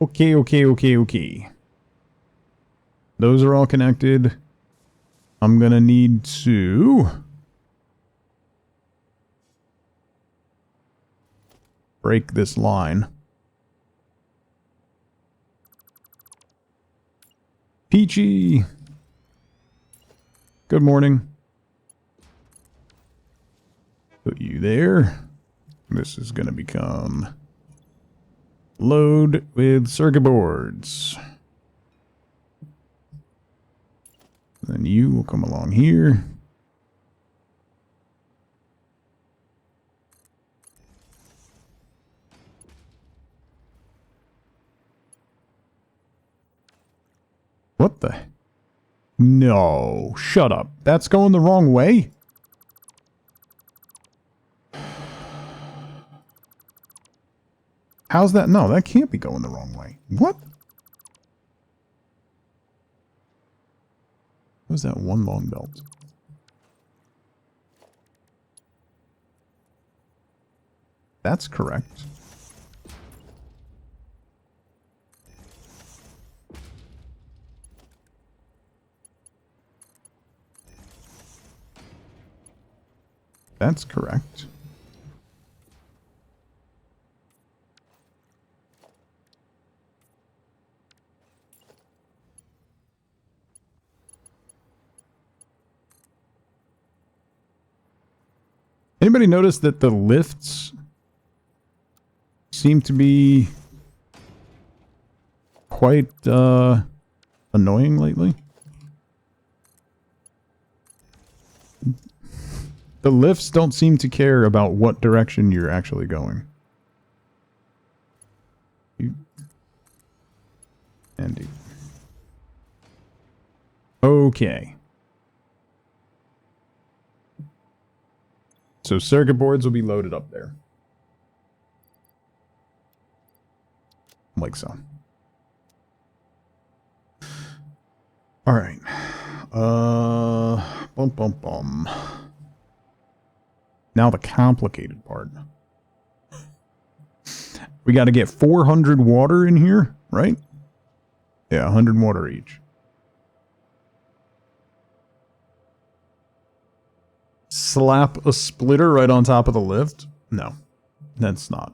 Okay. Those are all connected. I'm gonna need to break this line. Peachy! Good morning. Put you there. This is gonna become load with circuit boards. Then you will come along here. What the? No, shut up. That's going the wrong way? How's that? No, that can't be going the wrong way. What? What was that one long belt? That's correct. That's correct. Anybody notice that the lifts seem to be quite annoying lately? The lifts don't seem to care about what direction you're actually going. Andy. Okay. So circuit boards will be loaded up there. Like so. All right. Bum bum bum. Now the complicated part. We got to get 400 water in here, right? Yeah, 100 water each. Slap a splitter right on top of the lift? No, that's not.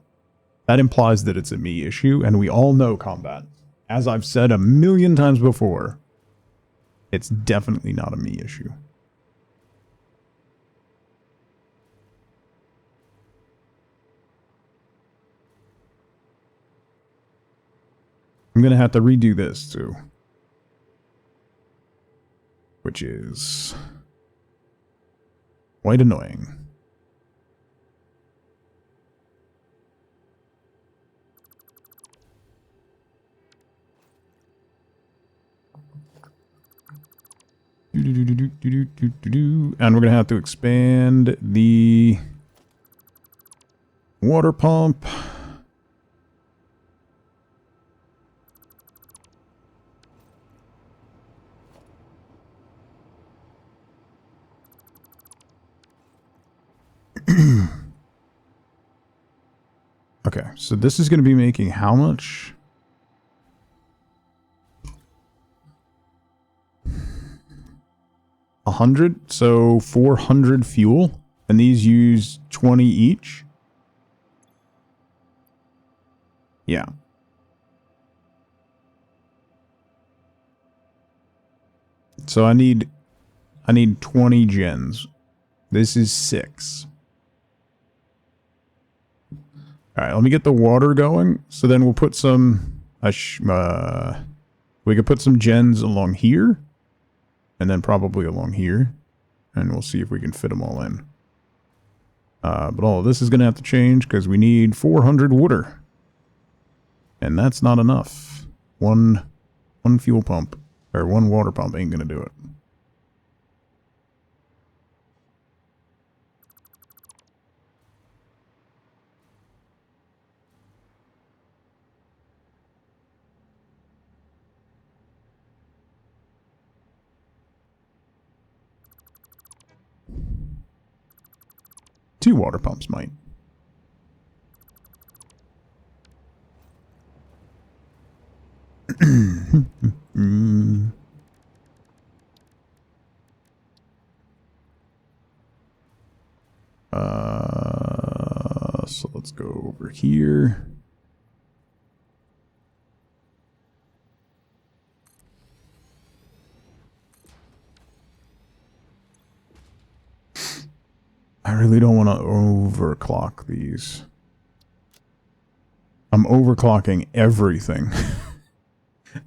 That implies that it's a me issue, and we all know combat. As I've said a million times before, it's definitely not a me issue. I'm going to have to redo this, too. Which is quite annoying. And we're going to have to expand the water pump. Okay, so this is going to be making how much? $100, so 400 fuel, and these use 20 each. Yeah. So I need 20 gens. This is 6. All right, let me get the water going. So then we'll put some, we could put some gens along here, and then probably along here, and we'll see if we can fit them all in. But all of this is going to have to change because we need 400 water, and that's not enough. One fuel pump or one water pump ain't going to do it. Two water pumps might. So let's go over here. I really don't want to overclock these. I'm overclocking everything.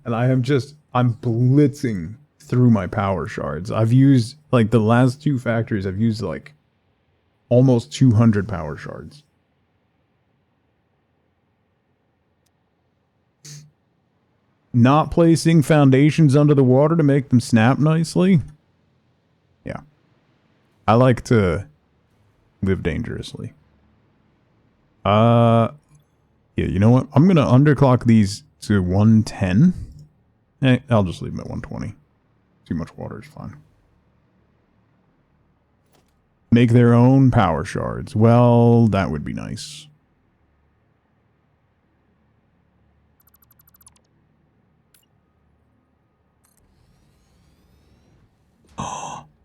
And I'm blitzing through my power shards. I've used, like, the last two factories, I've used, like, almost 200 power shards. Not placing foundations under the water to make them snap nicely. Yeah. I like to live dangerously. Yeah, you know what? I'm going to underclock these to 110. I'll just leave them at 120. Too much water is fine. Make their own power shards. Well, that would be nice.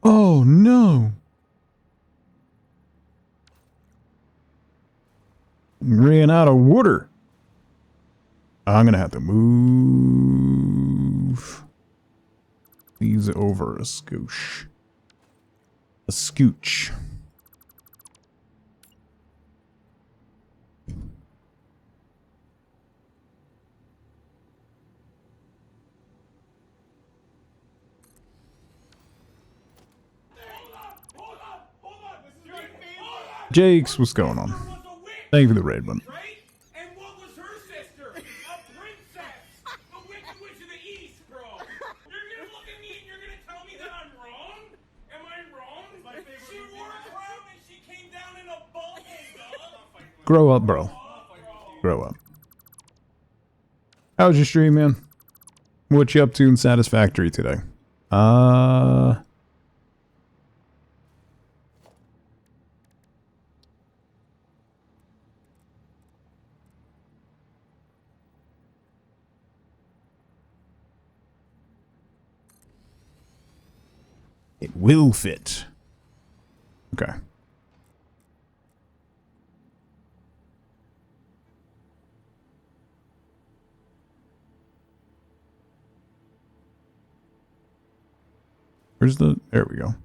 Oh, no. Ran out of water. I'm going to have to move these over a scooch. A scooch. Jakes, what's going on? Thank you for the raid, button. And what was her sister? A princess! The Wicked Witch of the East, bro! You're gonna look at me and you're gonna tell me that I'm wrong? Am I wrong? She wore a crown and she came down in a bubble, dog! Grow up, bro. Grow up. How was your stream, man? What you up to in Satisfactory today? It will fit. Okay. Where's the... There we go.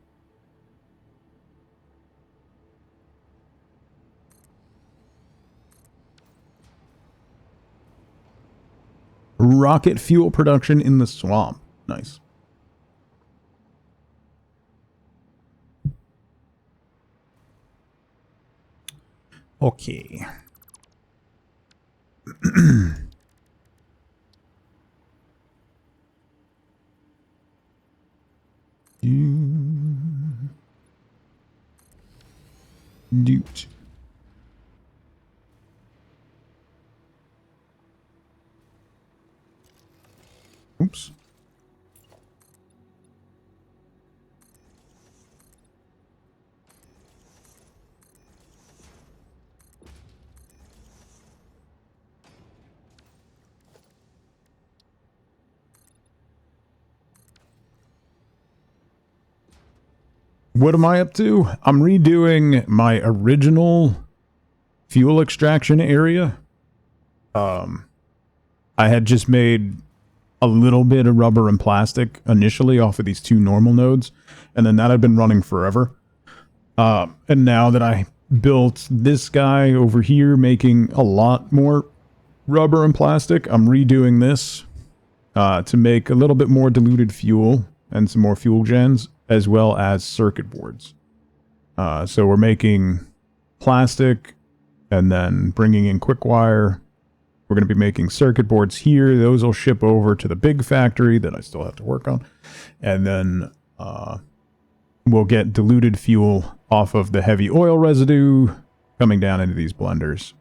Rocket fuel production in the swamp. Nice. Okay. Doot. Oops. What am I up to? I'm redoing my original fuel extraction area. I had just made a little bit of rubber and plastic initially off of these two normal nodes, and then that had been running forever. And now that I built this guy over here making a lot more rubber and plastic, I'm redoing this to make a little bit more diluted fuel and some more fuel gens, as well as circuit boards. So we're making plastic and then bringing in quick wire. We're going to be making circuit boards here. Those will ship over to the big factory that I still have to work on. And then we'll get diluted fuel off of the heavy oil residue coming down into these blenders.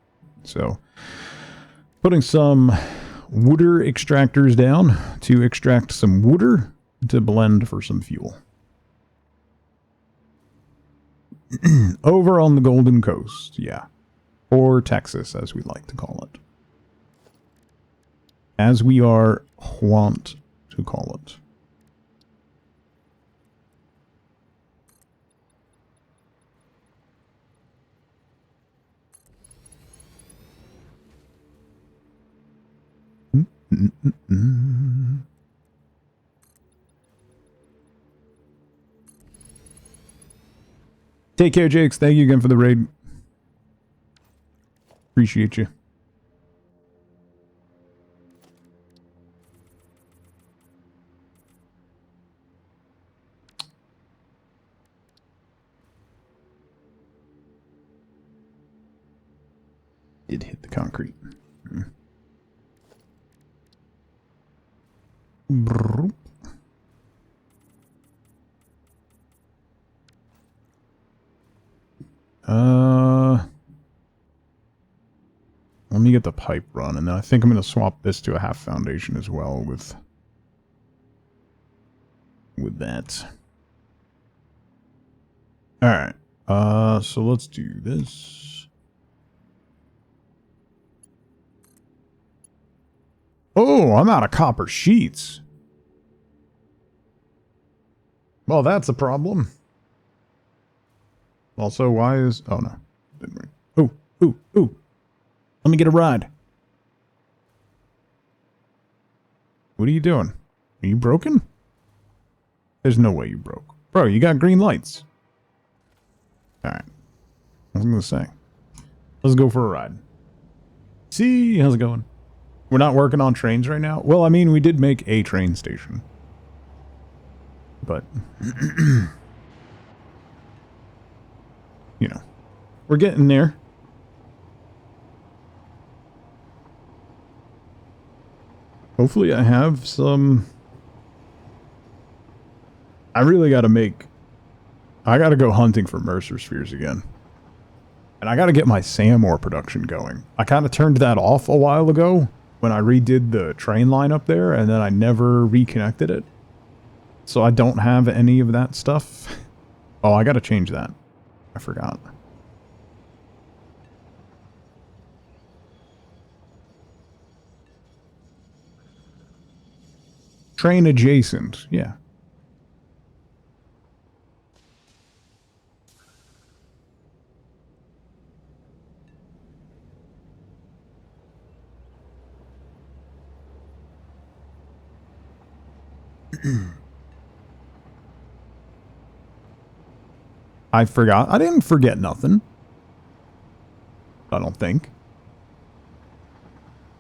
So putting some wooder extractors down to extract some wooder to blend for some fuel. Over on the Golden Coast, yeah. Or Texas, as we like to call it. As we are wont to call it. Take care, Jakes. Thank you again for the raid. Appreciate you. Did hit the concrete. Brrr. Let me get the pipe run, and then I think I'm going to swap this to a half foundation as well with that. Alright, so let's do this. Oh, I'm out of copper sheets. Well, that's a problem. Also, why is... Oh, no. Didn't ring. Ooh, ooh, ooh. Let me get a ride. What are you doing? Are you broken? There's no way you broke. Bro, you got green lights. Alright. I was going to say. Let's go for a ride. See, how's it going? We're not working on trains right now? Well, I mean, we did make a train station. But... you know. We're getting there. Hopefully I have some... I really gotta make... I gotta go hunting for Mercer Spheres again. And I gotta get my SAM ore production going. I kind of turned that off a while ago when I redid the train line up there, and then I never reconnected it. So I don't have any of that stuff. Oh, I gotta change that. I forgot. Train adjacent, yeah. I forgot. I didn't forget nothing. I don't think.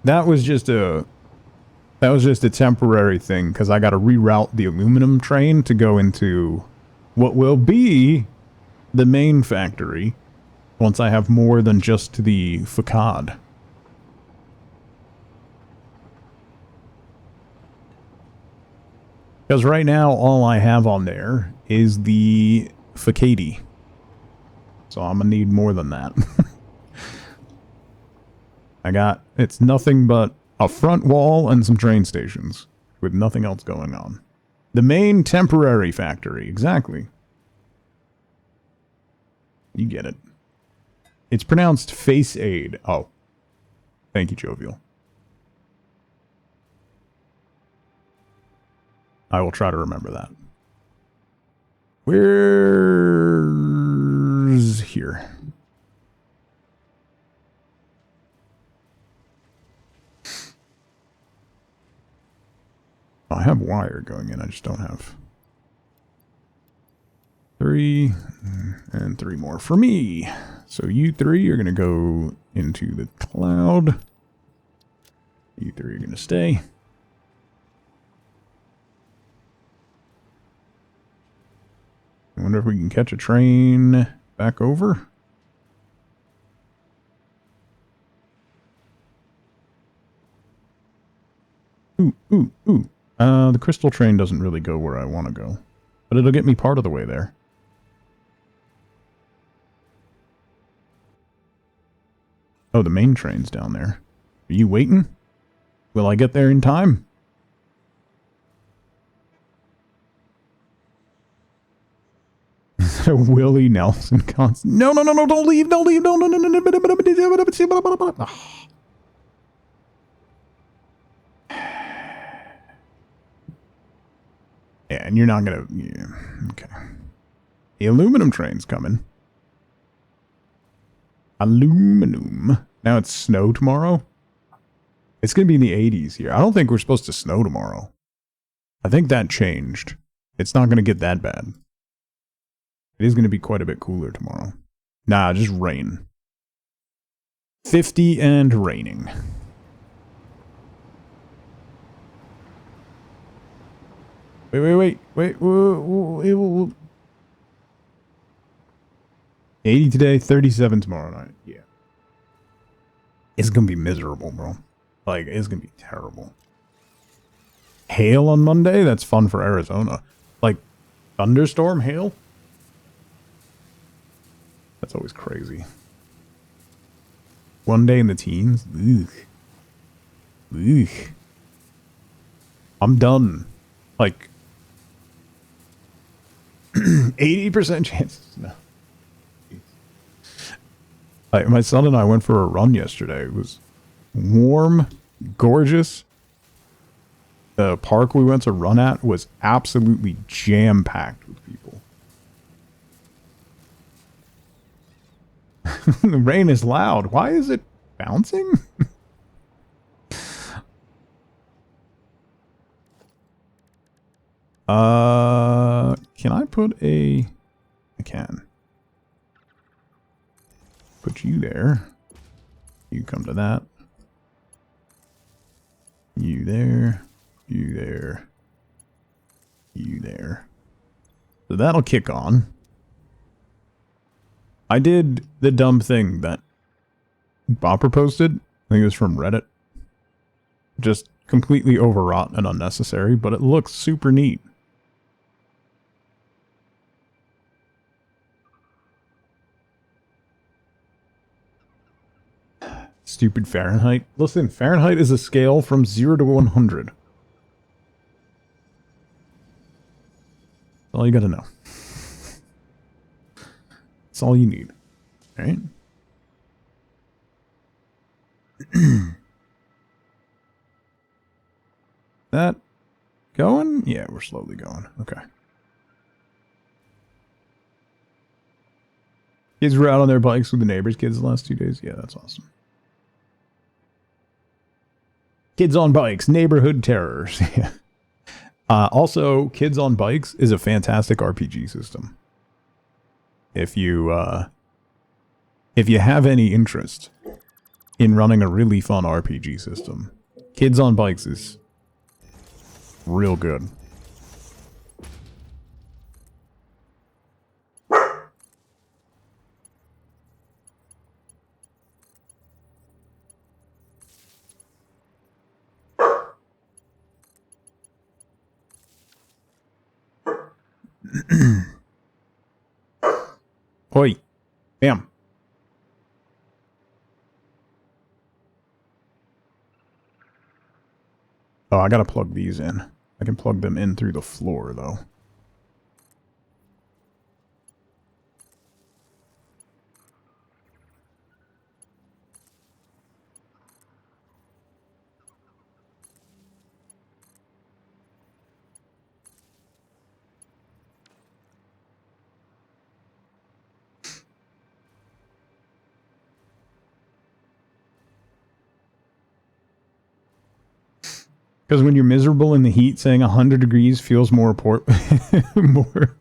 That was just a temporary thing because I got to reroute the aluminum train to go into what will be the main factory once I have more than just the facade. Because right now, all I have on there is the facade. So I'm going to need more than that. It's nothing but a front wall and some train stations with nothing else going on. The main temporary factory, exactly. You get it. It's pronounced Face Aid. Oh. Thank you, Jovial. I will try to remember that. Where's here? I have wire going in, I just don't have 3 and 3 more for me. So you 3 are going to go into the cloud. You 3 are going to stay. I wonder if we can catch a train back over. Ooh, ooh, ooh. The crystal train doesn't really go where I want to go. But it'll get me part of the way there. Oh, the main train's down there. Are you waiting? Will I get there in time? Willie Nelson constant. No, no, no, no, don't leave, don't leave, no, no, no, no, no, no, no. Yeah, and you're not gonna... Yeah, okay. The aluminum train's coming. Aluminum. Now it's snow tomorrow? It's gonna be in the 80s here. I don't think we're supposed to snow tomorrow. I think that changed. It's not gonna get that bad. It is gonna be quite a bit cooler tomorrow. Nah, just rain. 50 and raining. Wait. 80 today, 37 tomorrow night. Yeah. It's gonna be miserable, bro. Like, it's gonna be terrible. Hail on Monday? That's fun for Arizona. Like, thunderstorm hail? That's always crazy. 1 day in the teens? Ugh. Ugh. I'm done. Like, 80% chances. No. Like, my son and I went for a run yesterday. It was warm, gorgeous. The park we went to run at was absolutely jam-packed with people. The rain is loud. Why is it bouncing? Can I put a... I can. Put you there. You come to that. You there. You there. You there. So that'll kick on. I did the dumb thing that Bopper posted. I think it was from Reddit. Just completely overwrought and unnecessary, but it looks super neat. Stupid Fahrenheit. Listen, Fahrenheit is a scale from 0 to 100. That's all you gotta know. That's all you need. Alright? That going? Yeah, we're slowly going. Okay. Kids were out on their bikes with the neighbors' kids the last 2 days. Yeah, that's awesome. Kids on Bikes, Neighborhood Terrors. Also, Kids on Bikes is a fantastic RPG system. If you have any interest in running a really fun RPG system, Kids on Bikes is real good. Oi. Bam. Oh, I gotta plug these in. I can plug them in through the floor, though. Because when you're miserable in the heat, saying 100 degrees feels more more.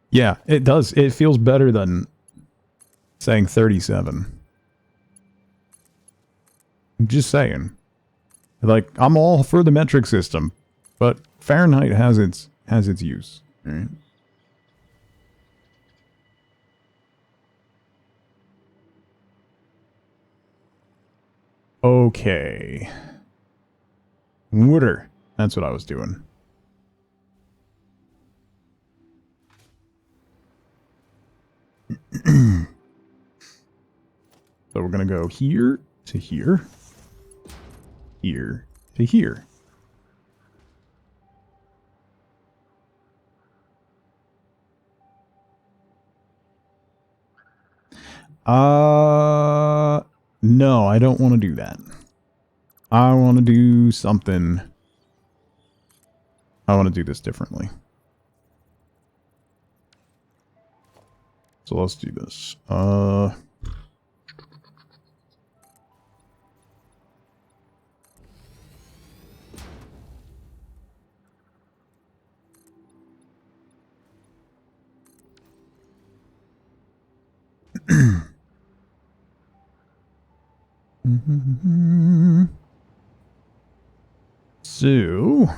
Yeah, it does. It feels better than saying 37. I'm just saying. Like, I'm all for the metric system, but Fahrenheit has its use. All right? Okay. Water. That's what I was doing. So we're going to go here to here. Here to here. No, I don't want to do that. I want to do something. I want to do this differently. So let's do this. So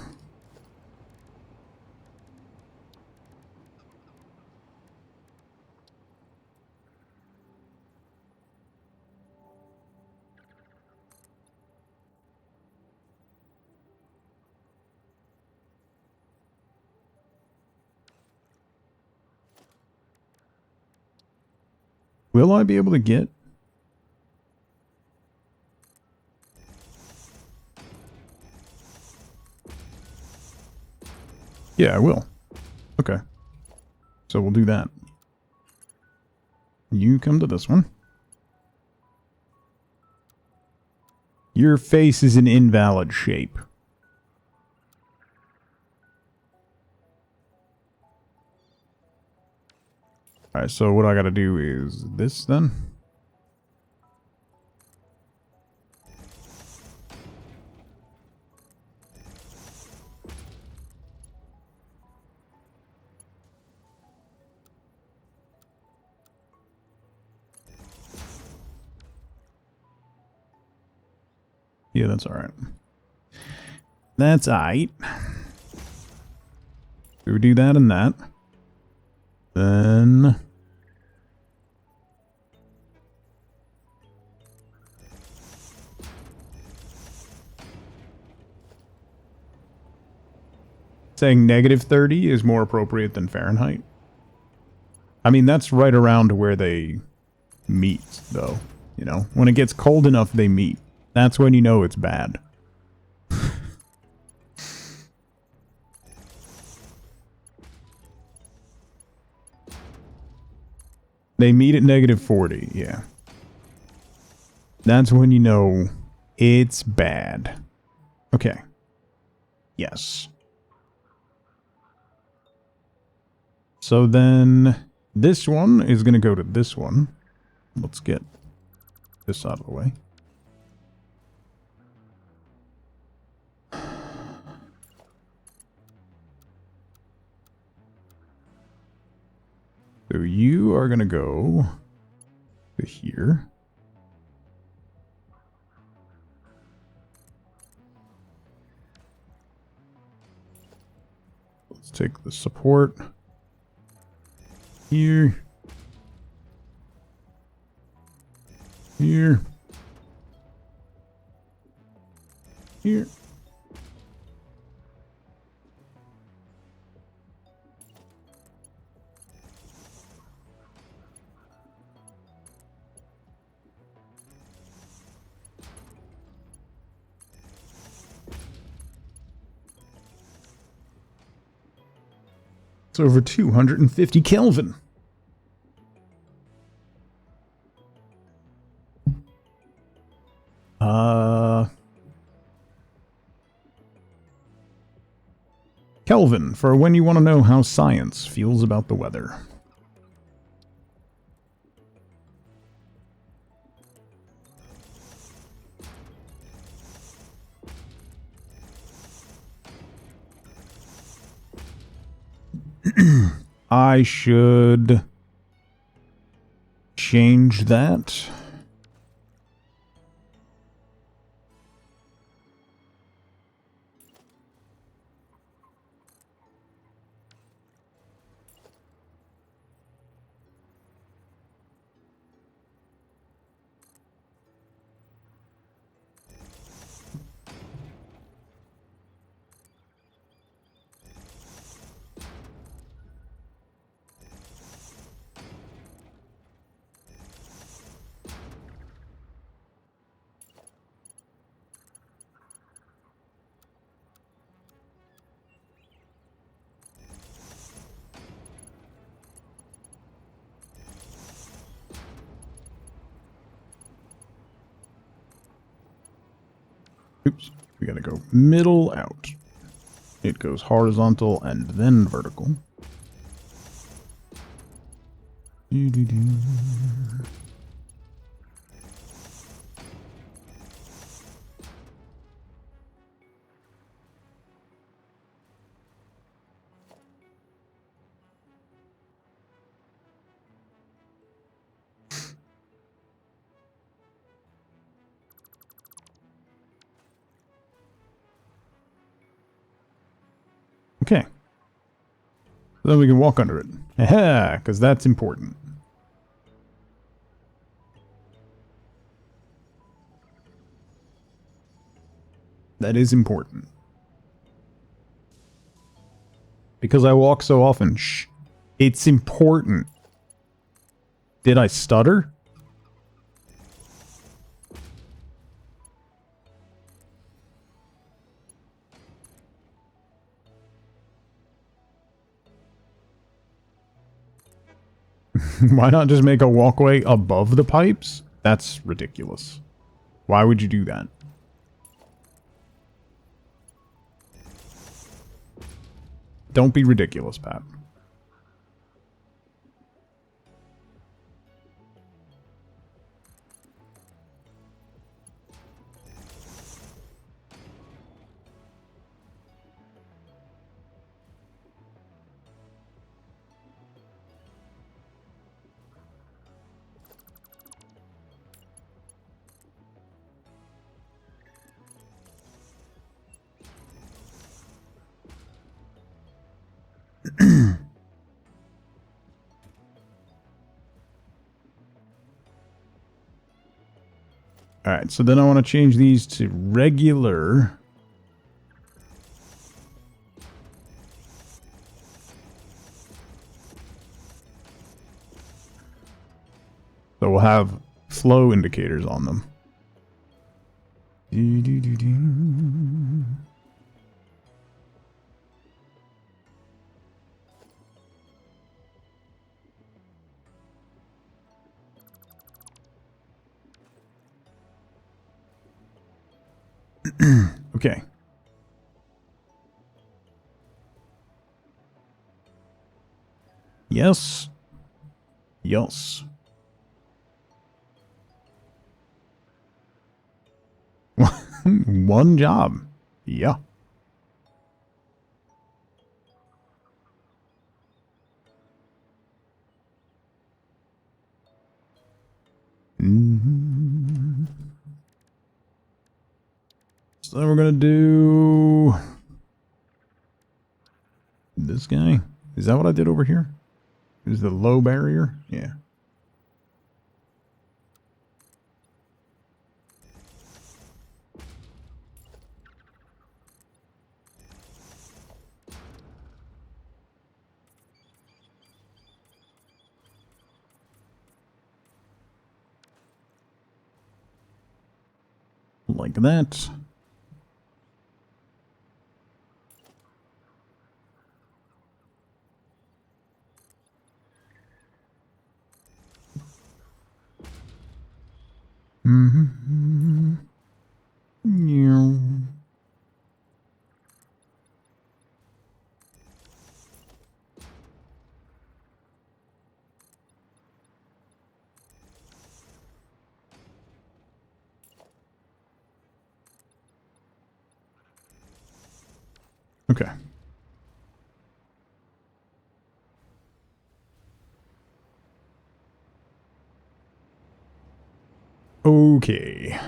will I be able to get Yeah, I will. Okay. So we'll do that. You come to this one. Your face is an invalid shape. Alright, so what I gotta do is this then. Yeah, that's alright. That's alright. We would do that and that. Then... saying negative 30 is more appropriate than Fahrenheit. I mean, that's right around where they meet, though. You know, when it gets cold enough, they meet. That's when you know it's bad. They meet at negative 40, yeah. That's when you know it's bad. Okay. Yes. So then this one is going to go to this one. Let's get this out of the way. So you are going to go to here. Let's take the support here. Here. Here. It's over 250 Kelvin. Kelvin, for when you want to know how science feels about the weather. I should change that. Oops, we gotta go middle out. It goes horizontal and then vertical. Okay. Then we can walk under it. Aha, because that's important. That is important. Because I walk so often. Shh. It's important. Did I stutter? Why not just make a walkway above the pipes? That's ridiculous. Why would you do that? Don't be ridiculous, Pat. Alright, so then I want to change these to regular. So we'll have flow indicators on them. Okay. Yes. Yes. One job. Yeah. So we're gonna do this guy. Is that what I did over here? Is the low barrier? Yeah. Like that. Yeah. Okay. Okay.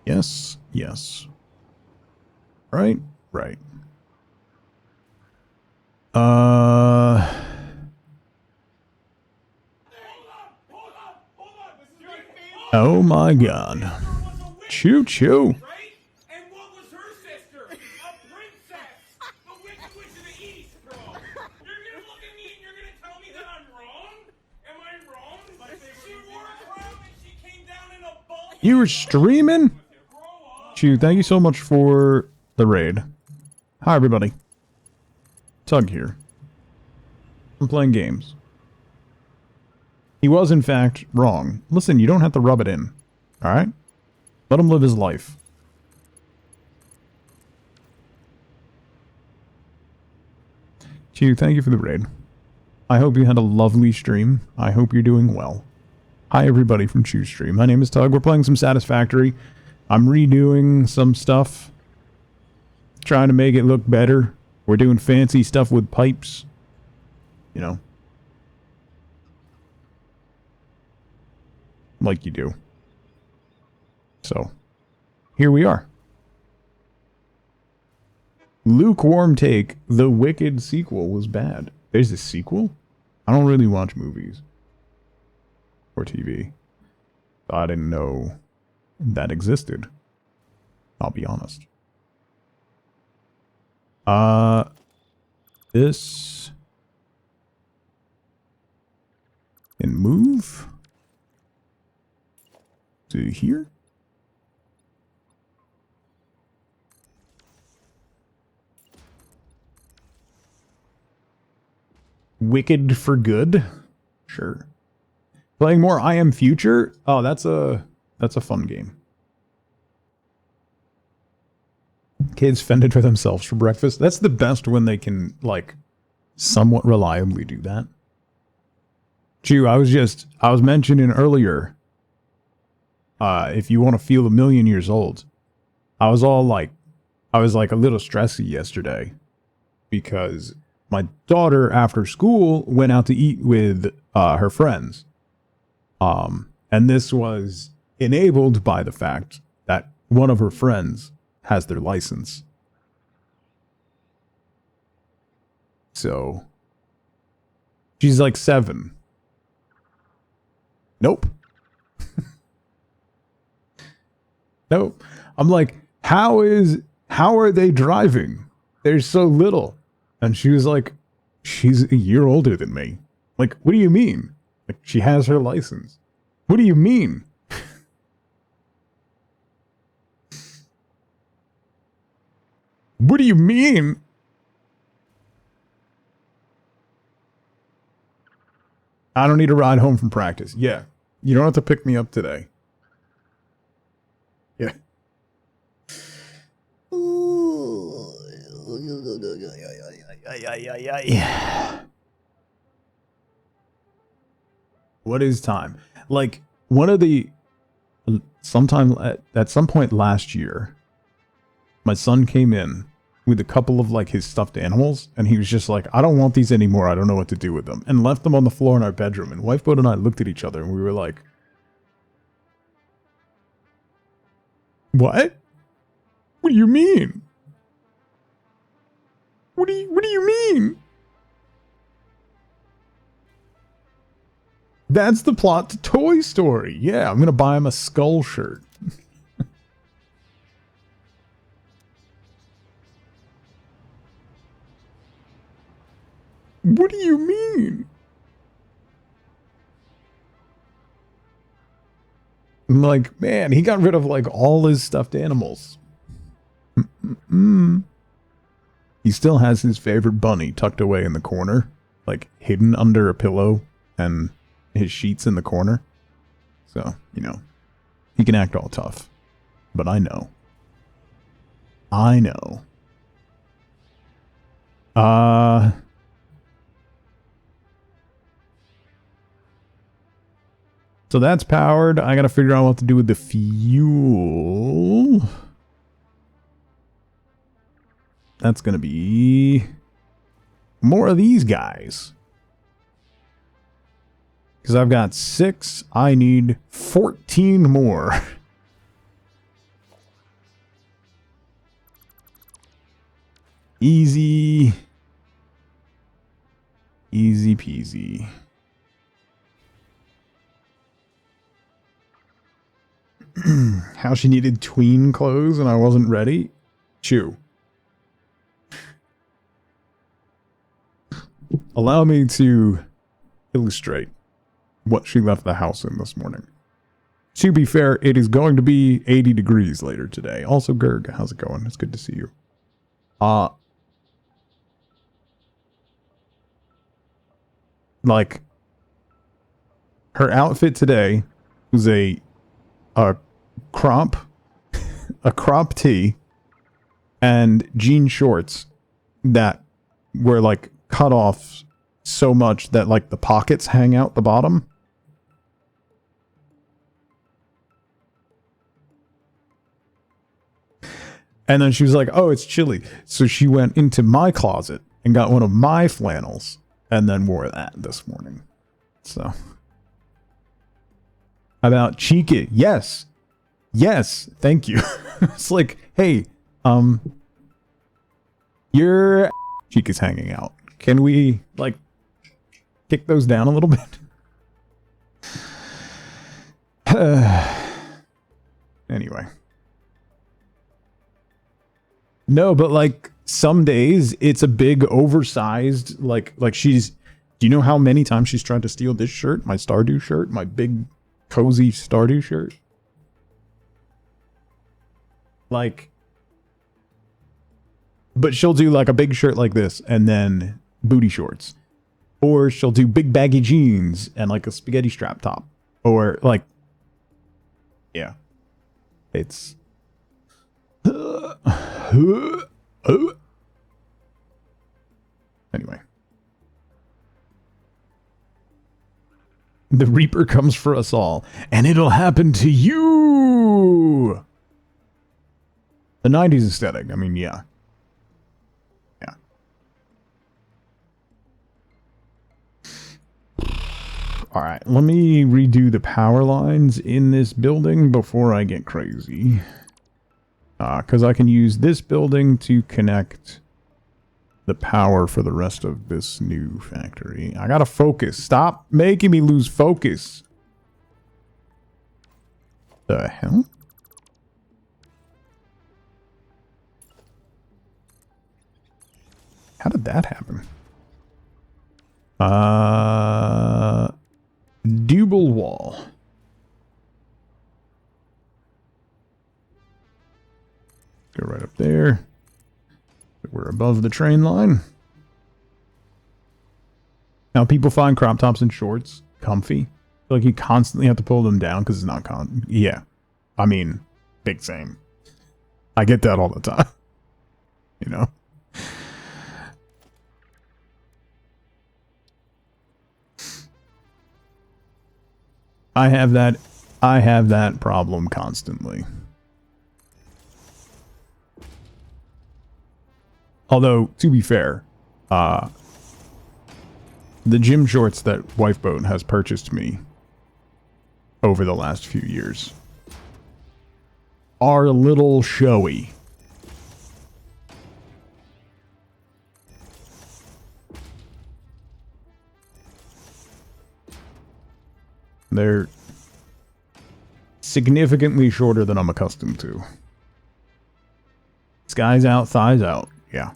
Yes, yes. Right, right. Oh my god. Choo choo. Right? And what was her sister? A princess! The Wicked Witch of the East, bro! You're gonna look at me and you're gonna tell me that I'm wrong? Am I wrong? She wore a crown and she came down in a ball. You were streaming? Grow up! Chew, thank you so much for the raid. Hi everybody. Tug here. I'm playing games. He was in fact wrong. Listen, you don't have to rub it in. Alright? Let him live his life. Chew, thank you for the raid. I hope you had a lovely stream. I hope you're doing well. Hi everybody from Chew Stream. My name is Tug. We're playing some Satisfactory. I'm redoing some stuff. Trying to make it look better. We're doing fancy stuff with pipes. You know. Like you do. So, here we are. Lukewarm take. The Wicked sequel was bad. There's a sequel? I don't really watch movies. Or TV. I didn't know that existed. I'll be honest. This... And move... to here? Wicked for Good? Sure. Playing more I Am Future? Oh, that's a fun game. Kids fended for themselves for breakfast. That's the best when they can, like, somewhat reliably do that. Chew, I was mentioning earlier, if you want to feel a million years old, I was like a little stressy yesterday because my daughter after school went out to eat with her friends. And this was enabled by the fact that one of her friends has their license. So she's like 7. Nope. Nope. I'm like, how are they driving? They're so little. And she was like, she's a year older than me. Like, what do you mean? Like, she has her license. What do you mean? What do you mean? I don't need a ride home from practice. Yeah. You don't have to pick me up today. Yeah. What is time? Like, one of the... Sometime at some point last year, my son came in with a couple of, like, his stuffed animals, and he was just like, I don't want these anymore, I don't know what to do with them, and left them on the floor in our bedroom, and Wifeboat and I looked at each other, and we were like, what? What do you mean? What do you mean? That's the plot to Toy Story. Yeah, I'm gonna buy him a skull shirt. What do you mean? I'm like, man, he got rid of like all his stuffed animals. He still has his favorite bunny tucked away in the corner, like hidden under a pillow and his sheets in the corner. So, you know, he can act all tough. But I know. So that's powered. I gotta figure out what to do with the fuel. That's gonna be more of these guys. Because I've got 6. I need 14 more. Easy. Easy peasy. How she needed tween clothes and I wasn't ready. Chew. Allow me to illustrate what she left the house in this morning. To be fair, it is going to be 80 degrees later today. Also, Gerg, how's it going? It's good to see you. Like, her outfit today was a crop tee and jean shorts that were like cut off so much that like the pockets hang out the bottom. And then she was like, oh, it's chilly. So she went into my closet and got one of my flannels and then wore that this morning. So... About Chica. Yes. Yes. Thank you. It's like, hey, your Chica's hanging out. Can we, like, kick those down a little bit? Anyway. No, but, like, some days it's a big, oversized, like she's... Do you know how many times she's tried to steal this shirt? My Stardew shirt? My big... cozy Stardew shirt. Like, but she'll do like a big shirt like this and then booty shorts. Or she'll do big baggy jeans and like a spaghetti strap top. Or like, yeah. It's... Anyway. The Reaper comes for us all. And it'll happen to you! The 90s aesthetic. I mean, yeah. Yeah. Alright, let me redo the power lines in this building before I get crazy. Because I can use this building to connect the power for the rest of this new factory. I gotta focus. Stop making me lose focus. The hell? How did that happen? Double wall. Go right up there. We're above the train line. Now people find crop tops and shorts comfy. Like you constantly have to pull them down because it's not yeah. I mean, big same. I get that all the time. You know? I have that problem constantly. Although, to be fair, the gym shorts that Wifeboat has purchased me over the last few years are a little showy. They're significantly shorter than I'm accustomed to. Skies out, thighs out. Yeah.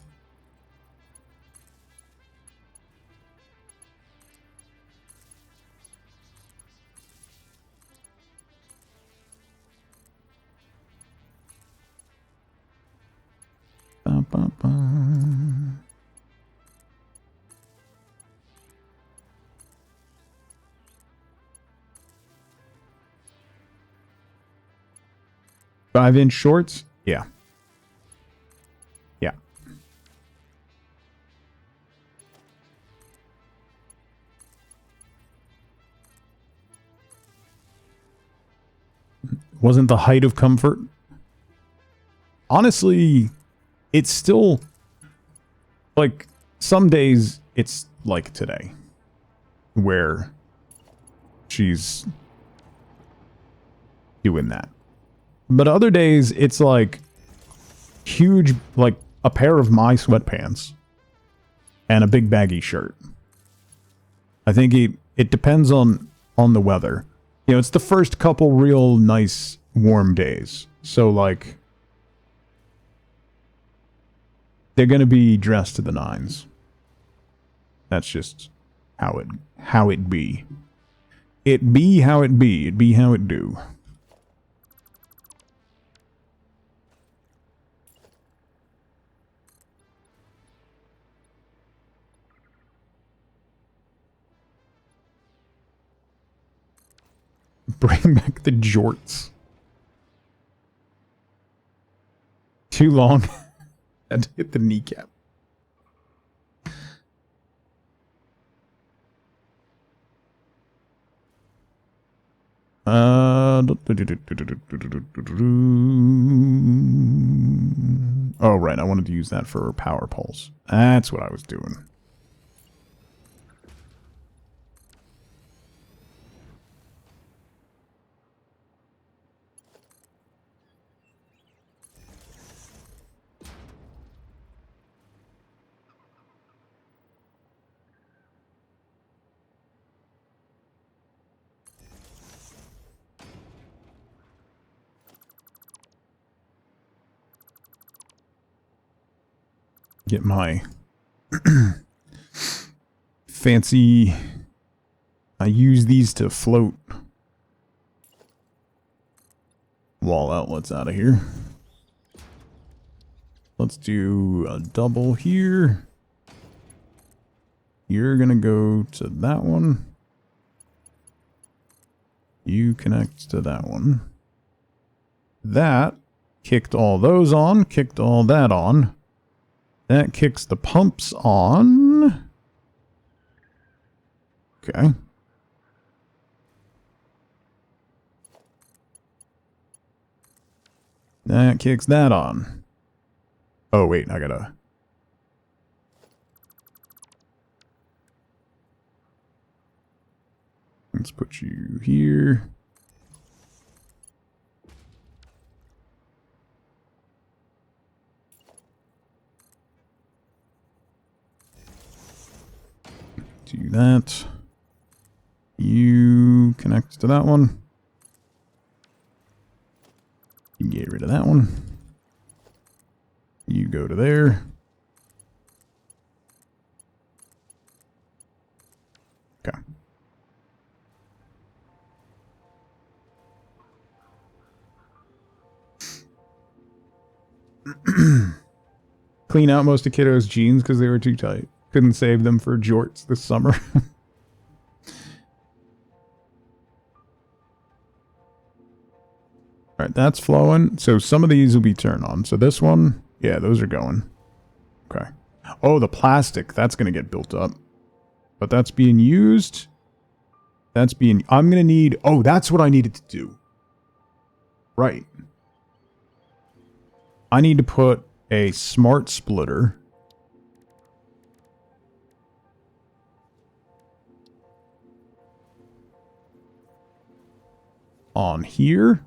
Ba, ba, ba. Five-inch shorts? Yeah. Yeah. Wasn't the height of comfort? Honestly, it's still... like, some days it's like today. Where she's doing that. But other days, it's like huge, like a pair of my sweatpants and a big baggy shirt. I think it depends on the weather. You know, it's the first couple real nice warm days. So like, they're going to be dressed to the nines. That's just how it be. It be how it be. It be how it do. Bring back the jorts. Too long. Had to hit the kneecap. Oh, right. I wanted to use that for power pulse. That's what I was doing. Get my fancy... I use these to float wall outlets out of here. Let's do a double here. You're going to go to that one. You connect to that one. That kicked all those on, kicked all that on. That kicks the pumps on. Okay. That kicks that on. Oh, wait, I gotta... Let's put you here. Do that. You connect to that one. You can get rid of that one. You go to there. Okay. Clean out most of Kiddo's jeans because they were too tight. Couldn't save them for jorts this summer. Alright, that's flowing. So some of these will be turned on. So this one, yeah, those are going. Okay. Oh, the plastic. That's going to get built up. But that's being used. That's being... I'm going to need... Oh, that's what I needed to do. Right. I need to put a smart splitter on here.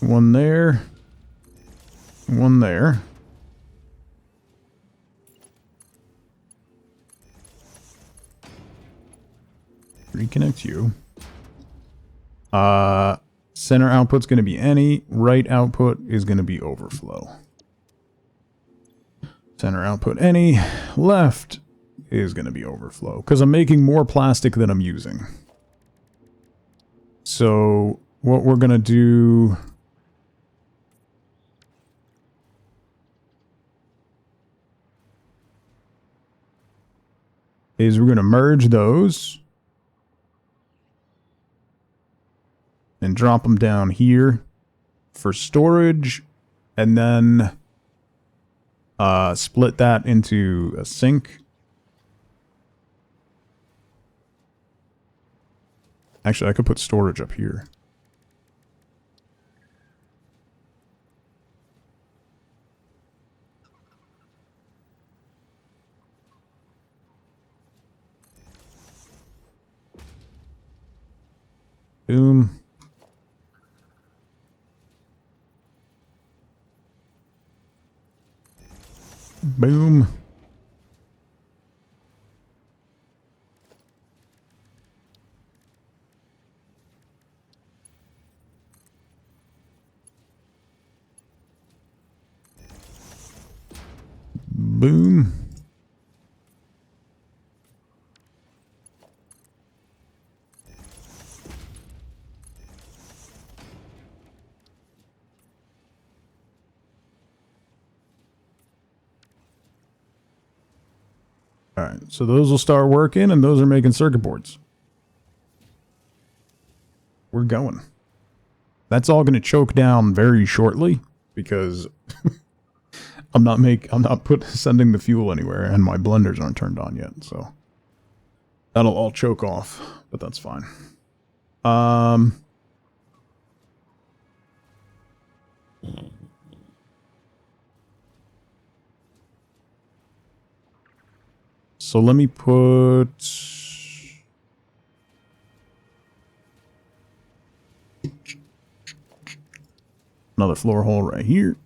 One there. One there. Reconnect you. Center output's going to be any. Right output is going to be overflow. Center output any. Left is going to be overflow. Because I'm making more plastic than I'm using. So what we're going to do... is we're going to merge those and drop them down here for storage, and then split that into a sink. Actually, I could put storage up here. Boom. Boom. Boom. Alright, so those will start working, and those are making circuit boards. We're going. That's all going to choke down very shortly, because I'm not sending the fuel anywhere, and my blenders aren't turned on yet, so that'll all choke off, but that's fine. So let me put another floor hole right here.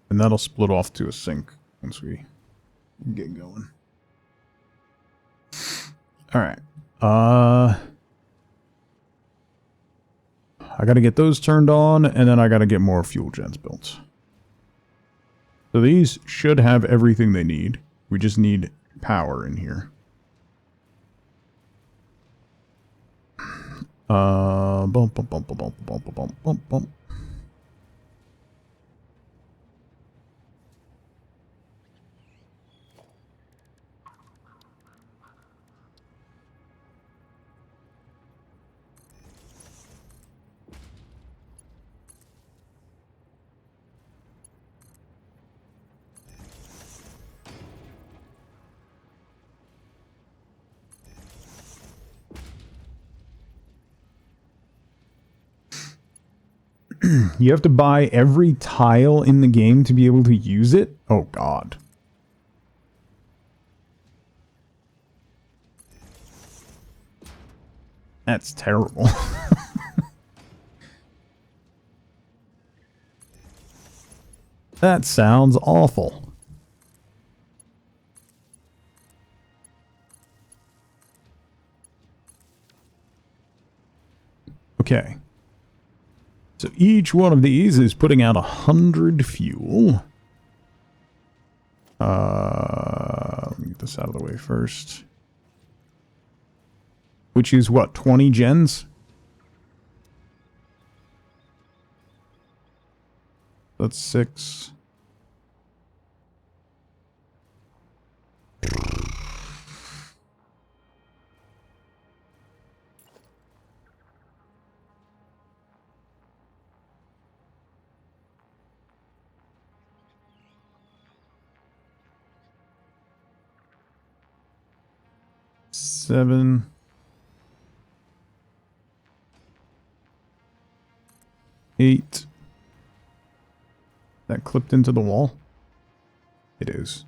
And that'll split off to a sink once we get going. All right. I got to get those turned on, and then I got to get more fuel gens built. So these should have everything they need. We just need power in here. Bump, bump, bump, bump, bump, bump, bump, bump, bump. You have to buy every tile in the game to be able to use it? Oh, God. That's terrible. That sounds awful. Okay. So each one of these is putting out 100 fuel. Let me get this out of the way first. Which is what, 20 gens? That's 6. Seven. 8. That clipped into the wall? It is.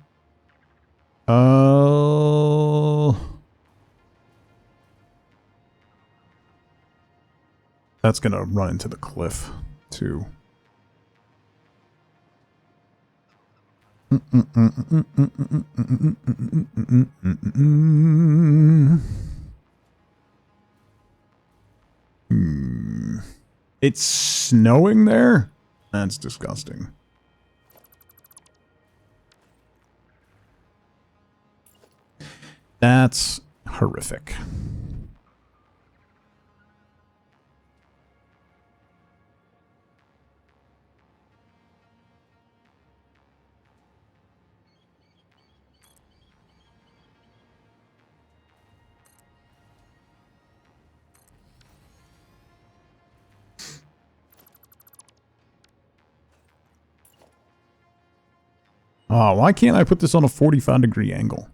That's gonna run into the cliff, too. It's snowing there? That's disgusting. That's horrific. Oh, why can't I put this on a 45-degree angle?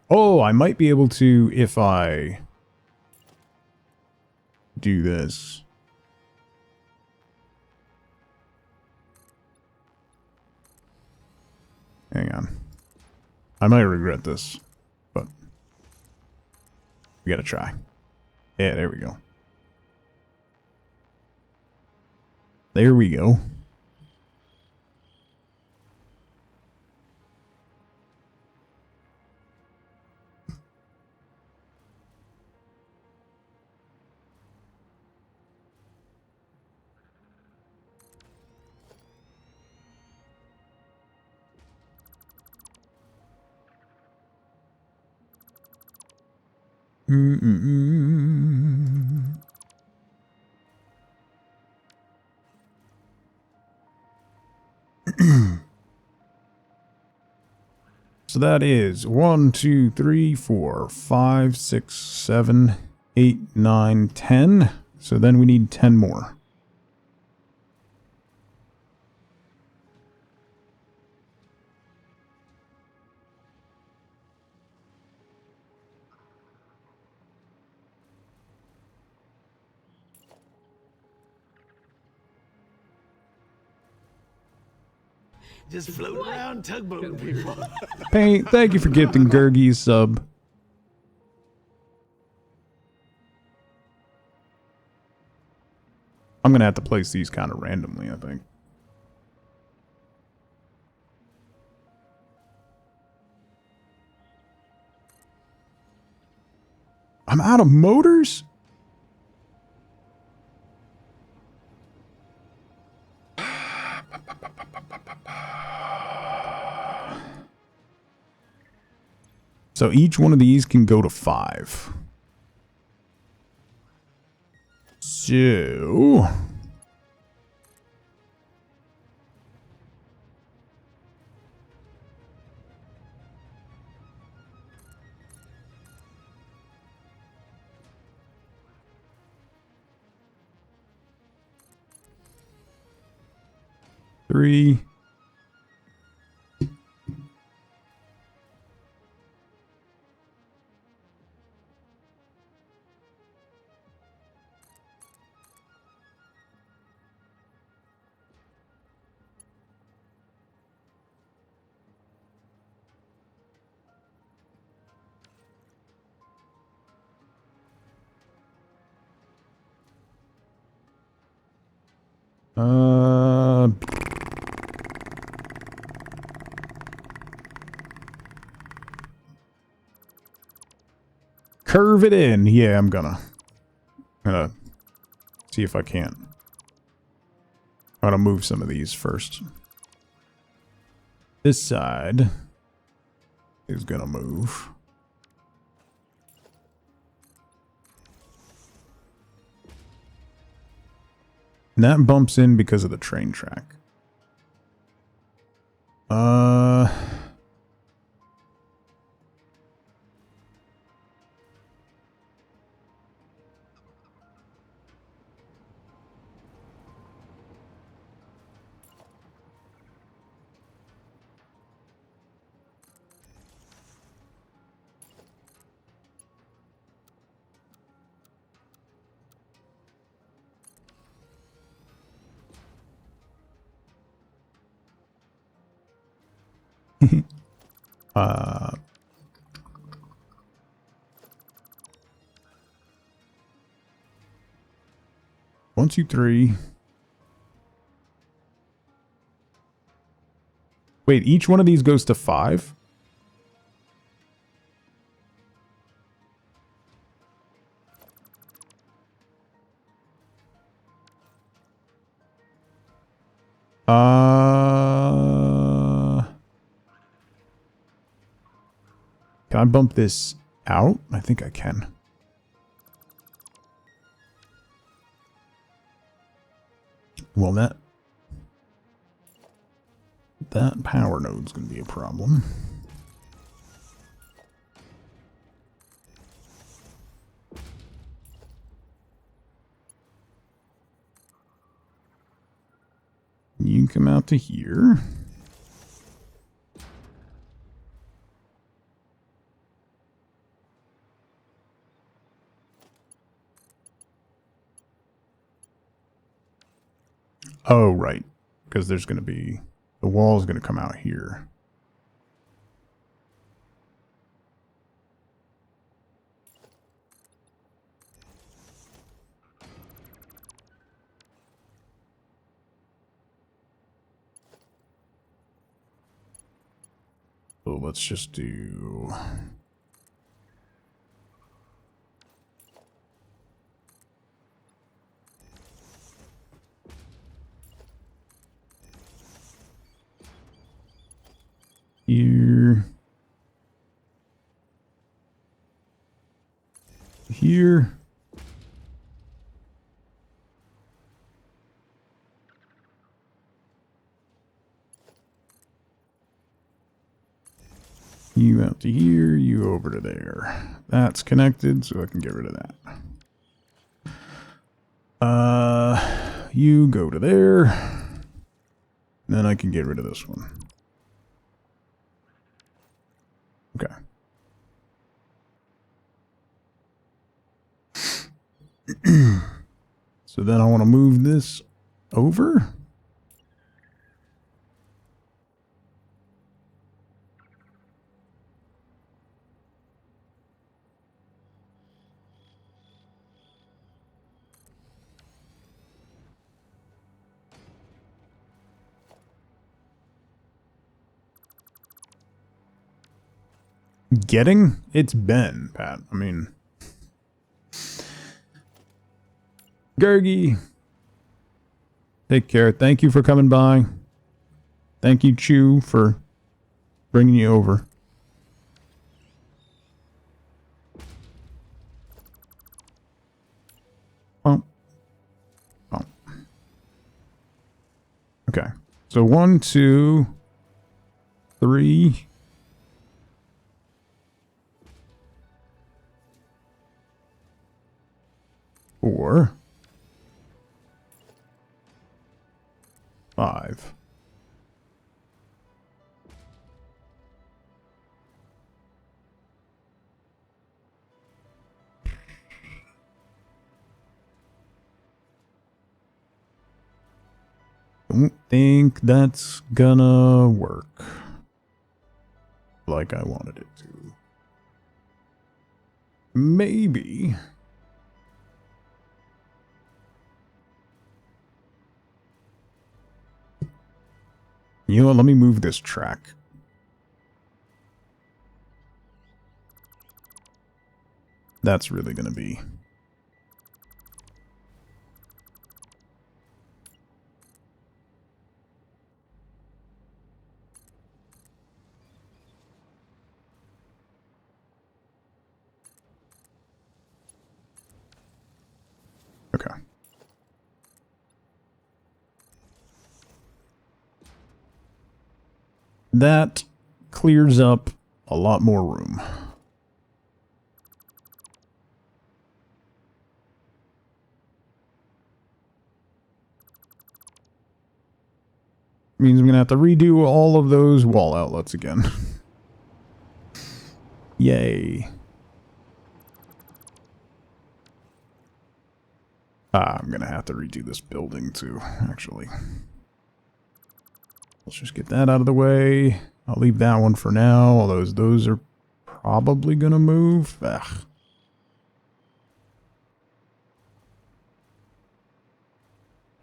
Oh, I might be able to if I do this. Hang on. I might regret this, but we gotta try. Yeah, there we go. There we go. So that is 1, 2, 3, 4, 5, 6, 7, 8, 9, 10. So then we need 10 more. Just floating around tugboating people. Paint, thank you for gifting Gurgi sub. I'm gonna have to place these kind of randomly, I think. I'm out of motors? So each one of these can go to 5. So... Three. Curve it in. Yeah, I'm gonna see if I can't. I'm gonna move some of these first. This side is gonna move. And that bumps in because of the train track. uh, 1, 2, 3. Wait, each one of these goes to 5? Can I bump this out? I think I can. Well, that power node's going to be a problem. You can come out to here. Oh, right. Because there's going to be... The wall is going to come out here. So let's just do... Here. Here. You out to here, you over to there. That's connected, so I can get rid of that. You go to there. Then I can get rid of this one. Okay. So then I want to move this over. Getting? It's Ben, Pat. I mean, Gergie. Take care. Thank you for coming by. Thank you, Chew, for bringing you over. Oh. Oh. Okay. So 1, 2, 3. 4. 5. Don't think that's gonna work like I wanted it to. Maybe. You know what? Let me move this track. That's really gonna be... Okay. That clears up a lot more room. Means I'm going to have to redo all of those wall outlets again. Yay. I'm going to have to redo this building too, actually. Let's just get that out of the way. I'll leave that one for now, although those are probably going to move. Ugh.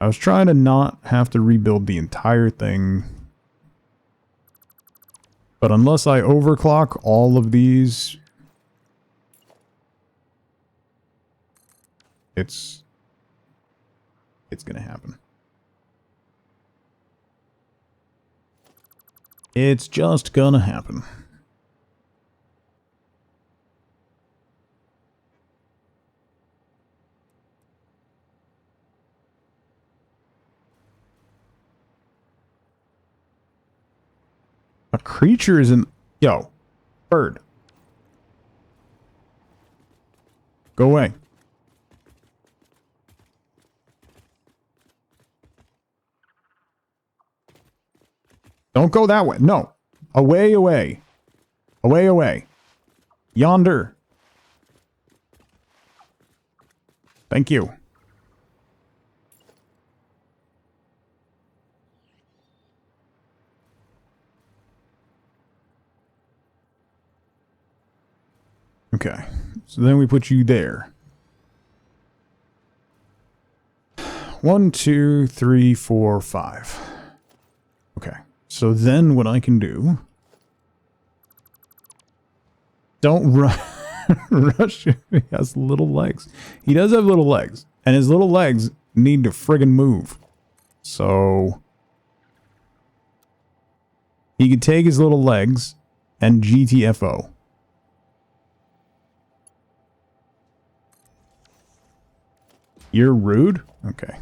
I was trying to not have to rebuild the entire thing. But unless I overclock all of these, it's going to happen. It's just gonna happen. A creature is in... Yo. Bird. Go away. Don't go that way. No. Away, away. Away, away. Yonder. Thank you. Okay. So then we put you there. 1, 2, 3, 4, 5. Okay. So then what I can do... Don't rush. He has little legs. He does have little legs. And his little legs need to friggin' move. So... he could take his little legs and GTFO. You're rude? Okay.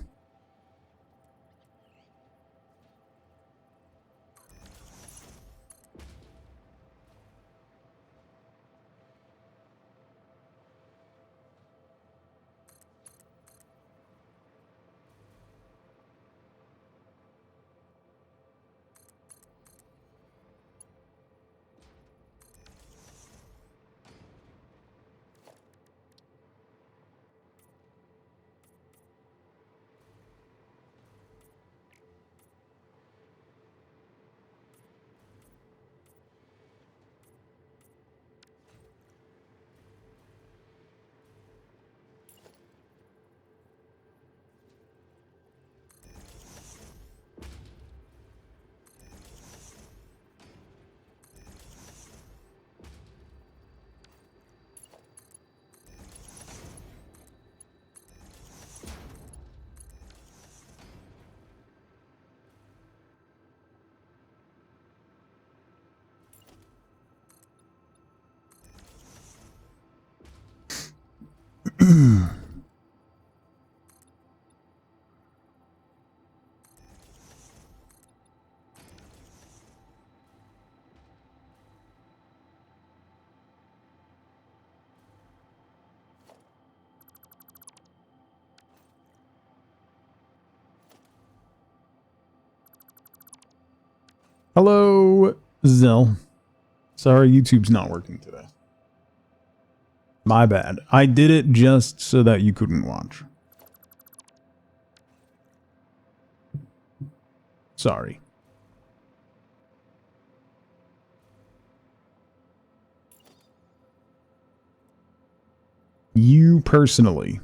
Hello, Zell. Sorry, YouTube's not working today. My bad. I did it just so that you couldn't watch. Sorry. You personally.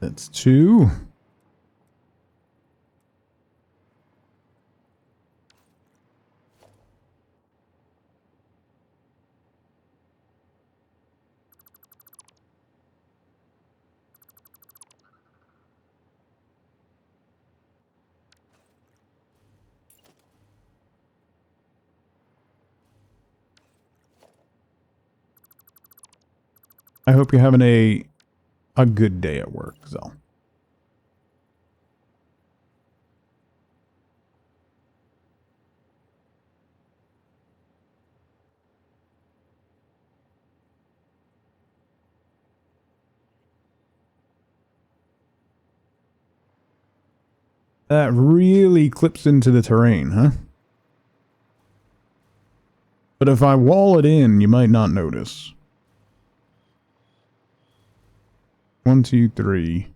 That's 2. I hope you're having a good day at work, Zell. That really clips into the terrain, huh? But if I wall it in, you might not notice. 1, 2, 3,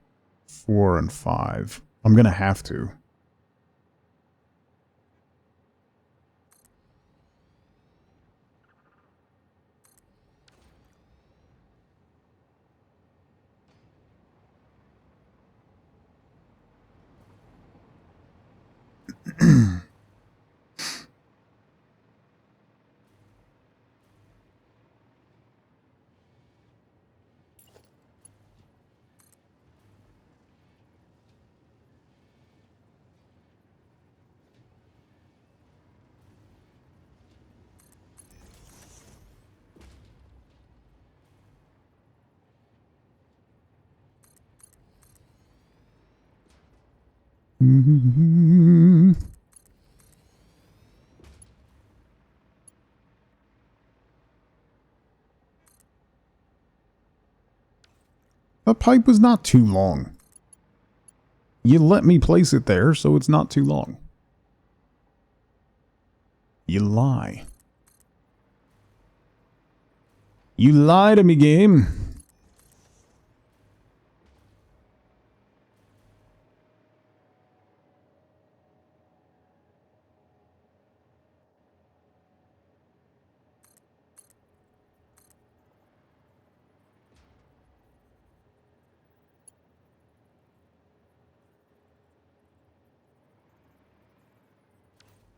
4, and 5. I'm gonna have to. That pipe was not too long. You let me place it there, so it's not too long. You lie. You lie to me, game.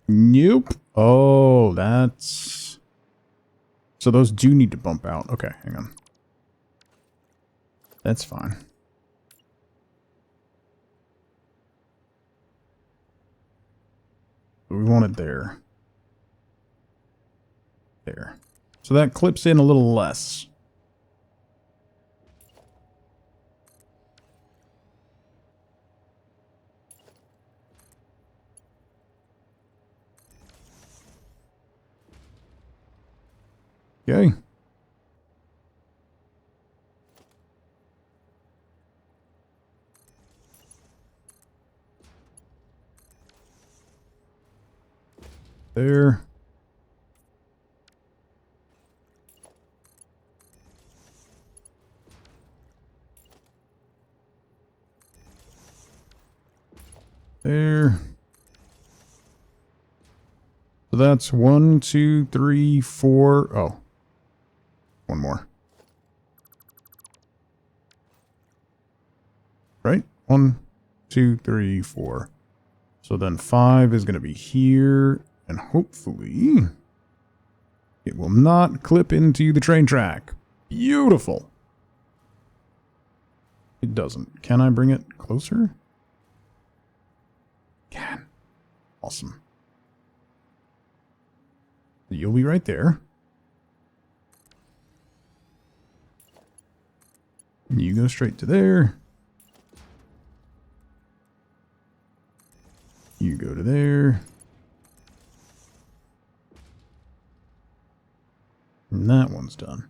Nope. Oh, that's... So those do need to bump out. Okay, hang on. That's fine. We want it there. There. So that clips in a little less. Okay. There. There. So that's 1, 2, 3, 4. Oh. One more. Right? 1, 2, 3, 4. So then 5 is going to be here. And hopefully it will not clip into the train track. Beautiful. It doesn't. Can I bring it closer? Can. Awesome. You'll be right there. You go straight to there. You go to there. And that one's done.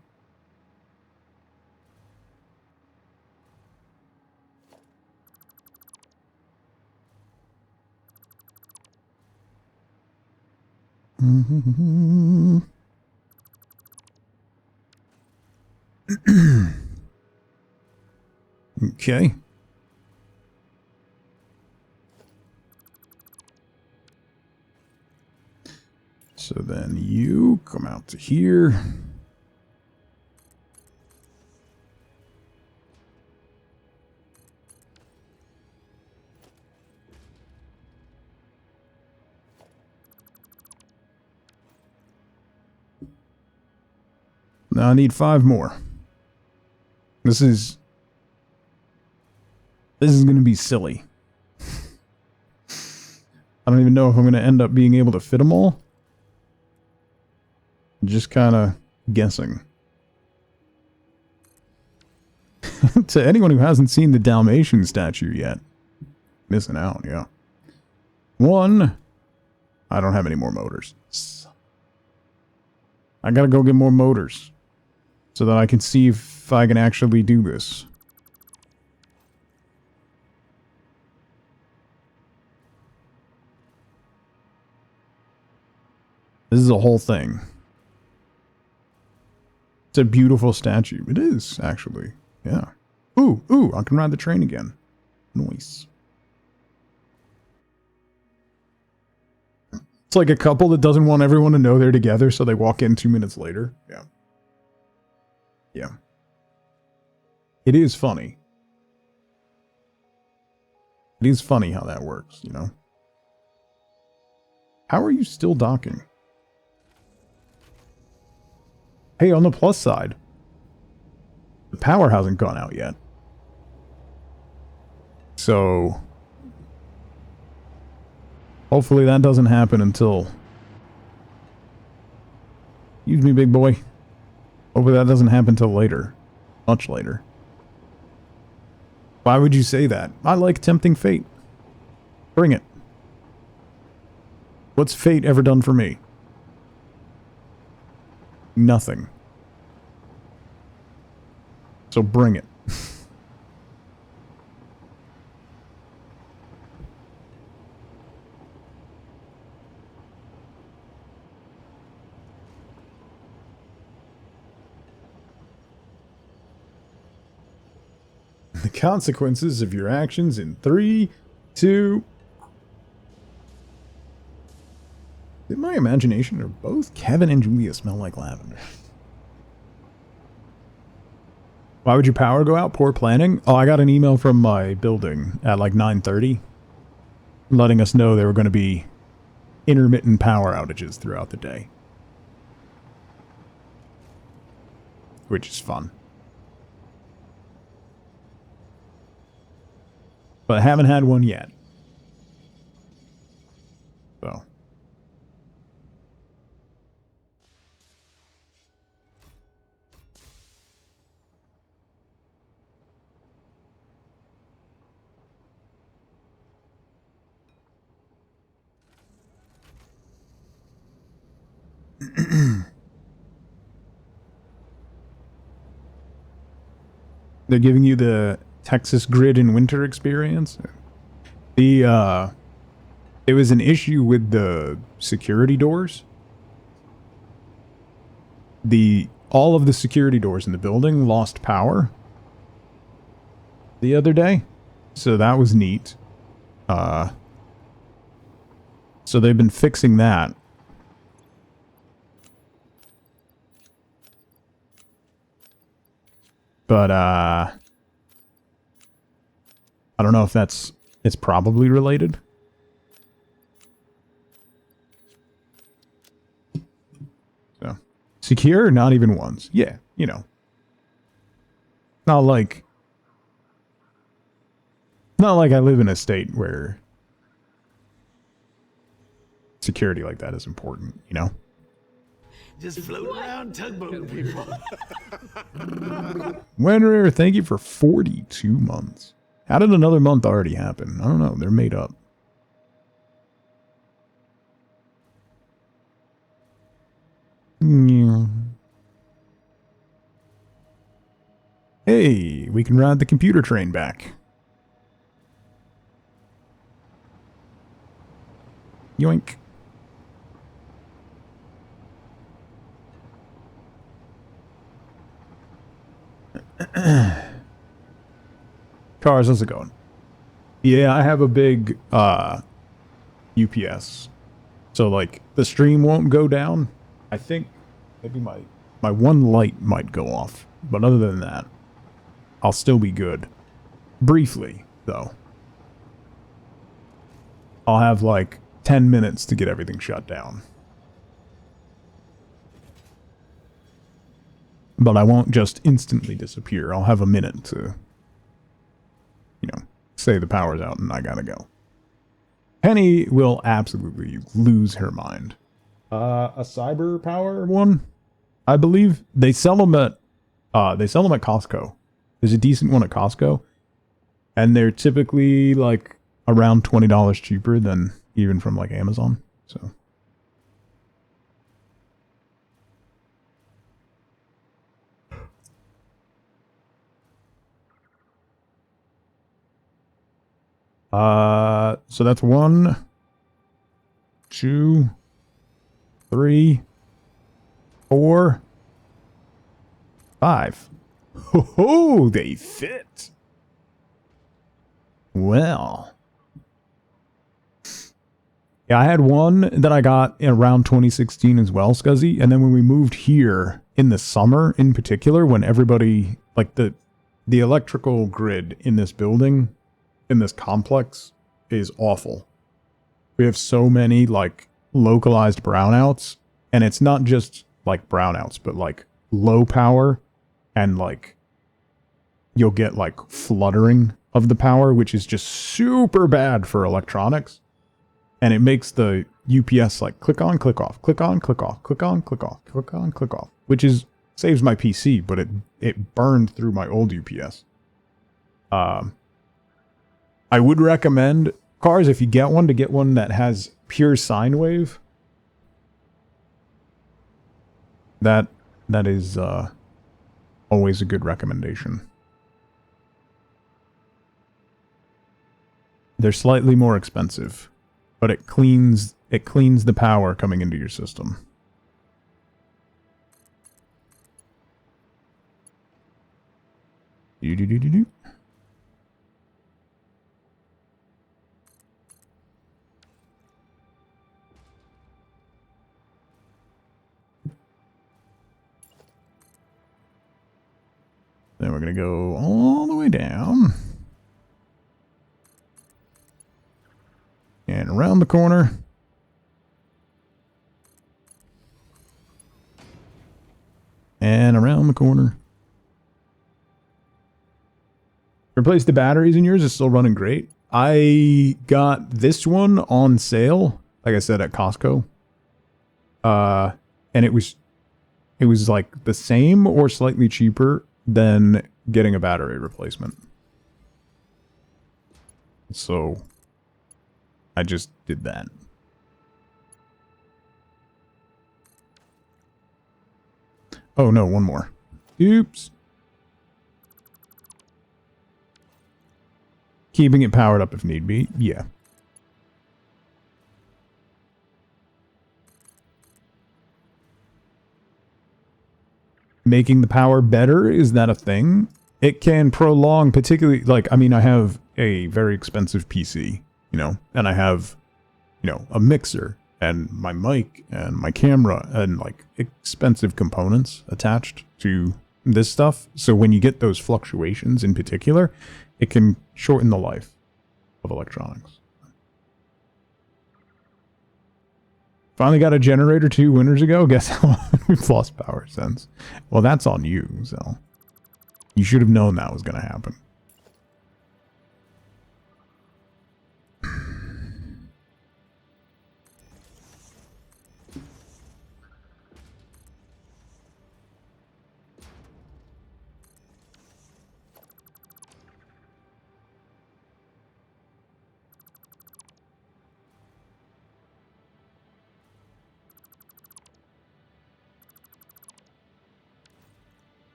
Okay. So then you come out to here. Now I need 5 more. This is going to be silly. I don't even know if I'm going to end up being able to fit them all. Just kind of guessing. To anyone who hasn't seen the Dalmatian statue yet, missing out, yeah. 1, I don't have any more motors. I gotta go get more motors so that I can see if I can actually do this. This is a whole thing. It's a beautiful statue. It is, actually. Yeah. Ooh, I can ride the train again. Nice. It's like a couple that doesn't want everyone to know they're together, so they walk in 2 minutes later. Yeah. Yeah. It is funny. It is funny how that works, you know? How are you still docking? Hey, on the plus side, the power hasn't gone out yet. So, hopefully that doesn't happen until... Excuse me, big boy. Hopefully that doesn't happen till later. Much later. Why would you say that? I like tempting fate. Bring it. What's fate ever done for me? Nothing. So bring it. The consequences of your actions in 3, 2... In my imagination, or both Kevin and Julia smell like lavender. Why would your power go out? Poor planning? Oh, I got an email from my building at like 9:30, letting us know there were going to be intermittent power outages throughout the day. Which is fun. But I haven't had one yet. So... They're giving you the Texas grid in winter experience. There was an issue with the security doors. All of the security doors in the building lost power the other day. So that was neat. So they've been fixing that. But, I don't know if it's probably related. So, secure, not even once. Yeah, you know. Not like Not like I live in a state where security like that is important, you know? Just floating around tugboating people. Winner, thank you for 42 months. How did another month already happen? I don't know. They're made up. Yeah. Hey, we can ride the computer train back. Yoink. Cars, how's it going? Yeah, I have a big UPS. So like the stream won't go down. I think maybe my one light might go off. But other than that, I'll still be good. Briefly, though. I'll have like 10 minutes to get everything shut down. But I won't just instantly disappear. I'll have a minute to, you know, say the power's out and I gotta go. Penny will absolutely lose her mind. A cyber power one, I believe. They sell them at Costco. There's a decent one at Costco. And they're typically like around $20 cheaper than even from like Amazon. So so that's 1, 2, 3, 4, 5. Oh, they fit. Well. Yeah, I had one that I got around 2016 as well, Scuzzy. And then when we moved here in the summer in particular, when everybody, like the electrical grid in this building, in this complex is awful. We have so many like localized brownouts, and it's not just like brownouts, but like low power, and like you'll get like fluttering of the power, which is just super bad for electronics. And it makes the UPS like click on, click off, click on, click off, click on, click off, click on, click off, which is saves my PC, but it burned through my old UPS. I would recommend, cars, if you get one, to get one that has pure sine wave. That is always a good recommendation. They're slightly more expensive, but it cleans the power coming into your system. Do. Then we're going to go all the way down. And around the corner. And around the corner. Replace the batteries in yours. Is still running great. I got this one on sale, like I said, at Costco. And it was like the same or slightly cheaper than getting a battery replacement. So I just did that. Oh no, one more. Oops. Keeping it powered up if need be. Yeah. Making the power better, is that a thing? It can prolong, particularly, like, I mean, I have a very expensive PC, you know, and I have, you know, a mixer and my mic and my camera and like expensive components attached to this stuff. So when you get those fluctuations in particular, it can shorten the life of electronics. Finally got a generator 2 winters ago. Guess how long we've lost power since? Well, that's on you, so you should have known that was going to happen.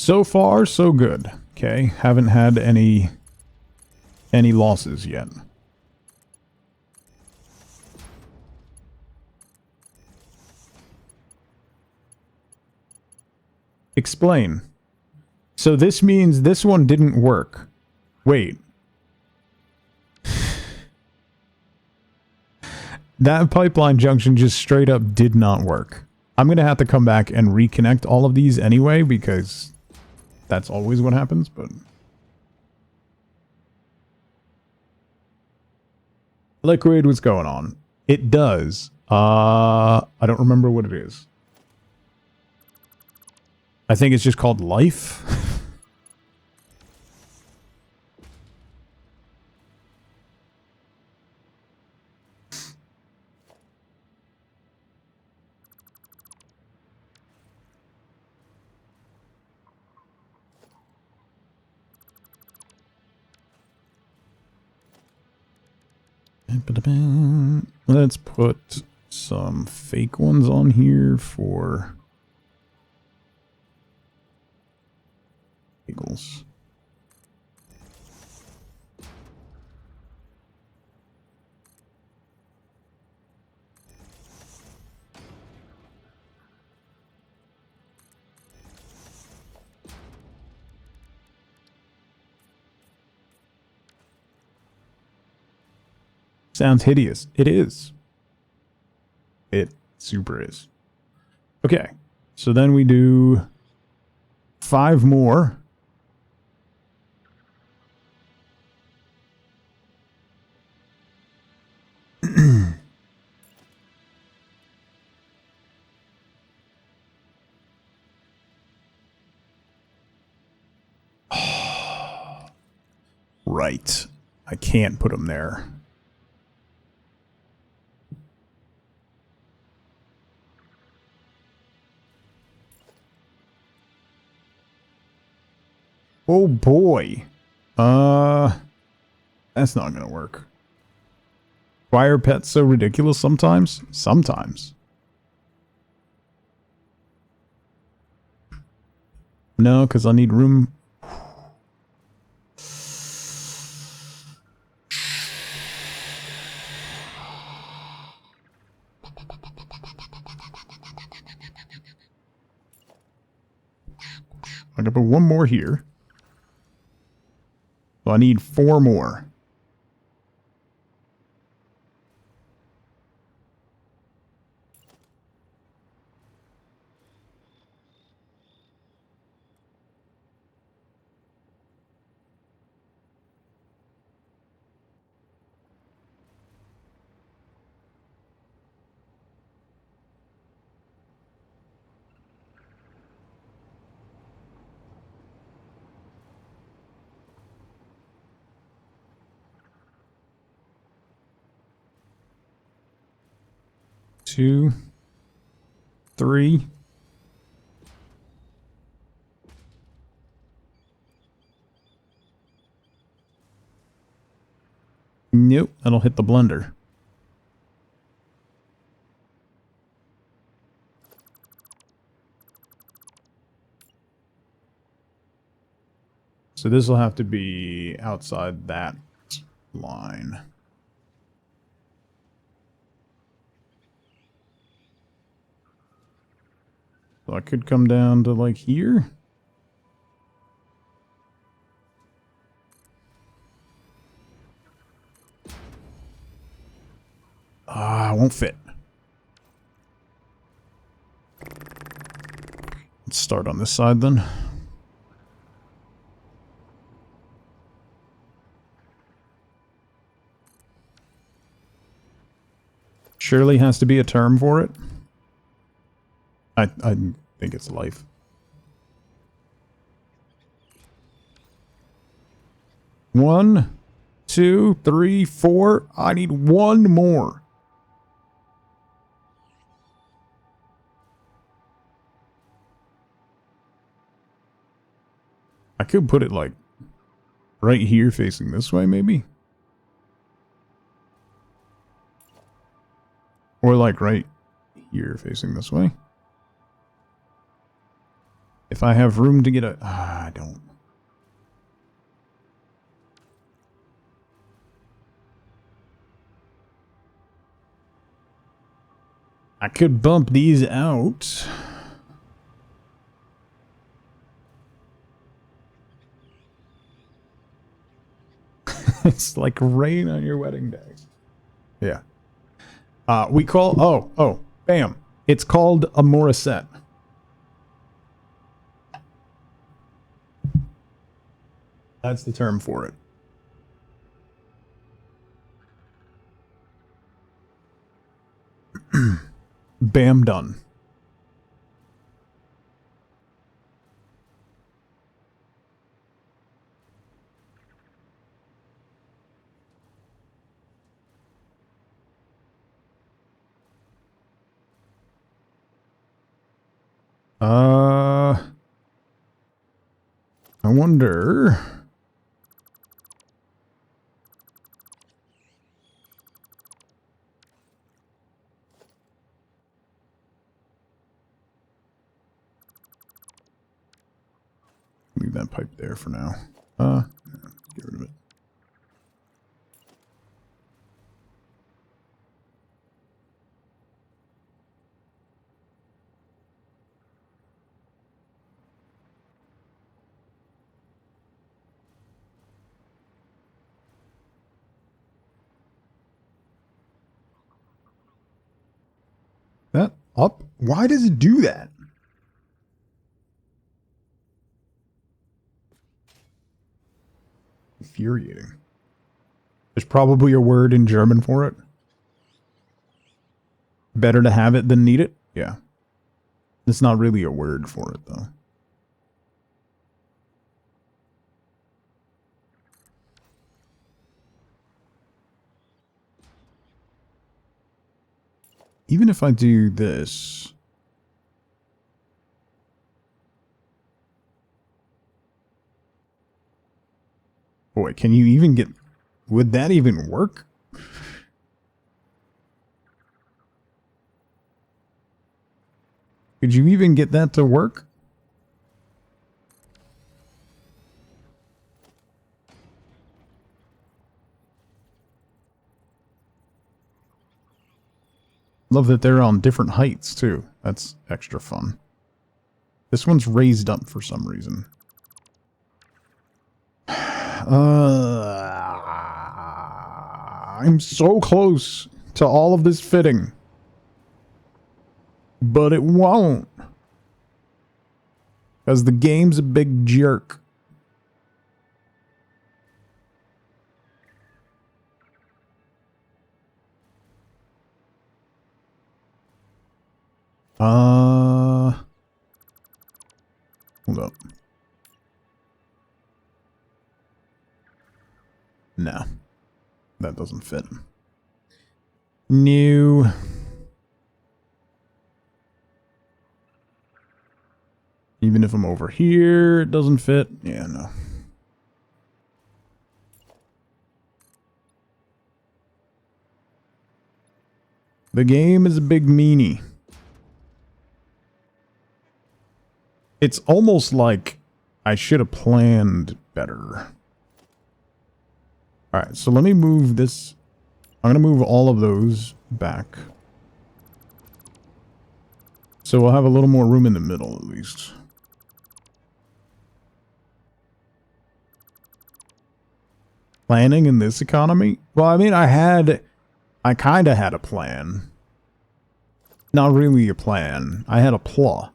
So far, so good. Okay, haven't had any losses yet. Explain. So this means this one didn't work. Wait. That pipeline junction just straight up did not work. I'm going to have to come back and reconnect all of these anyway, because that's always what happens, but... Liquid, what's going on? It does. I don't remember what it is. I think it's just called life. Let's put some fake ones on here for eagles. Sounds hideous. It is. It super is. Okay. So then we do 5 more. Right. I can't put them there. Oh boy. That's not gonna work. Why are pets so ridiculous sometimes? Sometimes. No, because I need room. I'm gonna put 1 more here. So I need 4 more. Two, 3. Nope, that'll hit the blender. So this will have to be outside that line. So I could come down to like here. Ah, won't fit. Let's start on this side then. Surely has to be a term for it. I think it's life. One, 2, 3, 4. I need 1 more. I could put it like right here facing this way, maybe. Or like right here facing this way. If I have room to get a... I don't. I could bump these out. It's like rain on your wedding day. Yeah. We call... Oh, bam. It's called a Morissette. That's the term for it. Bam, done. I wonder... Leave that pipe there for now. Get rid of it. That up? Why does it do that? Infuriating. There's probably a word in German for it. Better to have it than need it? Yeah. It's not really a word for it, though. Even if I do this... Boy, can you even get... Would that even work? Could you even get that to work? Love that they're on different heights, too. That's extra fun. This one's raised up for some reason. I'm so close to all of this fitting. But it won't. Because the game's a big jerk. Hold up. No. That doesn't fit. New. Even if I'm over here, it doesn't fit. Yeah, no. The game is a big meanie. It's almost like I should have planned better. Alright, so let me move this. I'm going to move all of those back. So we'll have a little more room in the middle, at least. Planning in this economy? Well, I mean, I kind of had a plan. Not really a plan. I had a plot.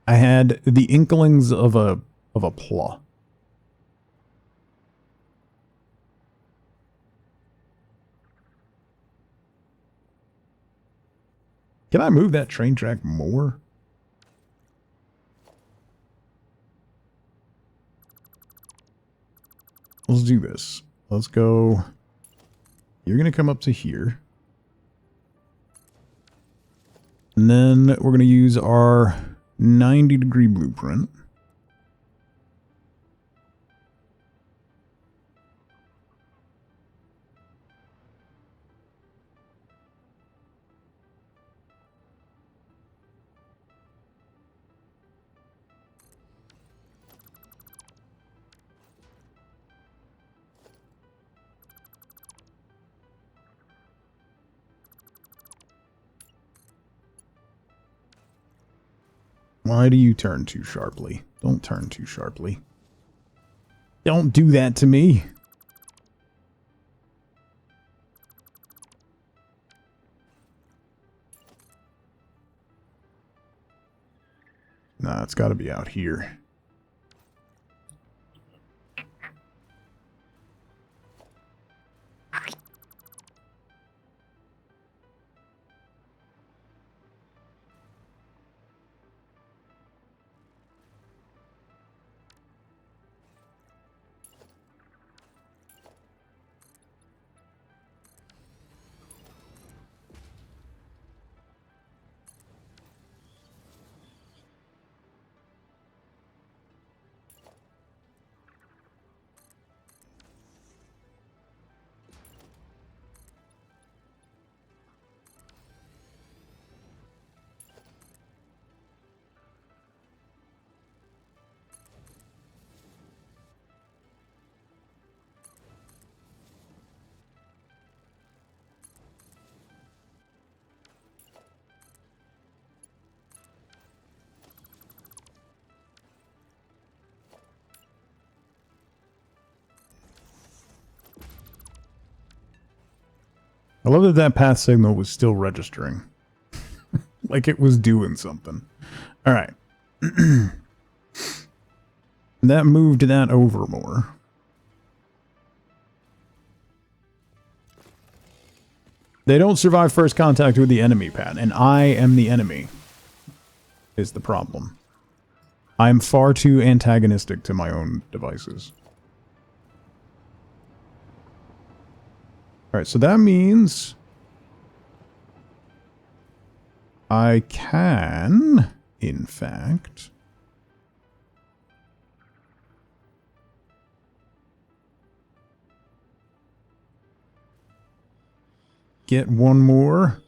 I had the inklings of a plot. Can I move that train track more? Let's do this. Let's go. You're going to come up to here. And then we're going to use our 90-degree blueprint. Why do you turn too sharply? Don't turn too sharply. Don't do that to me. Nah, it's got to be out here. I love that that path signal was still registering. Like it was doing something. Alright. That moved that over more. They don't survive first contact with the enemy, Pat, and I am the enemy. Is the problem. I am far too antagonistic to my own devices. Alright, so that means I can, in fact, get one more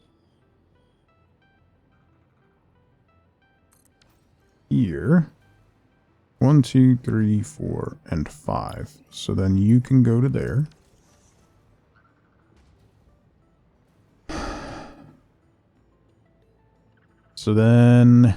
here. 1, 2, 3, 4, and 5. So then you can go to there. So then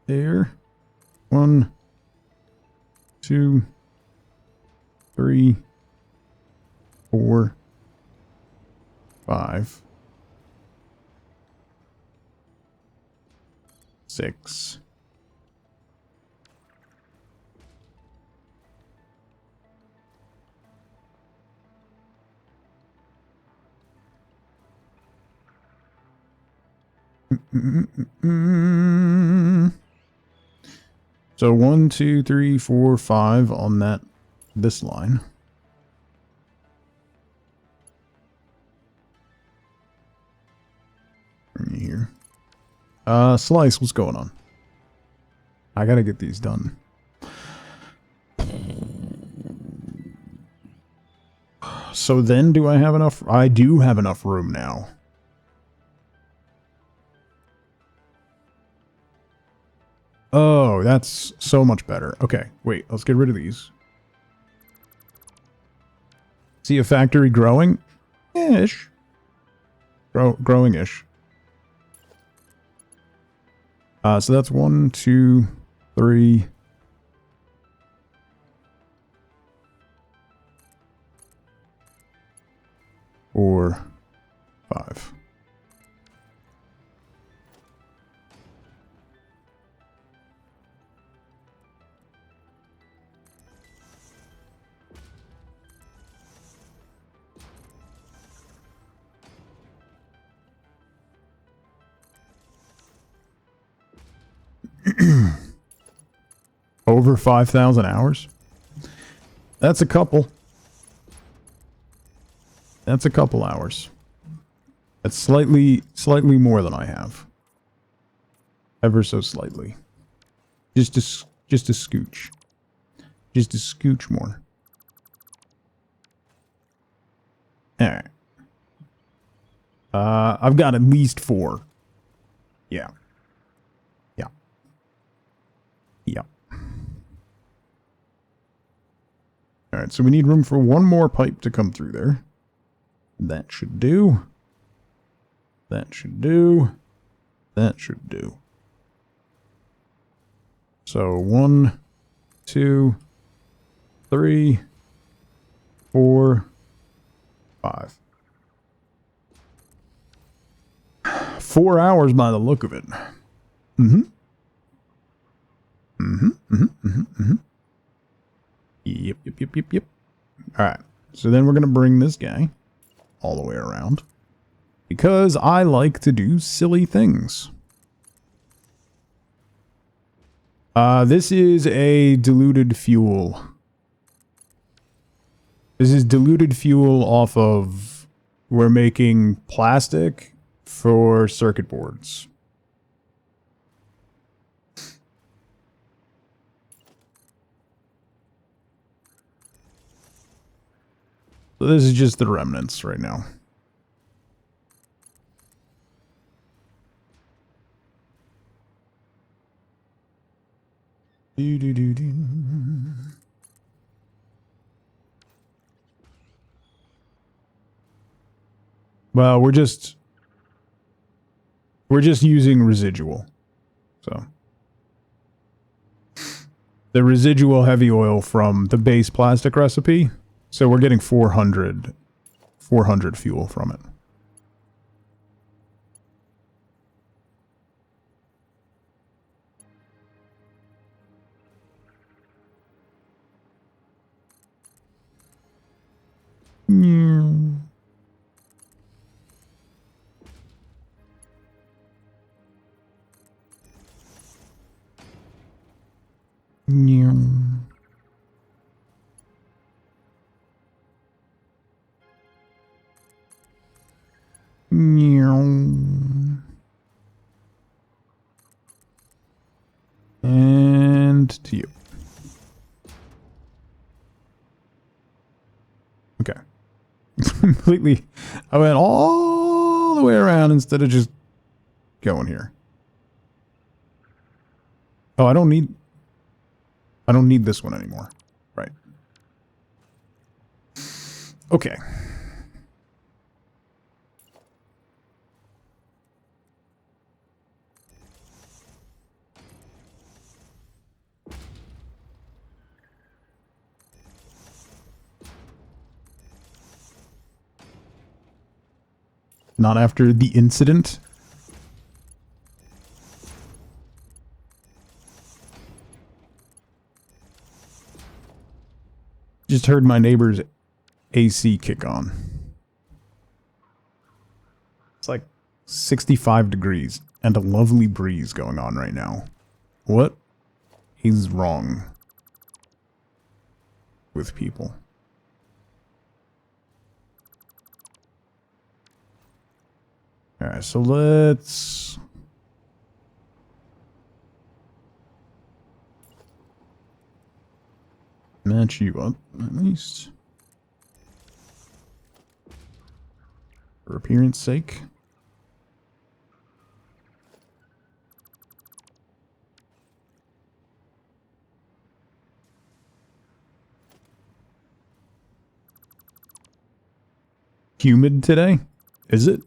there. 1, 2, 3, 4, 5, 6. So 1, 2, 3, 4, 5 on this line. Here. Slice, what's going on? I gotta get these done. So then do I have enough? I do have enough room now. Oh, that's so much better. Okay, wait, let's get rid of these. See a factory growing? Ish. Growing-ish. So that's 1, 2, 3, 4, 5. Over 5,000 hours? That's a couple. That's a couple hours. That's slightly more than I have. Ever so slightly. Just a scooch. Just a scooch more. Alright. I've got at least 4. Yeah. Yeah. Yeah. Alright, so we need room for one more pipe to come through there. That should do. That should do. That should do. So 1, 2, 3, 4, 5. 4 hours by the look of it. Yep. Alright. So then we're going to bring this guy all the way around. Because I like to do silly things. This is a diluted fuel. This is diluted fuel off of... We're making plastic for circuit boards. So this is just the remnants right now. Well, we're just using residual. So the residual heavy oil from the base plastic recipe. So we're getting 400 fuel from it. And to you. Okay. Completely. I went all the way around instead of just going here. Oh, I don't need this one anymore. Right. Okay. Not after the incident. Just heard my neighbor's AC kick on. It's like 65 degrees and a lovely breeze going on right now. What is wrong with people? Alright, so let's... match you up, at least. For appearance sake. Humid today? Is it?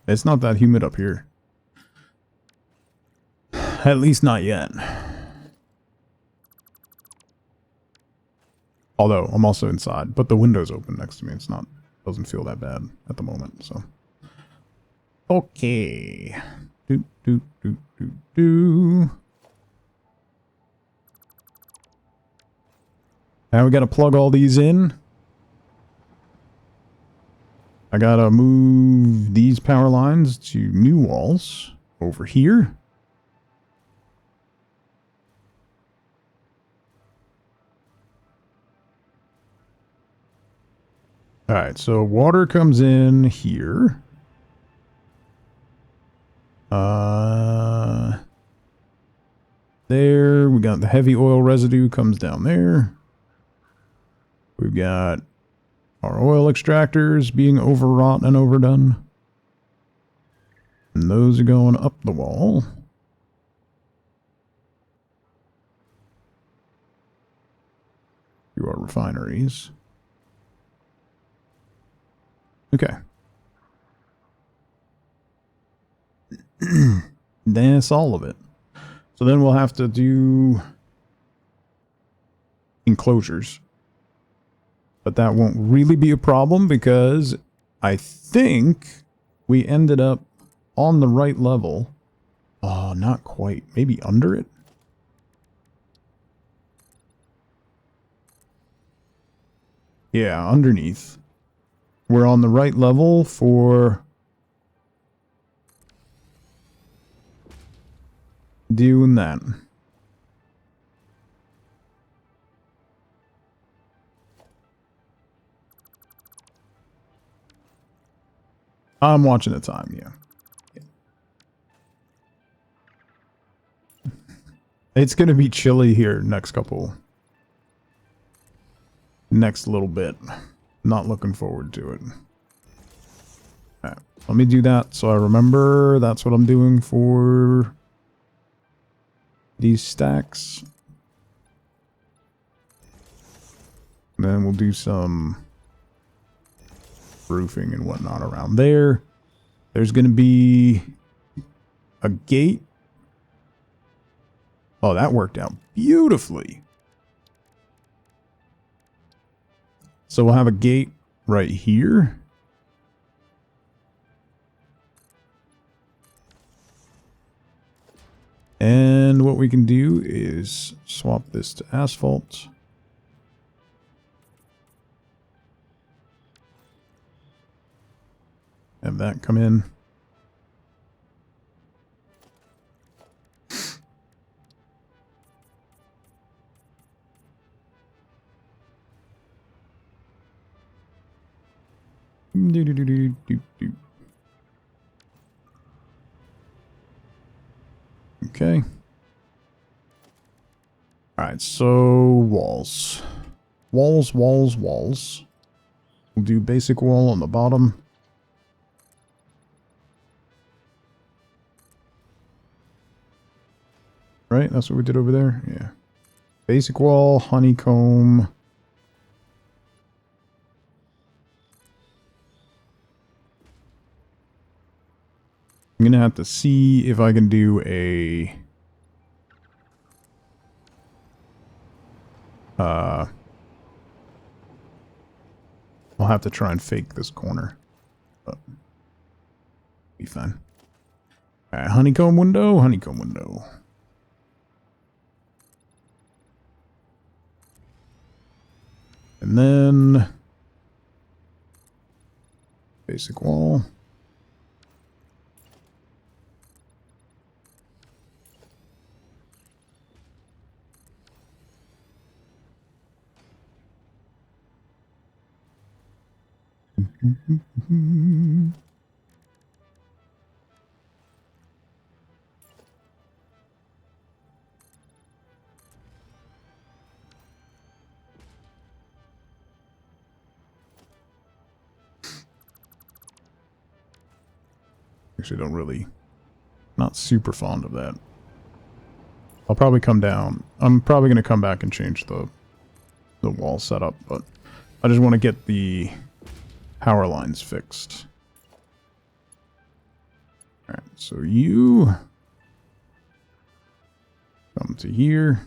It's not that humid up here. At least not yet. Although, I'm also inside, but the window's open next to me. It's not, doesn't feel that bad at the moment, so. Okay. Now we gotta plug all these in. I gotta move these power lines to new walls over here. Alright, so water comes in here. There, we got the heavy oil residue comes down there. We've got Our oil extractors being overwrought and overdone. And those are going up the wall. To our refineries. Okay. That's all of it. So then we'll have to do enclosures. But that won't really be a problem because I think we ended up on the right level. Oh, not quite. Maybe under it? Yeah, underneath. We're on the right level for doing that. I'm watching the time, yeah. It's going to be chilly here next little bit. Not looking forward to it. Alright, let me do that so I remember that's what I'm doing for these stacks. And then we'll do some roofing and whatnot around there. There's going to be a gate. Oh, that worked out beautifully. So we'll have a gate right here. And what we can do is swap this to asphalt. Have that come in. Okay. Alright, so walls. Walls. We'll do basic wall on the bottom. Right? That's what we did over there? Yeah. Basic wall, honeycomb. I'm gonna have to see if I can do a... I'll have to try and fake this corner. But be fine. Alright, honeycomb window. And then... basic wall. Actually, don't really... not super fond of that. I'll probably come down. I'm probably going to come back and change the wall setup, but I just want to get the power lines fixed. Alright, so you come to here.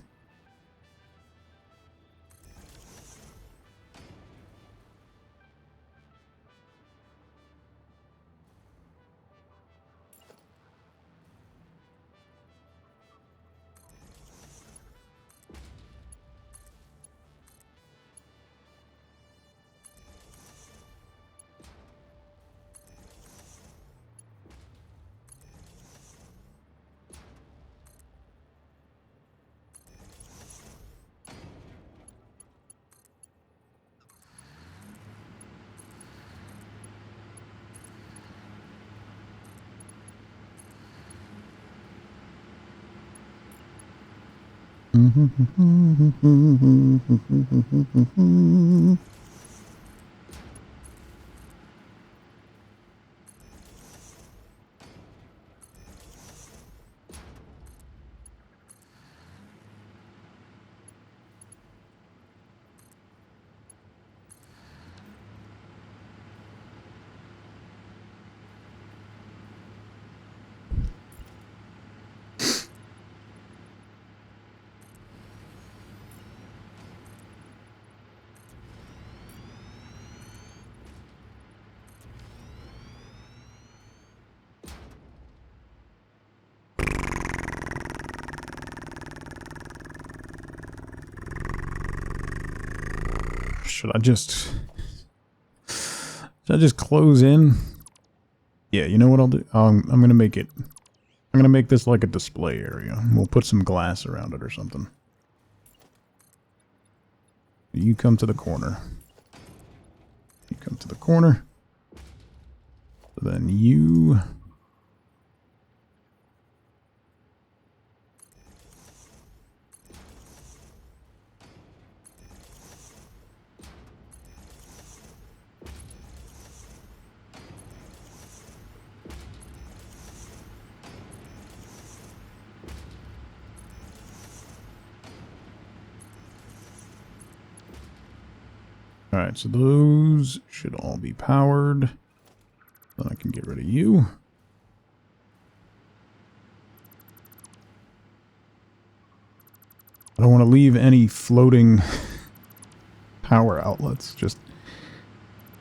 Should I just close in? Yeah, you know what I'll do? I'm gonna make it. I'm gonna make this like a display area. We'll put some glass around it or something. You come to the corner. You come to the corner. Then you... Alright, so those should all be powered. Then I can get rid of you. I don't want to leave any floating power outlets just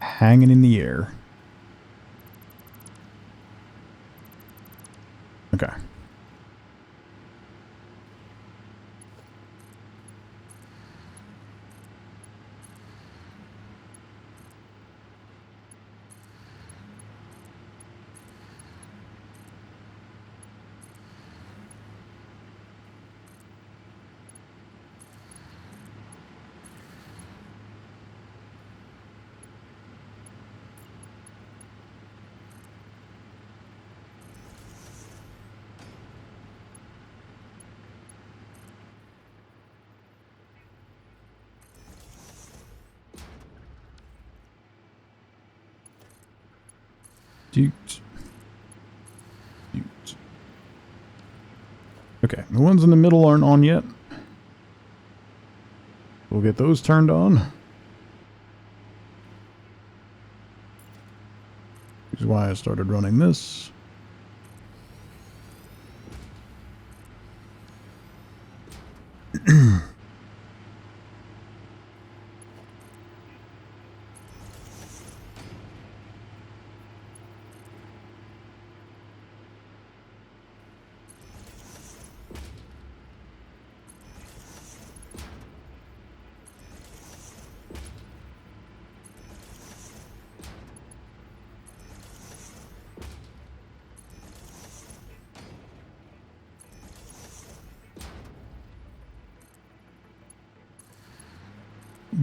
hanging in the air. Okay. Okay, the ones in the middle aren't on yet. We'll get those turned on. Which is why I started running this.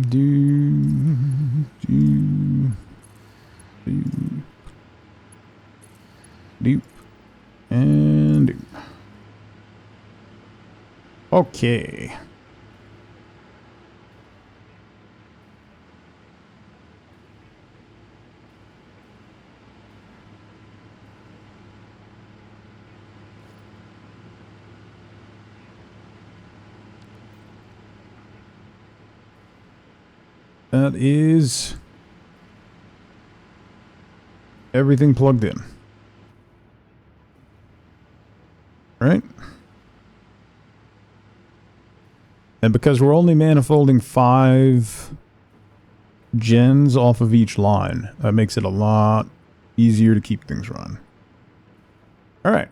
Doop. And doop. Okay. That is everything plugged in. Right? And because we're only manifolding 5 gens off of each line, that makes it a lot easier to keep things running. Alright.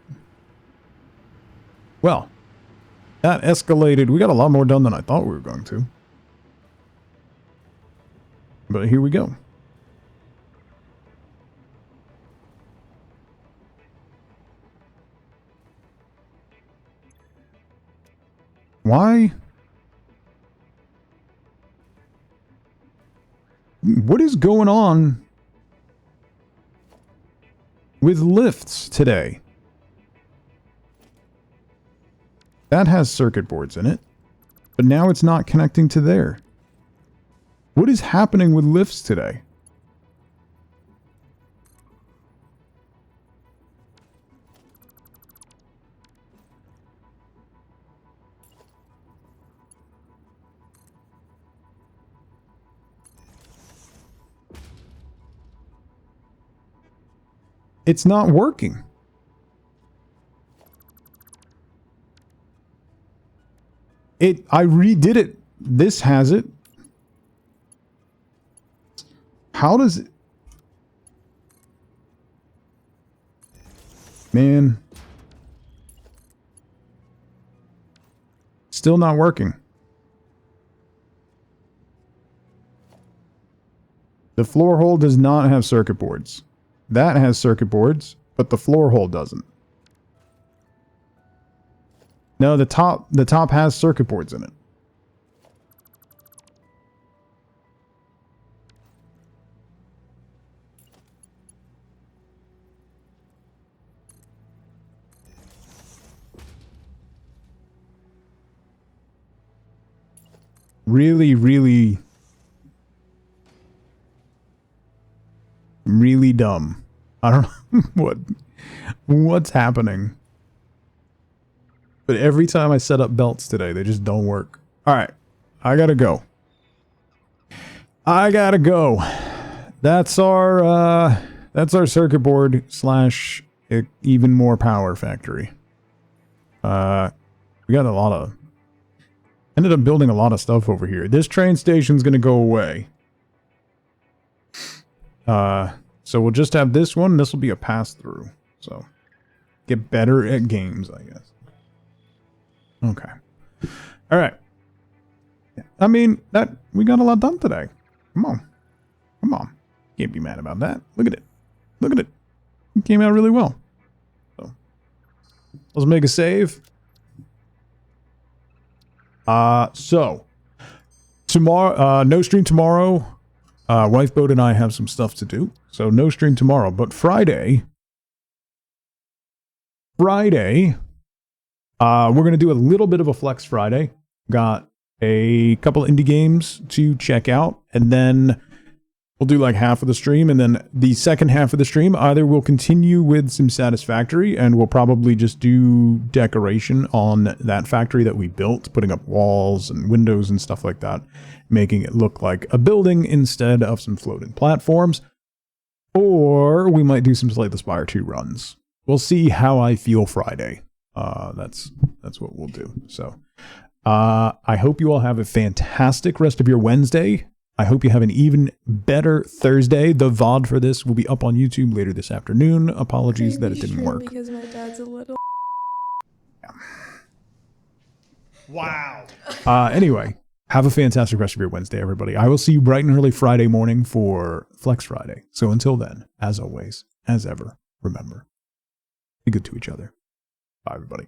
Well, that escalated. We got a lot more done than I thought we were going to. But here we go. Why? What is going on with lifts today? That has circuit boards in it, but now it's not connecting to there. What is happening with lifts today? It's not working. I redid it. This has it. How does it... Man. Still not working. The floor hole does not have circuit boards. That has circuit boards, but the floor hole doesn't. No, the top has circuit boards in it. Really, really, really dumb. I don't know what's happening. But every time I set up belts today, they just don't work. All right, I gotta go. That's our circuit board slash even more power factory. We got a lot of. Ended up building a lot of stuff over here. This train station's gonna go away. So we'll just have this one. This will be a pass-through. So get better at games, I guess. Okay. All right. I mean, we got a lot done today. Come on. Can't be mad about that. Look at it. It came out really well. So let's make a save. So tomorrow, no stream tomorrow. Wifeboat and I have some stuff to do, so no stream tomorrow. But Friday, we're gonna do a little bit of a Flex Friday. Got a couple indie games to check out, and then we'll do like half of the stream, and then the second half of the stream, either we'll continue with some Satisfactory, and we'll probably just do decoration on that factory that we built, putting up walls and windows and stuff like that, making it look like a building instead of some floating platforms. Or we might do some Slay the Spire 2 runs. We'll see how I feel Friday. That's what we'll do. So I hope you all have a fantastic rest of your Wednesday. I hope you have an even better Thursday. The VOD for this will be up on YouTube later this afternoon. Apologies that it didn't work. Because my dad's a little... Wow. Anyway, have a fantastic rest of your Wednesday, everybody. I will see you bright and early Friday morning for Flex Friday. So until then, as always, as ever, remember, be good to each other. Bye, everybody.